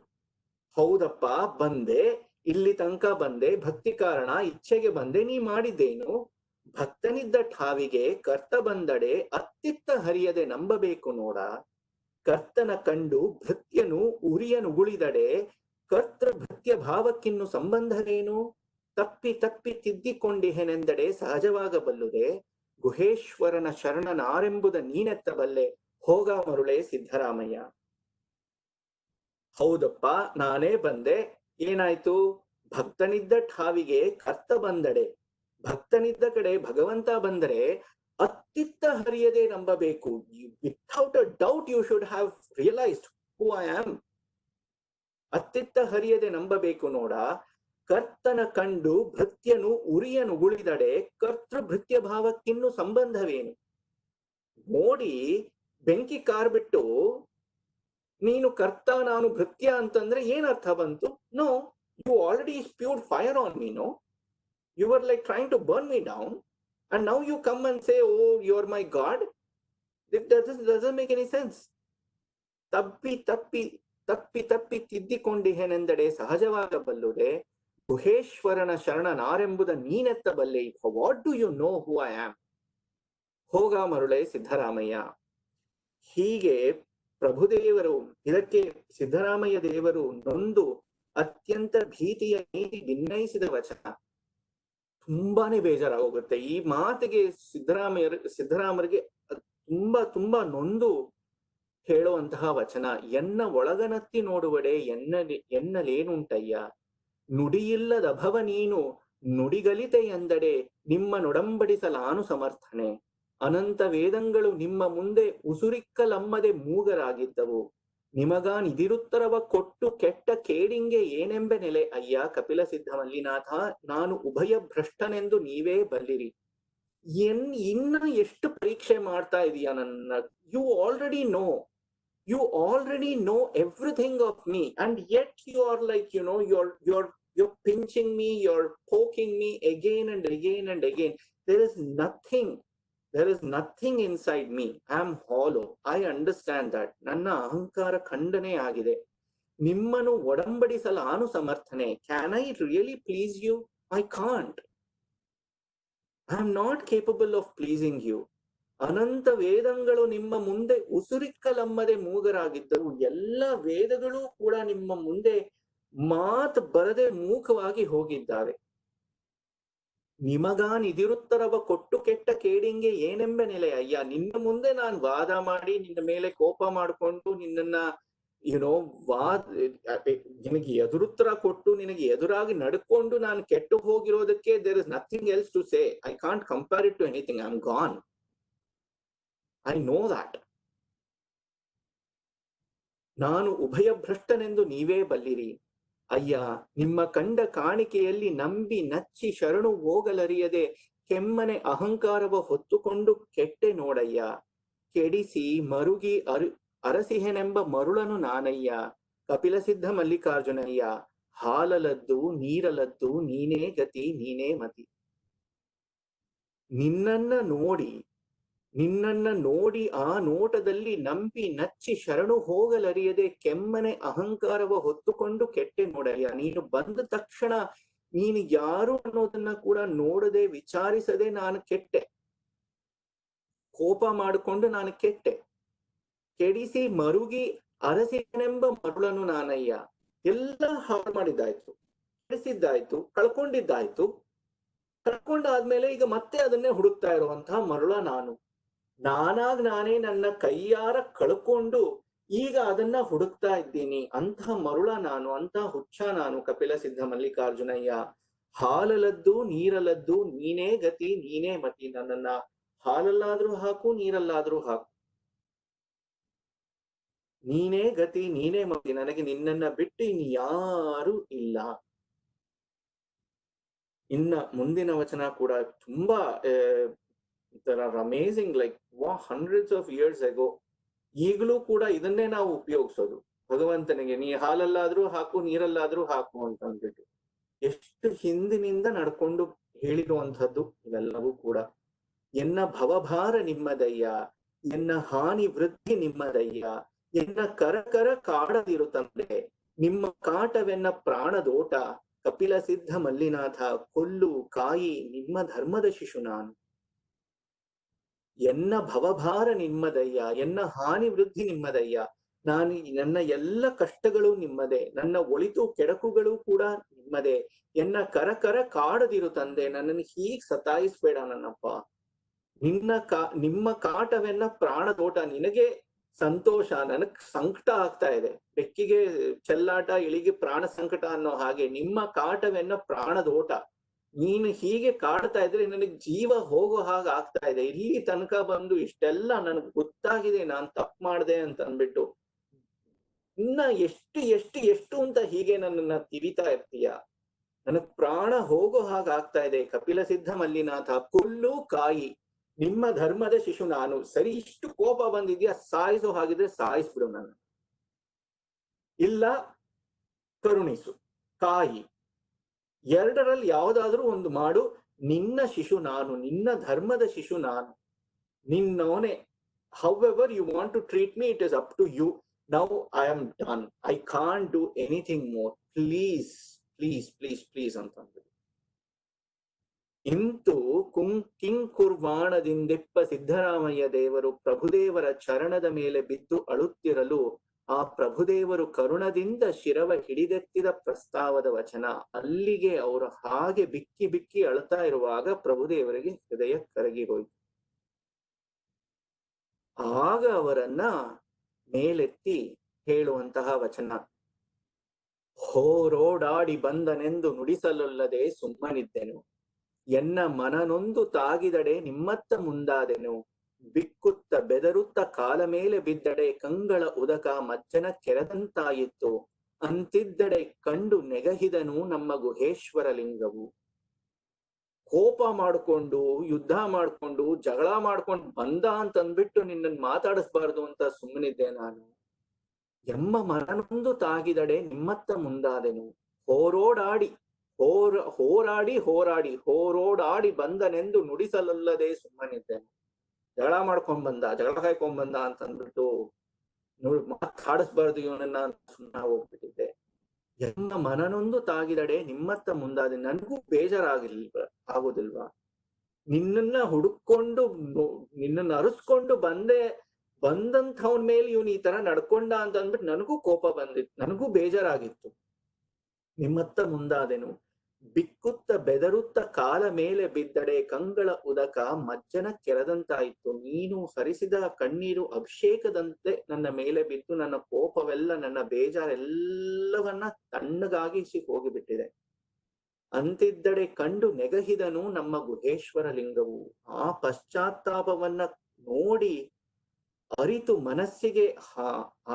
ಹೌದಪ್ಪ, ಬಂದೆ, ಇಲ್ಲಿ ತನಕ ಬಂದೆ, ಭಕ್ತಿ ಕಾರಣ ಇಚ್ಛೆಗೆ ಬಂದೆ, ನೀ ಮಾಡಿದ್ದೇನು? ಭಕ್ತನಿದ್ದ ಠಾವಿಗೆ ಕರ್ತ ಬಂದಡೆ ಅತ್ತಿತ್ತ ಹರಿಯದೆ ನಂಬಬೇಕು ನೋಡ. ಕರ್ತನ ಕಂಡು ಭೃತ್ಯನು ಉರಿಯನುಗುಳಿದಡೆ ಕರ್ತೃ ಭೃತ್ಯ ಭಾವಕ್ಕಿನ್ನು ಸಂಬಂಧವೇನು? ತಪ್ಪಿ ತಪ್ಪಿ ತಿದ್ದಿಕೊಂಡಿಹೆನೆಂದಡೆ ಸಹಜವಾಗಬಲ್ಲುದೆ. ಗುಹೇಶ್ವರನ ಶರಣನಾರೆಂಬುದ ನೀನೆತ್ತಬಲ್ಲೆ, ಹೋಗ ಮರುಳೆ ಸಿದ್ದರಾಮಯ್ಯ. ಹೌದಪ್ಪ, ನಾನೇ ಬಂದೆ, ಏನಾಯ್ತು? ಭಕ್ತನಿದ್ದ ಠಾವಿಗೆ ಕರ್ತ ಬಂದಡೆ, ಭಕ್ತನಿದ್ದ ಕಡೆ ಭಗವಂತ ಬಂದರೆ ಅತ್ತಿತ್ತ ಹರಿಯದೆ ನಂಬಬೇಕು. Without a doubt you should have realised who I am. ಅತ್ತಿತ್ತ ಹರಿಯದೆ ನಂಬಬೇಕು ನೋಡ. ಕರ್ತನ ಕಂಡು ಭೃತ್ಯನು ಉರಿಯನುಗುಳಿದಡೆ ಕರ್ತೃ ಭೃತ್ಯ ಭಾವಕ್ಕಿನ್ನು ಸಂಬಂಧವೇನು? ನೋಡಿ ಬೆಂಕಿ ಕಾರ್ಬಿಟ್ಟು ನೀನು ಕರ್ತ ನಾನು ಭೃತ್ಯ ಅಂತಂದ್ರೆ ಏನ್ ಅರ್ಥ ಬಂತು? No, you already spewed fire on me. No, you are like trying to burn me down and now you come and say, oh, you're my God. It doesn't make any sense. ತಪ್ಪಿ ತಪ್ಪಿ ತಪ್ಪಿ ತಪ್ಪಿ ತಿದ್ದಿಕೊಂಡಿಹೆನೆಂದಡೆ ಸಹಜವಾಗಬಲ್ಲುದೆ. ಗುಹೇಶ್ವರನ ಶರಣನಾರೆಂಬುದ ನೀನೆತ್ತಬಲ್ಲೆ. What do you know who I am? ಹೋಗ ಮರುಳೆ ಸಿದ್ದರಾಮಯ್ಯ. ಹೀಗೆ ಪ್ರಭುದೇವರು, ಇದಕ್ಕೆ ಸಿದ್ದರಾಮಯ್ಯ ದೇವರು ನೊಂದು ಅತ್ಯಂತ ಭೀತಿಯ ನೀತಿ ಭಿನ್ನಯಿಸಿದ ವಚನ. ತುಂಬಾನೇ ಬೇಜಾರಾಗೋಗುತ್ತೆ ಈ ಮಾತಿಗೆ. ಸಿದ್ದರಾಮರಿಗೆ ತುಂಬಾ ತುಂಬಾ ನೊಂದು ಹೇಳುವಂತಹ ವಚನ. ಎನ್ನ ಒಳಗನತ್ತಿ ನೋಡುವಡೆ ಎನ್ನಲೇನುಂಟಯ್ಯ. ನುಡಿಯಿಲ್ಲದಭವ ನೀನು ನುಡಿಗಲಿತೆ ಎಂದಡೆ ನಿಮ್ಮ ನೊಡಂಬಡಿಸಲಾನು ಸಮರ್ಥನೆ. ಅನಂತ ವೇದಂಗಳು ನಿಮ್ಮ ಮುಂದೆ ಉಸುರಿಕ್ಕಲಮ್ಮದೆ ಮೂಗರಾಗಿದ್ದವು. ನಿಮಗಾನಿದಿರುತ್ತರವ ಕೊಟ್ಟು ಕೆಟ್ಟ ಕೇಡಿಂಗೆ ಏನೆಂಬೆ ನೆಲೆ ಅಯ್ಯ ಕಪಿಲ ಸಿದ್ಧ ಮಲ್ಲಿನಾಥ. ನಾನು ಉಭಯ ಭ್ರಷ್ಟನೆಂದು ನೀವೇ ಬಲ್ಲಿರಿ. ಇನ್ನ ಎಷ್ಟು ಪರೀಕ್ಷೆ ಮಾಡ್ತಾ ಇದೀಯ ನನ್ನ? You already know everything of me, and yet you are like you're pinching me, you're poking me again and again and again. There is nothing there is nothing inside me. I am hollow. I understand that. ನನ್ನ ಅಹಂಕಾರ ಖಂಡನೆ ಆಗಿದೆ. ನಿಮ್ಮನ್ನು ಒಡಂಬಡಿಸಲಾನು ಸಮರ್ಥನೆ. Can I really please you? I can't. I am not capable of pleasing you. ಅನಂತ ವೇದಗಳು ನಿಮ್ಮ ಮುಂದೆ ಉಸುರಿಕ್ಕಲಮ್ಮದೆ ಮೂಗರಾಗಿದ್ದರು. ಎಲ್ಲ ವೇದಗಳು ಕೂಡ ನಿಮ್ಮ ಮುಂದೆ ಮಾತು ಬರದೆ ಮೂಕವಾಗಿ ಹೋಗಿದ್ದಾರೆ. ನಿಮಗಾನಿದಿರುತ್ತರವ ಕೊಟ್ಟು ಕೆಟ್ಟ ಕೇಡಿಂಗೆ ಏನೆಂಬ ನೆಲೆ. ಅಯ್ಯ, ನಿನ್ನ ಮುಂದೆ ನಾನು ವಾದ ಮಾಡಿ ನಿನ್ನ ಮೇಲೆ ಕೋಪ ಮಾಡಿಕೊಂಡು ನಿನ್ನನ್ನ ನಿನಗೆ ಎದುರುತ್ತರ ಕೊಟ್ಟು ನಿನಗೆ ಎದುರಾಗಿ ನಡ್ಕೊಂಡು ನಾನು ಕೆಟ್ಟು ಹೋಗಿರೋದಕ್ಕೆ there is nothing else to say. I can't compare it to anything. I am gone. I know that. ನಾನು ಉಭಯ ಭ್ರಷ್ಟನೆಂದು ನೀವೇ ಬಲ್ಲಿರಿ. ಅಯ್ಯ, ನಿಮ್ಮ ಕಂಡ ಕಾಣಿಕೆಯಲ್ಲಿ ನಂಬಿ ನಚ್ಚಿ ಶರಣು ಹೋಗಲರಿಯದೆ ಕೆಮ್ಮನೆ ಅಹಂಕಾರವ ಹೊತ್ತುಕೊಂಡು ಕೆಟ್ಟೆ ನೋಡಯ್ಯ. ಕೆಡಿಸಿ ಮರುಗಿ ಅರಸಿಹೆನೆಂಬ ಮರುಳನು ನಾನಯ್ಯ. ಕಪಿಲ ಸಿದ್ಧ ಮಲ್ಲಿಕಾರ್ಜುನಯ್ಯ. ಹಾಲಲದ್ದು ನೀರಲದ್ದು ನೀನೇ ಗತಿ ನೀನೇ ಮತಿ. ನಿನ್ನನ್ನ ನೋಡಿ ಆ ನೋಟದಲ್ಲಿ ನಂಬಿ ನಚ್ಚಿ ಶರಣು ಹೋಗಲರಿಯದೆ ಕೆಮ್ಮನೆ ಅಹಂಕಾರವ ಹೊತ್ತುಕೊಂಡು ಕೆಟ್ಟೆ ನೋಡಯ್ಯ. ನೀನು ಬಂದ ತಕ್ಷಣ ನೀನು ಯಾರು ಅನ್ನೋದನ್ನ ಕೂಡ ನೋಡದೆ ವಿಚಾರಿಸದೆ ನಾನು ಕೆಟ್ಟೆ. ಕೋಪ ಮಾಡಿಕೊಂಡು ನಾನು ಕೆಟ್ಟೆ. ಕೆಡಿಸಿ ಮರುಗಿ ಅರಸಿನೆಂಬ ಮರುಳನು ನಾನಯ್ಯ. ಎಲ್ಲ ಹಾಳು ಮಾಡಿದ್ದಾಯ್ತು, ಕೆಡಿಸಿದ್ದಾಯ್ತು, ಕಳ್ಕೊಂಡಿದ್ದಾಯ್ತು. ಕಳ್ಕೊಂಡಾದ್ಮೇಲೆ ಈಗ ಮತ್ತೆ ಅದನ್ನೇ ಹುಡುಕ್ತಾ ಇರುವಂತಹ ಮರುಳ ನಾನು. ನಾನೇ ನನ್ನ ಕೈಯಾರ ಕಳ್ಕೊಂಡು ಈಗ ಅದನ್ನ ಹುಡುಕ್ತಾ ಇದ್ದೀನಿ. ಅಂಥ ಮರುಳ ನಾನು, ಅಂಥ ಹುಚ್ಚ ನಾನು. ಕಪಿಲ ಸಿದ್ಧ ಮಲ್ಲಿಕಾರ್ಜುನಯ್ಯ. ಹಾಲಲದ್ದು ನೀರಲದ್ದು ನೀನೇ ಗತಿ ನೀನೇ ಮತಿ. ನನ್ನನ್ನ ಹಾಲಲ್ಲಾದ್ರೂ ಹಾಕು, ನೀರಲ್ಲಾದ್ರೂ ಹಾಕು, ನೀನೇ ಗತಿ ನೀನೇ ಮತಿ. ನನಗೆ ನಿನ್ನನ್ನ ಬಿಟ್ಟು ಇನ್ ಯಾರು ಇಲ್ಲ. ಇನ್ನ ಮುಂದಿನ ವಚನ ಕೂಡ ತುಂಬಾ there are amazing, like hundreds of years ago. ಈಗಲೂ ಕೂಡ ಇದನ್ನೇ ನಾವು ಉಪಯೋಗಿಸೋದು ಭಗವಂತನಿಗೆ. ನೀ ಹಾಲಲ್ಲಾದ್ರೂ ಹಾಕು, ನೀರಲ್ಲಾದ್ರೂ ಹಾಕು ಅಂತ ಅಂದ್ಬಿಟ್ಟು ಎಷ್ಟು ಹಿಂದಿನಿಂದ ನಡ್ಕೊಂಡು ಹೇಳಿರುವಂಥದ್ದು ಇವೆಲ್ಲವೂ ಕೂಡ. ಎನ್ನ ಭವಭಾರ ನಿಮ್ಮದಯ್ಯ, ಎನ್ನ ಹಾನಿ ವೃದ್ಧಿ ನಿಮ್ಮದಯ್ಯ. ಎನ್ನ ಕರಕರ ಕಾಡದಿರು ತಂದೆ, ನಿಮ್ಮ ಕಾಟವೆನ್ನ ಪ್ರಾಣದೋಟ. ಕಪಿಲ ಸಿದ್ಧ ಮಲ್ಲಿನಾಥ, ಕೊಲ್ಲು ಕಾಯಿ ನಿಮ್ಮ ಧರ್ಮದ ಶಿಶು ನಾನು. ಎನ್ನ ಭವಭಾರ ನಿಮ್ಮದಯ್ಯ, ಎನ್ನ ಹಾನಿ ವೃದ್ಧಿ ನಿಮ್ಮದಯ್ಯ. ನನ್ನ ಎಲ್ಲ ಕಷ್ಟಗಳು ನಿಮ್ಮದೇ, ನನ್ನ ಒಳಿತು ಕೆಡಕುಗಳು ಕೂಡ ನಿಮ್ಮದೇ. ಎನ್ನ ಕರಕರ ಕಾಡದಿರು ತಂದೆ, ನನ್ನನ್ನು ಹೀಗ್ ಸತಾಯಿಸ್ಬೇಡ ನನ್ನಪ್ಪ. ನಿಮ್ಮ ಕಾಟವೆನ್ನ ಪ್ರಾಣದೋಟ. ನಿನಗೆ ಸಂತೋಷ, ನನಗ್ ಸಂಕಟ ಆಗ್ತಾ ಇದೆ. ಬೆಕ್ಕಿಗೆ ಚೆಲ್ಲಾಟ, ಇಳಿಗೆ ಪ್ರಾಣ ಸಂಕಟ ಅನ್ನೋ ಹಾಗೆ ನಿಮ್ಮ ಕಾಟವೆನ್ನ ಪ್ರಾಣದೋಟ. ನೀನು ಹೀಗೆ ಕಾಡ್ತಾ ಇದ್ರೆ ನನಗ್ ಜೀವ ಹೋಗೋ ಹಾಗೆ ಆಗ್ತಾ ಇದೆ. ಇಲ್ಲಿ ತನಕ ಬಂದು ಇಷ್ಟೆಲ್ಲ ನನಗ್ ಗೊತ್ತಾಗಿದೆ, ನಾನ್ ತಪ್ಪು ಮಾಡ್ದೆ ಅಂತ ಅಂದ್ಬಿಟ್ಟು ಇನ್ನ ಎಷ್ಟು ಎಷ್ಟು ಎಷ್ಟು ಅಂತ ಹೀಗೆ ನನ್ನನ್ನ ತಿವಿತಾ ಇರ್ತೀಯ. ನನಗ್ ಪ್ರಾಣ ಹೋಗೋ ಹಾಗೆ ಆಗ್ತಾ ಇದೆ. ಕಪಿಲ ಸಿದ್ಧ ಮಲ್ಲಿನಾಥ, ಕೊಲ್ಲು ಕಾಯಿ ನಿಮ್ಮ ಧರ್ಮದ ಶಿಶು ನಾನು. ಸರಿ, ಇಷ್ಟು ಕೋಪ ಬಂದಿದ್ಯಾ, ಸಾಯಿಸೋ ಹಾಗಿದ್ರೆ ಸಾಯಿಸ್ಬಿಡು ನನ್ನ, ಇಲ್ಲ ಕರುಣಿಸು. ಕಾಯಿ ಎರಡರಲ್ಲಿ ಯಾವ್ದಾದ್ರೂ ಒಂದು ಮಾಡು. ನಿನ್ನ ಶಿಶು ನಾನು, ನಿನ್ನ ಧರ್ಮದ ಶಿಶು ನಾನು, ನಿನ್ನವನೇ. however you want to treat me, it is up to you. Now I am done. I can't do anything more. Please please please please ಅಂತಂದ್ರು. ಇಂತು ಕಿಂಕುರ್ವಾಣದಿಂದೆಪ್ಪ ಸಿದ್ದರಾಮಯ್ಯ ದೇವರು ಪ್ರಭುದೇವರ ಚರಣದ ಮೇಲೆ ಬಿದ್ದು ಅಳುತ್ತಿರಲು ಆ ಪ್ರಭುದೇವರು ಕರುಣದಿಂದ ಶಿರವ ಹಿಡಿದೆತ್ತಿದ ಪ್ರಸ್ತಾವದ ವಚನ. ಅಲ್ಲಿಗೆ ಅವರು ಹಾಗೆ ಬಿಕ್ಕಿ ಬಿಕ್ಕಿ ಅಳುತ್ತಾ ಇರುವಾಗ ಪ್ರಭುದೇವರಿಗೆ ಹೃದಯ ಕರಗಿ ಹೋಯ್ತು. ಆಗ ಅವರನ್ನ ಮೇಲೆತ್ತಿ ಹೇಳುವಂತಹ ವಚನ, ಹೋರೋಡಾಡಿ ಬಂದನೆಂದು ನುಡಿಸಲೊಲ್ಲದೆ ಸುಮ್ಮನಿದ್ದೆನು. ಎನ್ನ ಮನನೊಂದು ತಾಗಿದಡೆ ನಿಮ್ಮತ್ತ ಮುಂದಾದೆನು. ಬಿಕ್ಕುತ್ತ ಬೆದರುತ್ತ ಕಾಲ ಮೇಲೆ ಬಿದ್ದಡೆ ಕಂಗಳ ಉದಕ ಮಜ್ಜನ ಕೆರೆದಂತಾಯಿತು. ಅಂತಿದ್ದಡೆ ಕಂಡು ನೆಗಹಿದನು ನಮ್ಮ ಗುಹೇಶ್ವರ ಲಿಂಗವು. ಕೋಪ ಮಾಡ್ಕೊಂಡು ಯುದ್ಧ ಮಾಡ್ಕೊಂಡು ಜಗಳ ಮಾಡ್ಕೊಂಡು ಬಂದ ಅಂತಂದ್ಬಿಟ್ಟು ನಿನ್ನನ್ ಮಾತಾಡಿಸ್ಬಾರ್ದು ಅಂತ ಸುಮ್ಮನಿದ್ದೆ ನಾನು. ಎಮ್ಮ ಮನನೊಂದು ತಾಗಿದಡೆ ನಿಮ್ಮತ್ತ ಮುಂದಾದೆನು. ಹೋರಾಡಿ ಹೋರಾಡಿ ಬಂದನೆಂದು ನುಡಿಸಲಲ್ಲದೆ ಸುಮ್ಮನಿದ್ದೆನು. ಜಗಳ ಮಾಡ್ಕೊಂಡ್ ಬಂದ, ಜಗಳ ಕಾಯ್ಕೊಂಡ್ ಬಂದ ಅಂತ ಅಂದ್ಬಿಟ್ಟು ನೋಡಿ ಮಾತಾಡಿಸ್ಬಾರ್ದು ಇವನನ್ನ ಅಂತ ಸುಮ್ಮನೆ ಹೋಗ್ಬಿಟ್ಟಿದ್ದೆ. ಎನ್ನ ಮನನೊಂದು ತಾಗಿದಡೆ ನಿಮ್ಮತ್ತ ಮುಂದಾದೆ. ನನಗೂ ಬೇಜಾರಾಗಿಲ್ವ ಆಗೋದಿಲ್ವಾ? ನಿನ್ನನ್ನ ಹುಡುಕೊಂಡು ನಿನ್ನನ್ನ ಅರಸ್ಕೊಂಡು ಬಂದಂಥವನ್ ಮೇಲೆ ಇವನು ಈ ತರ ನಡ್ಕೊಂಡ ಅಂತ ಅಂದ್ಬಿಟ್ಟು ನನಗೂ ಕೋಪ ಬಂದಿತ್ತು, ನನಗೂ ಬೇಜಾರಾಗಿತ್ತು. ನಿಮ್ಮತ್ತ ಮುಂದಾದೆನು ಬಿಕ್ಕುತ್ತ ಬೆದರುತ್ತ ಕಾಲ ಮೇಲೆ ಬಿದ್ದಡೆ ಕಂಗಳ ಉದಕ ಮಜ್ಜನ ಕೆರೆದಂತಾಯಿತು. ನೀನು ಹರಿಸಿದ ಕಣ್ಣೀರು ಅಭಿಷೇಕದಂತೆ ನನ್ನ ಮೇಲೆ ಬಿದ್ದು ನನ್ನ ಕೋಪವೆಲ್ಲ ನನ್ನ ಬೇಜಾರೆಲ್ಲವನ್ನ ತಣ್ಣಗಾಗಿಸಿ ಹೋಗಿಬಿಟ್ಟಿದೆ. ಅಂತಿದ್ದಡೆ ಕಂಡು ನೆಗಹಿದನು ನಮ್ಮ ಗುಹೇಶ್ವರ ಲಿಂಗವು. ಆ ಪಶ್ಚಾತ್ತಾಪವನ್ನ ನೋಡಿ ಅರಿತು ಮನಸ್ಸಿಗೆ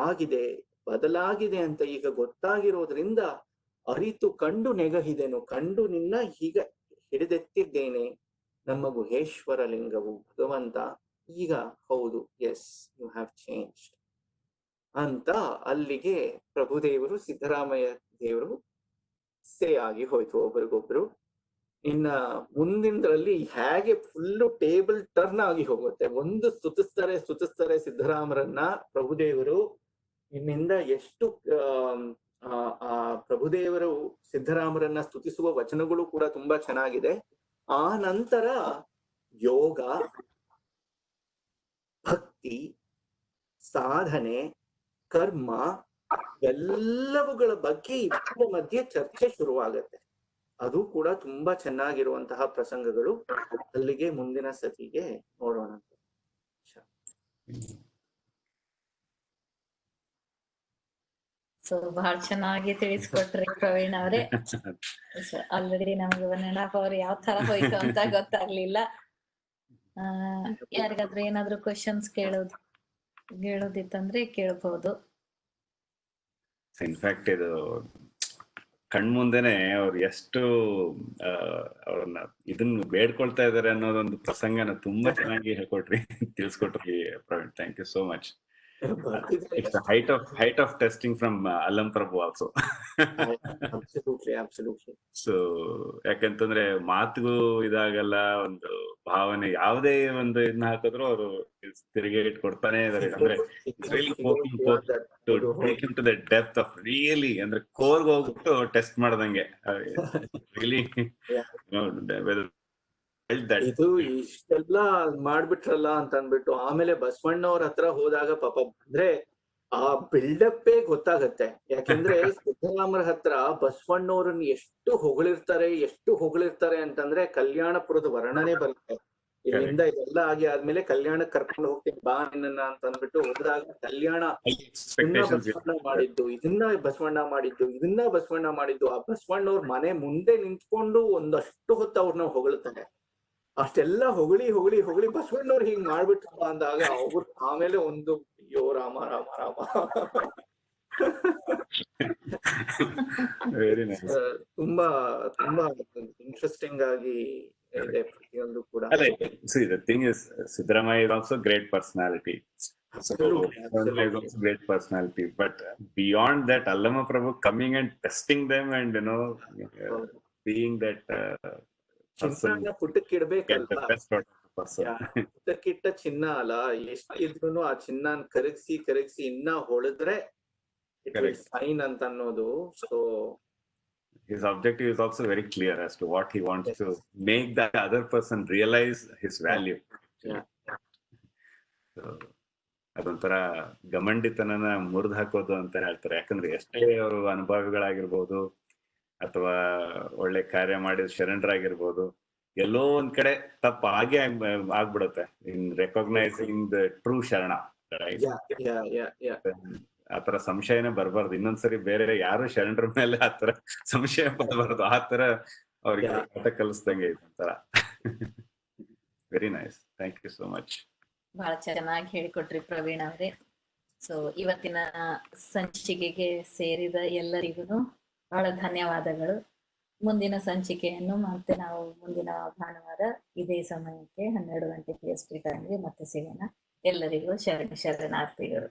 ಆಗಿದೆ, ಬದಲಾಗಿದೆ ಅಂತ ಈಗ ಗೊತ್ತಾಗಿರೋದ್ರಿಂದ ಅರಿತು ಕಂಡು ನೆಗಹಿದೆನು. ಕಂಡು ನಿನ್ನ ಹೀಗ ಹಿಡಿದೆತ್ತಿದ್ದೇನೆ ನಮ್ಮ ಗುಹೇಶ್ವರ ಲಿಂಗವು. ಭಗವಂತ ಈಗ ಹೌದು, ಎಸ್ ಯು ಹ್ಯಾವ್ ಚೇಂಜ್ಡ್ ಅಂತ ಅಲ್ಲಿಗೆ ಪ್ರಭುದೇವರು ಸಿದ್ದರಾಮಯ್ಯ ದೇವರು ಸೇ ಆಗಿ ಹೋಯ್ತು ಒಬ್ರಿಗೊಬ್ರು. ಇನ್ನ ಮುಂದಿನದ್ರಲ್ಲಿ ಹೇಗೆ ಫುಲ್ಲು ಟೇಬಲ್ ಟರ್ನ್ ಆಗಿ ಹೋಗುತ್ತೆ. ಒಂದು ಸ್ತುತಿಸ್ತಾರೆ ಸಿದ್ದರಾಮರನ್ನ ಪ್ರಭುದೇವರು. ಇನ್ನಿಂದ ಎಷ್ಟು ಆ ಪ್ರಭುದೇವರು ಸಿದ್ದರಾಮರನ್ನ ಸ್ತುತಿಸುವ ವಚನಗಳು ಕೂಡ ತುಂಬಾ ಚೆನ್ನಾಗಿದೆ. ಆ ನಂತರ ಯೋಗ, ಭಕ್ತಿ, ಸಾಧನೆ, ಕರ್ಮ ಎಲ್ಲವುಗಳ ಬಗ್ಗೆ ಇಬ್ಬರ ಮಧ್ಯೆ ಚರ್ಚೆ ಶುರುವಾಗತ್ತೆ. ಅದು ಕೂಡ ತುಂಬಾ ಚೆನ್ನಾಗಿರುವಂತಹ ಪ್ರಸಂಗಗಳು. ಅಲ್ಲಿಗೆ ಮುಂದಿನ ಸತಿಗೆ ನೋಡೋಣ. ಸೊ ಬಹಳ ಚೆನ್ನಾಗಿ ತಿಳಿಸ್ಕೊಟ್ರಿ ಪ್ರವೀಣ್ ಅವರೇ. ಆಲ್ರೆಡಿ ನಮ್ಗೆ 1.5 hour ಯಾವ ತರ ಹೋಯ್ತು ಅಂತ ಗೊತ್ತಾಗ್ಲಿಲ್ಲ. ಯಾರಿಗಾದ್ರೂ ಏನಾದ್ರು ಕ್ವಶನ್ಸ್ ಕೇಳೋದಿತ್ತಂದ್ರೆ ಕೇಳ್ಬಹುದು. ಇನ್ಫ್ಯಾಕ್ಟ್ ಇದು ಕಣ್ಮುಂದೆನೆ ಅವ್ರು ಎಷ್ಟು ಅವ್ರನ್ನ ಇದನ್ನ ಬೇಡ್ಕೊಳ್ತಾ ಇದಾರೆ ಅನ್ನೋದೊಂದು ಪ್ರಸಂಗನ ತುಂಬಾ ಚೆನ್ನಾಗಿ ಹೇಳ್ಕೊಟ್ರಿ, ತಿಳಿಸ್ಕೊಟ್ರಿ Praveen. Thank you so much. It's the height of testing from Allam Prabhu also. Absolutely. So ಯಾಕಂತಂದ್ರೆ ಮಾತಿಗೂ ಇದಾಗಲ್ಲ, ಒಂದು ಭಾವನೆ ಯಾವುದೇ ಒಂದು ಇದನ್ನ ಹಾಕಿದ್ರು ಅವರು ತಿರುಗಿ ಕೊಡ್ತಾನೆ ಇದಾರೆ. ಅಂದ್ರೆ take him to the depth of really, ಅಂದ್ರೆ ಕೋರ್ಗೆ ಹೋಗ್ಬಿಟ್ಟು ಟೆಸ್ಟ್ ಮಾಡ್ದಂಗೆ ರಿಯಲಿ. ಇದು ಇಷ್ಟೆಲ್ಲ ಮಾಡ್ಬಿಟ್ರಲ್ಲ ಅಂತ ಅಂದ್ಬಿಟ್ಟು ಆಮೇಲೆ ಬಸವಣ್ಣವ್ರ ಹತ್ರ ಹೋದಾಗ ಪಾಪ ಅಂದ್ರೆ ಆ ಬಿಲ್ಡಪ್ಪೇ ಗೊತ್ತಾಗತ್ತೆ. ಯಾಕೆಂದ್ರೆ ಸಿದ್ದರಾಮರ ಹತ್ರ ಬಸವಣ್ಣವ್ರನ್ನ ಎಷ್ಟು ಹೊಗಳಿರ್ತಾರೆ ಅಂತಂದ್ರೆ ಕಲ್ಯಾಣಪುರದ ವರ್ಣನೆ ಬರುತ್ತೆ. ಇಲ್ಲಿಂದ ಇದೆಲ್ಲ ಆಗಿ ಆದ್ಮೇಲೆ ಕಲ್ಯಾಣಕ್ಕೆ ಕರ್ಕೊಂಡು ಹೋಗ್ತೀನಿ ಬಾ ನಿನ್ನ ಅಂತ ಅಂದ್ಬಿಟ್ಟು ಹೋದಾಗ ಕಲ್ಯಾಣ ಬಸವಣ್ಣ ಮಾಡಿದ್ದು, ಇದನ್ನ ಬಸವಣ್ಣ ಮಾಡಿದ್ದು ಆ ಬಸವಣ್ಣವ್ರ ಮನೆ ಮುಂದೆ ನಿಂತ್ಕೊಂಡು ಒಂದಷ್ಟು ಹೊತ್ತು ಅವ್ರನ್ನ ಹೊಗಳ್ತಾರೆ. ಅಷ್ಟೆಲ್ಲ ಹೊಗಳಿ ಬಸವಣ್ಣವ್ರು ಹಿಂಗ್ ಮಾಡ್ಬಿಟ್ರಪ್ಪ ಅಂದಾಗ ಅವ್ರು ಆಮೇಲೆ ಒಂದು ಅಯ್ಯೋ ರಾಮ ತುಂಬಾ ಇಂಟ್ರೆಸ್ಟಿಂಗ್ ಆಗಿ ಇದೆ ಪ್ರತಿಯೊಂದು ಕೂಡ. The thing is, Siddaramaiah is also great personality. Is also great personality, but beyond that, Allama Prabhu coming and testing them and being that ಪುಟ್ಟಕ್ಕಿಡ್ಬೇಕಲ್ಲ, ಪುಟ್ಟಕ್ಕಿಟ್ಟ ಚಿನ್ನ ಅಲ್ಲ, ಎಷ್ಟಿದ್ರು ಆ ಚಿನ್ನ ಕರಗಿಸಿ ಇನ್ನ ಹೊಳೆದ್ರೆ ಫೈನ್ ಅಂತ ಅನ್ನೋದು. So his objective is also very clear as to what he wants to make the other person realize his value. ಅದೊಂಥರ ಗಮಂಡಿತನನ ಮುರಿದು ಹಾಕೋದು ಅಂತ ಹೇಳ್ತಾರೆ. ಯಾಕಂದ್ರೆ ಎಷ್ಟೇ ಅವರು ಅನುಭವಿಗಳಾಗಿರ್ಬೋದು ಅಥವಾ ಒಳ್ಳೆ ಕಾರ್ಯ ಮಾಡಿದ ಶರಣರಾಗಿರ್ಬೋದು, ಎಲ್ಲೋ ಒಂದ್ ಕಡೆ ತಪ್ಪು ಹಾಗೆ ಆಗ್ಬಿಡುತ್ತೆ ಇನ್ ರೆಕಾಗ್ನೈಸಿಂಗ್ ದ ಟ್ರೂ ಶರಣ. ಆತರ ಸಂಶಯನೇ ಬರ್ಬಾರ್ದು. ಇನ್ನೊಂದ್ಸರಿ ಬೇರೆ ಯಾರು ಶರಣರ ಮೇಲೆ ಆತರ ಸಂಶಯ ಬರಬಾರ್ದು. ಆತರ ಅವ್ರಿಗೆ ಪಾಠ ಕಲಿಸ್ದಂಗೆ ಇದಂತರ. Very nice, thank you so much. ಬಹಳ ಚೆನ್ನಾಗಿ ಹೇಳಿಕೊಟ್ರಿ ಪ್ರವೀಣ್ ಅವರೇ. ಸೊ ಇವತ್ತಿನ ಸಂಚಿಕೆಗೆ ಸೇರಿದ ಎಲ್ಲರಿಗೂ ಬಹಳ ಧನ್ಯವಾದಗಳು. ಮುಂದಿನ ಸಂಚಿಕೆಯನ್ನು ಮತ್ತೆ ನಾವು ಮುಂದಿನ ಭಾನುವಾರ ಇದೇ ಸಮಯಕ್ಕೆ 12 ಗಂಟೆ PST ಟೈಮ್ಗೆ ಮತ್ತೆ ಸಿಗೋಣ. ಎಲ್ಲರಿಗೂ ಶರಣಾರ್ಥಿಗಳು.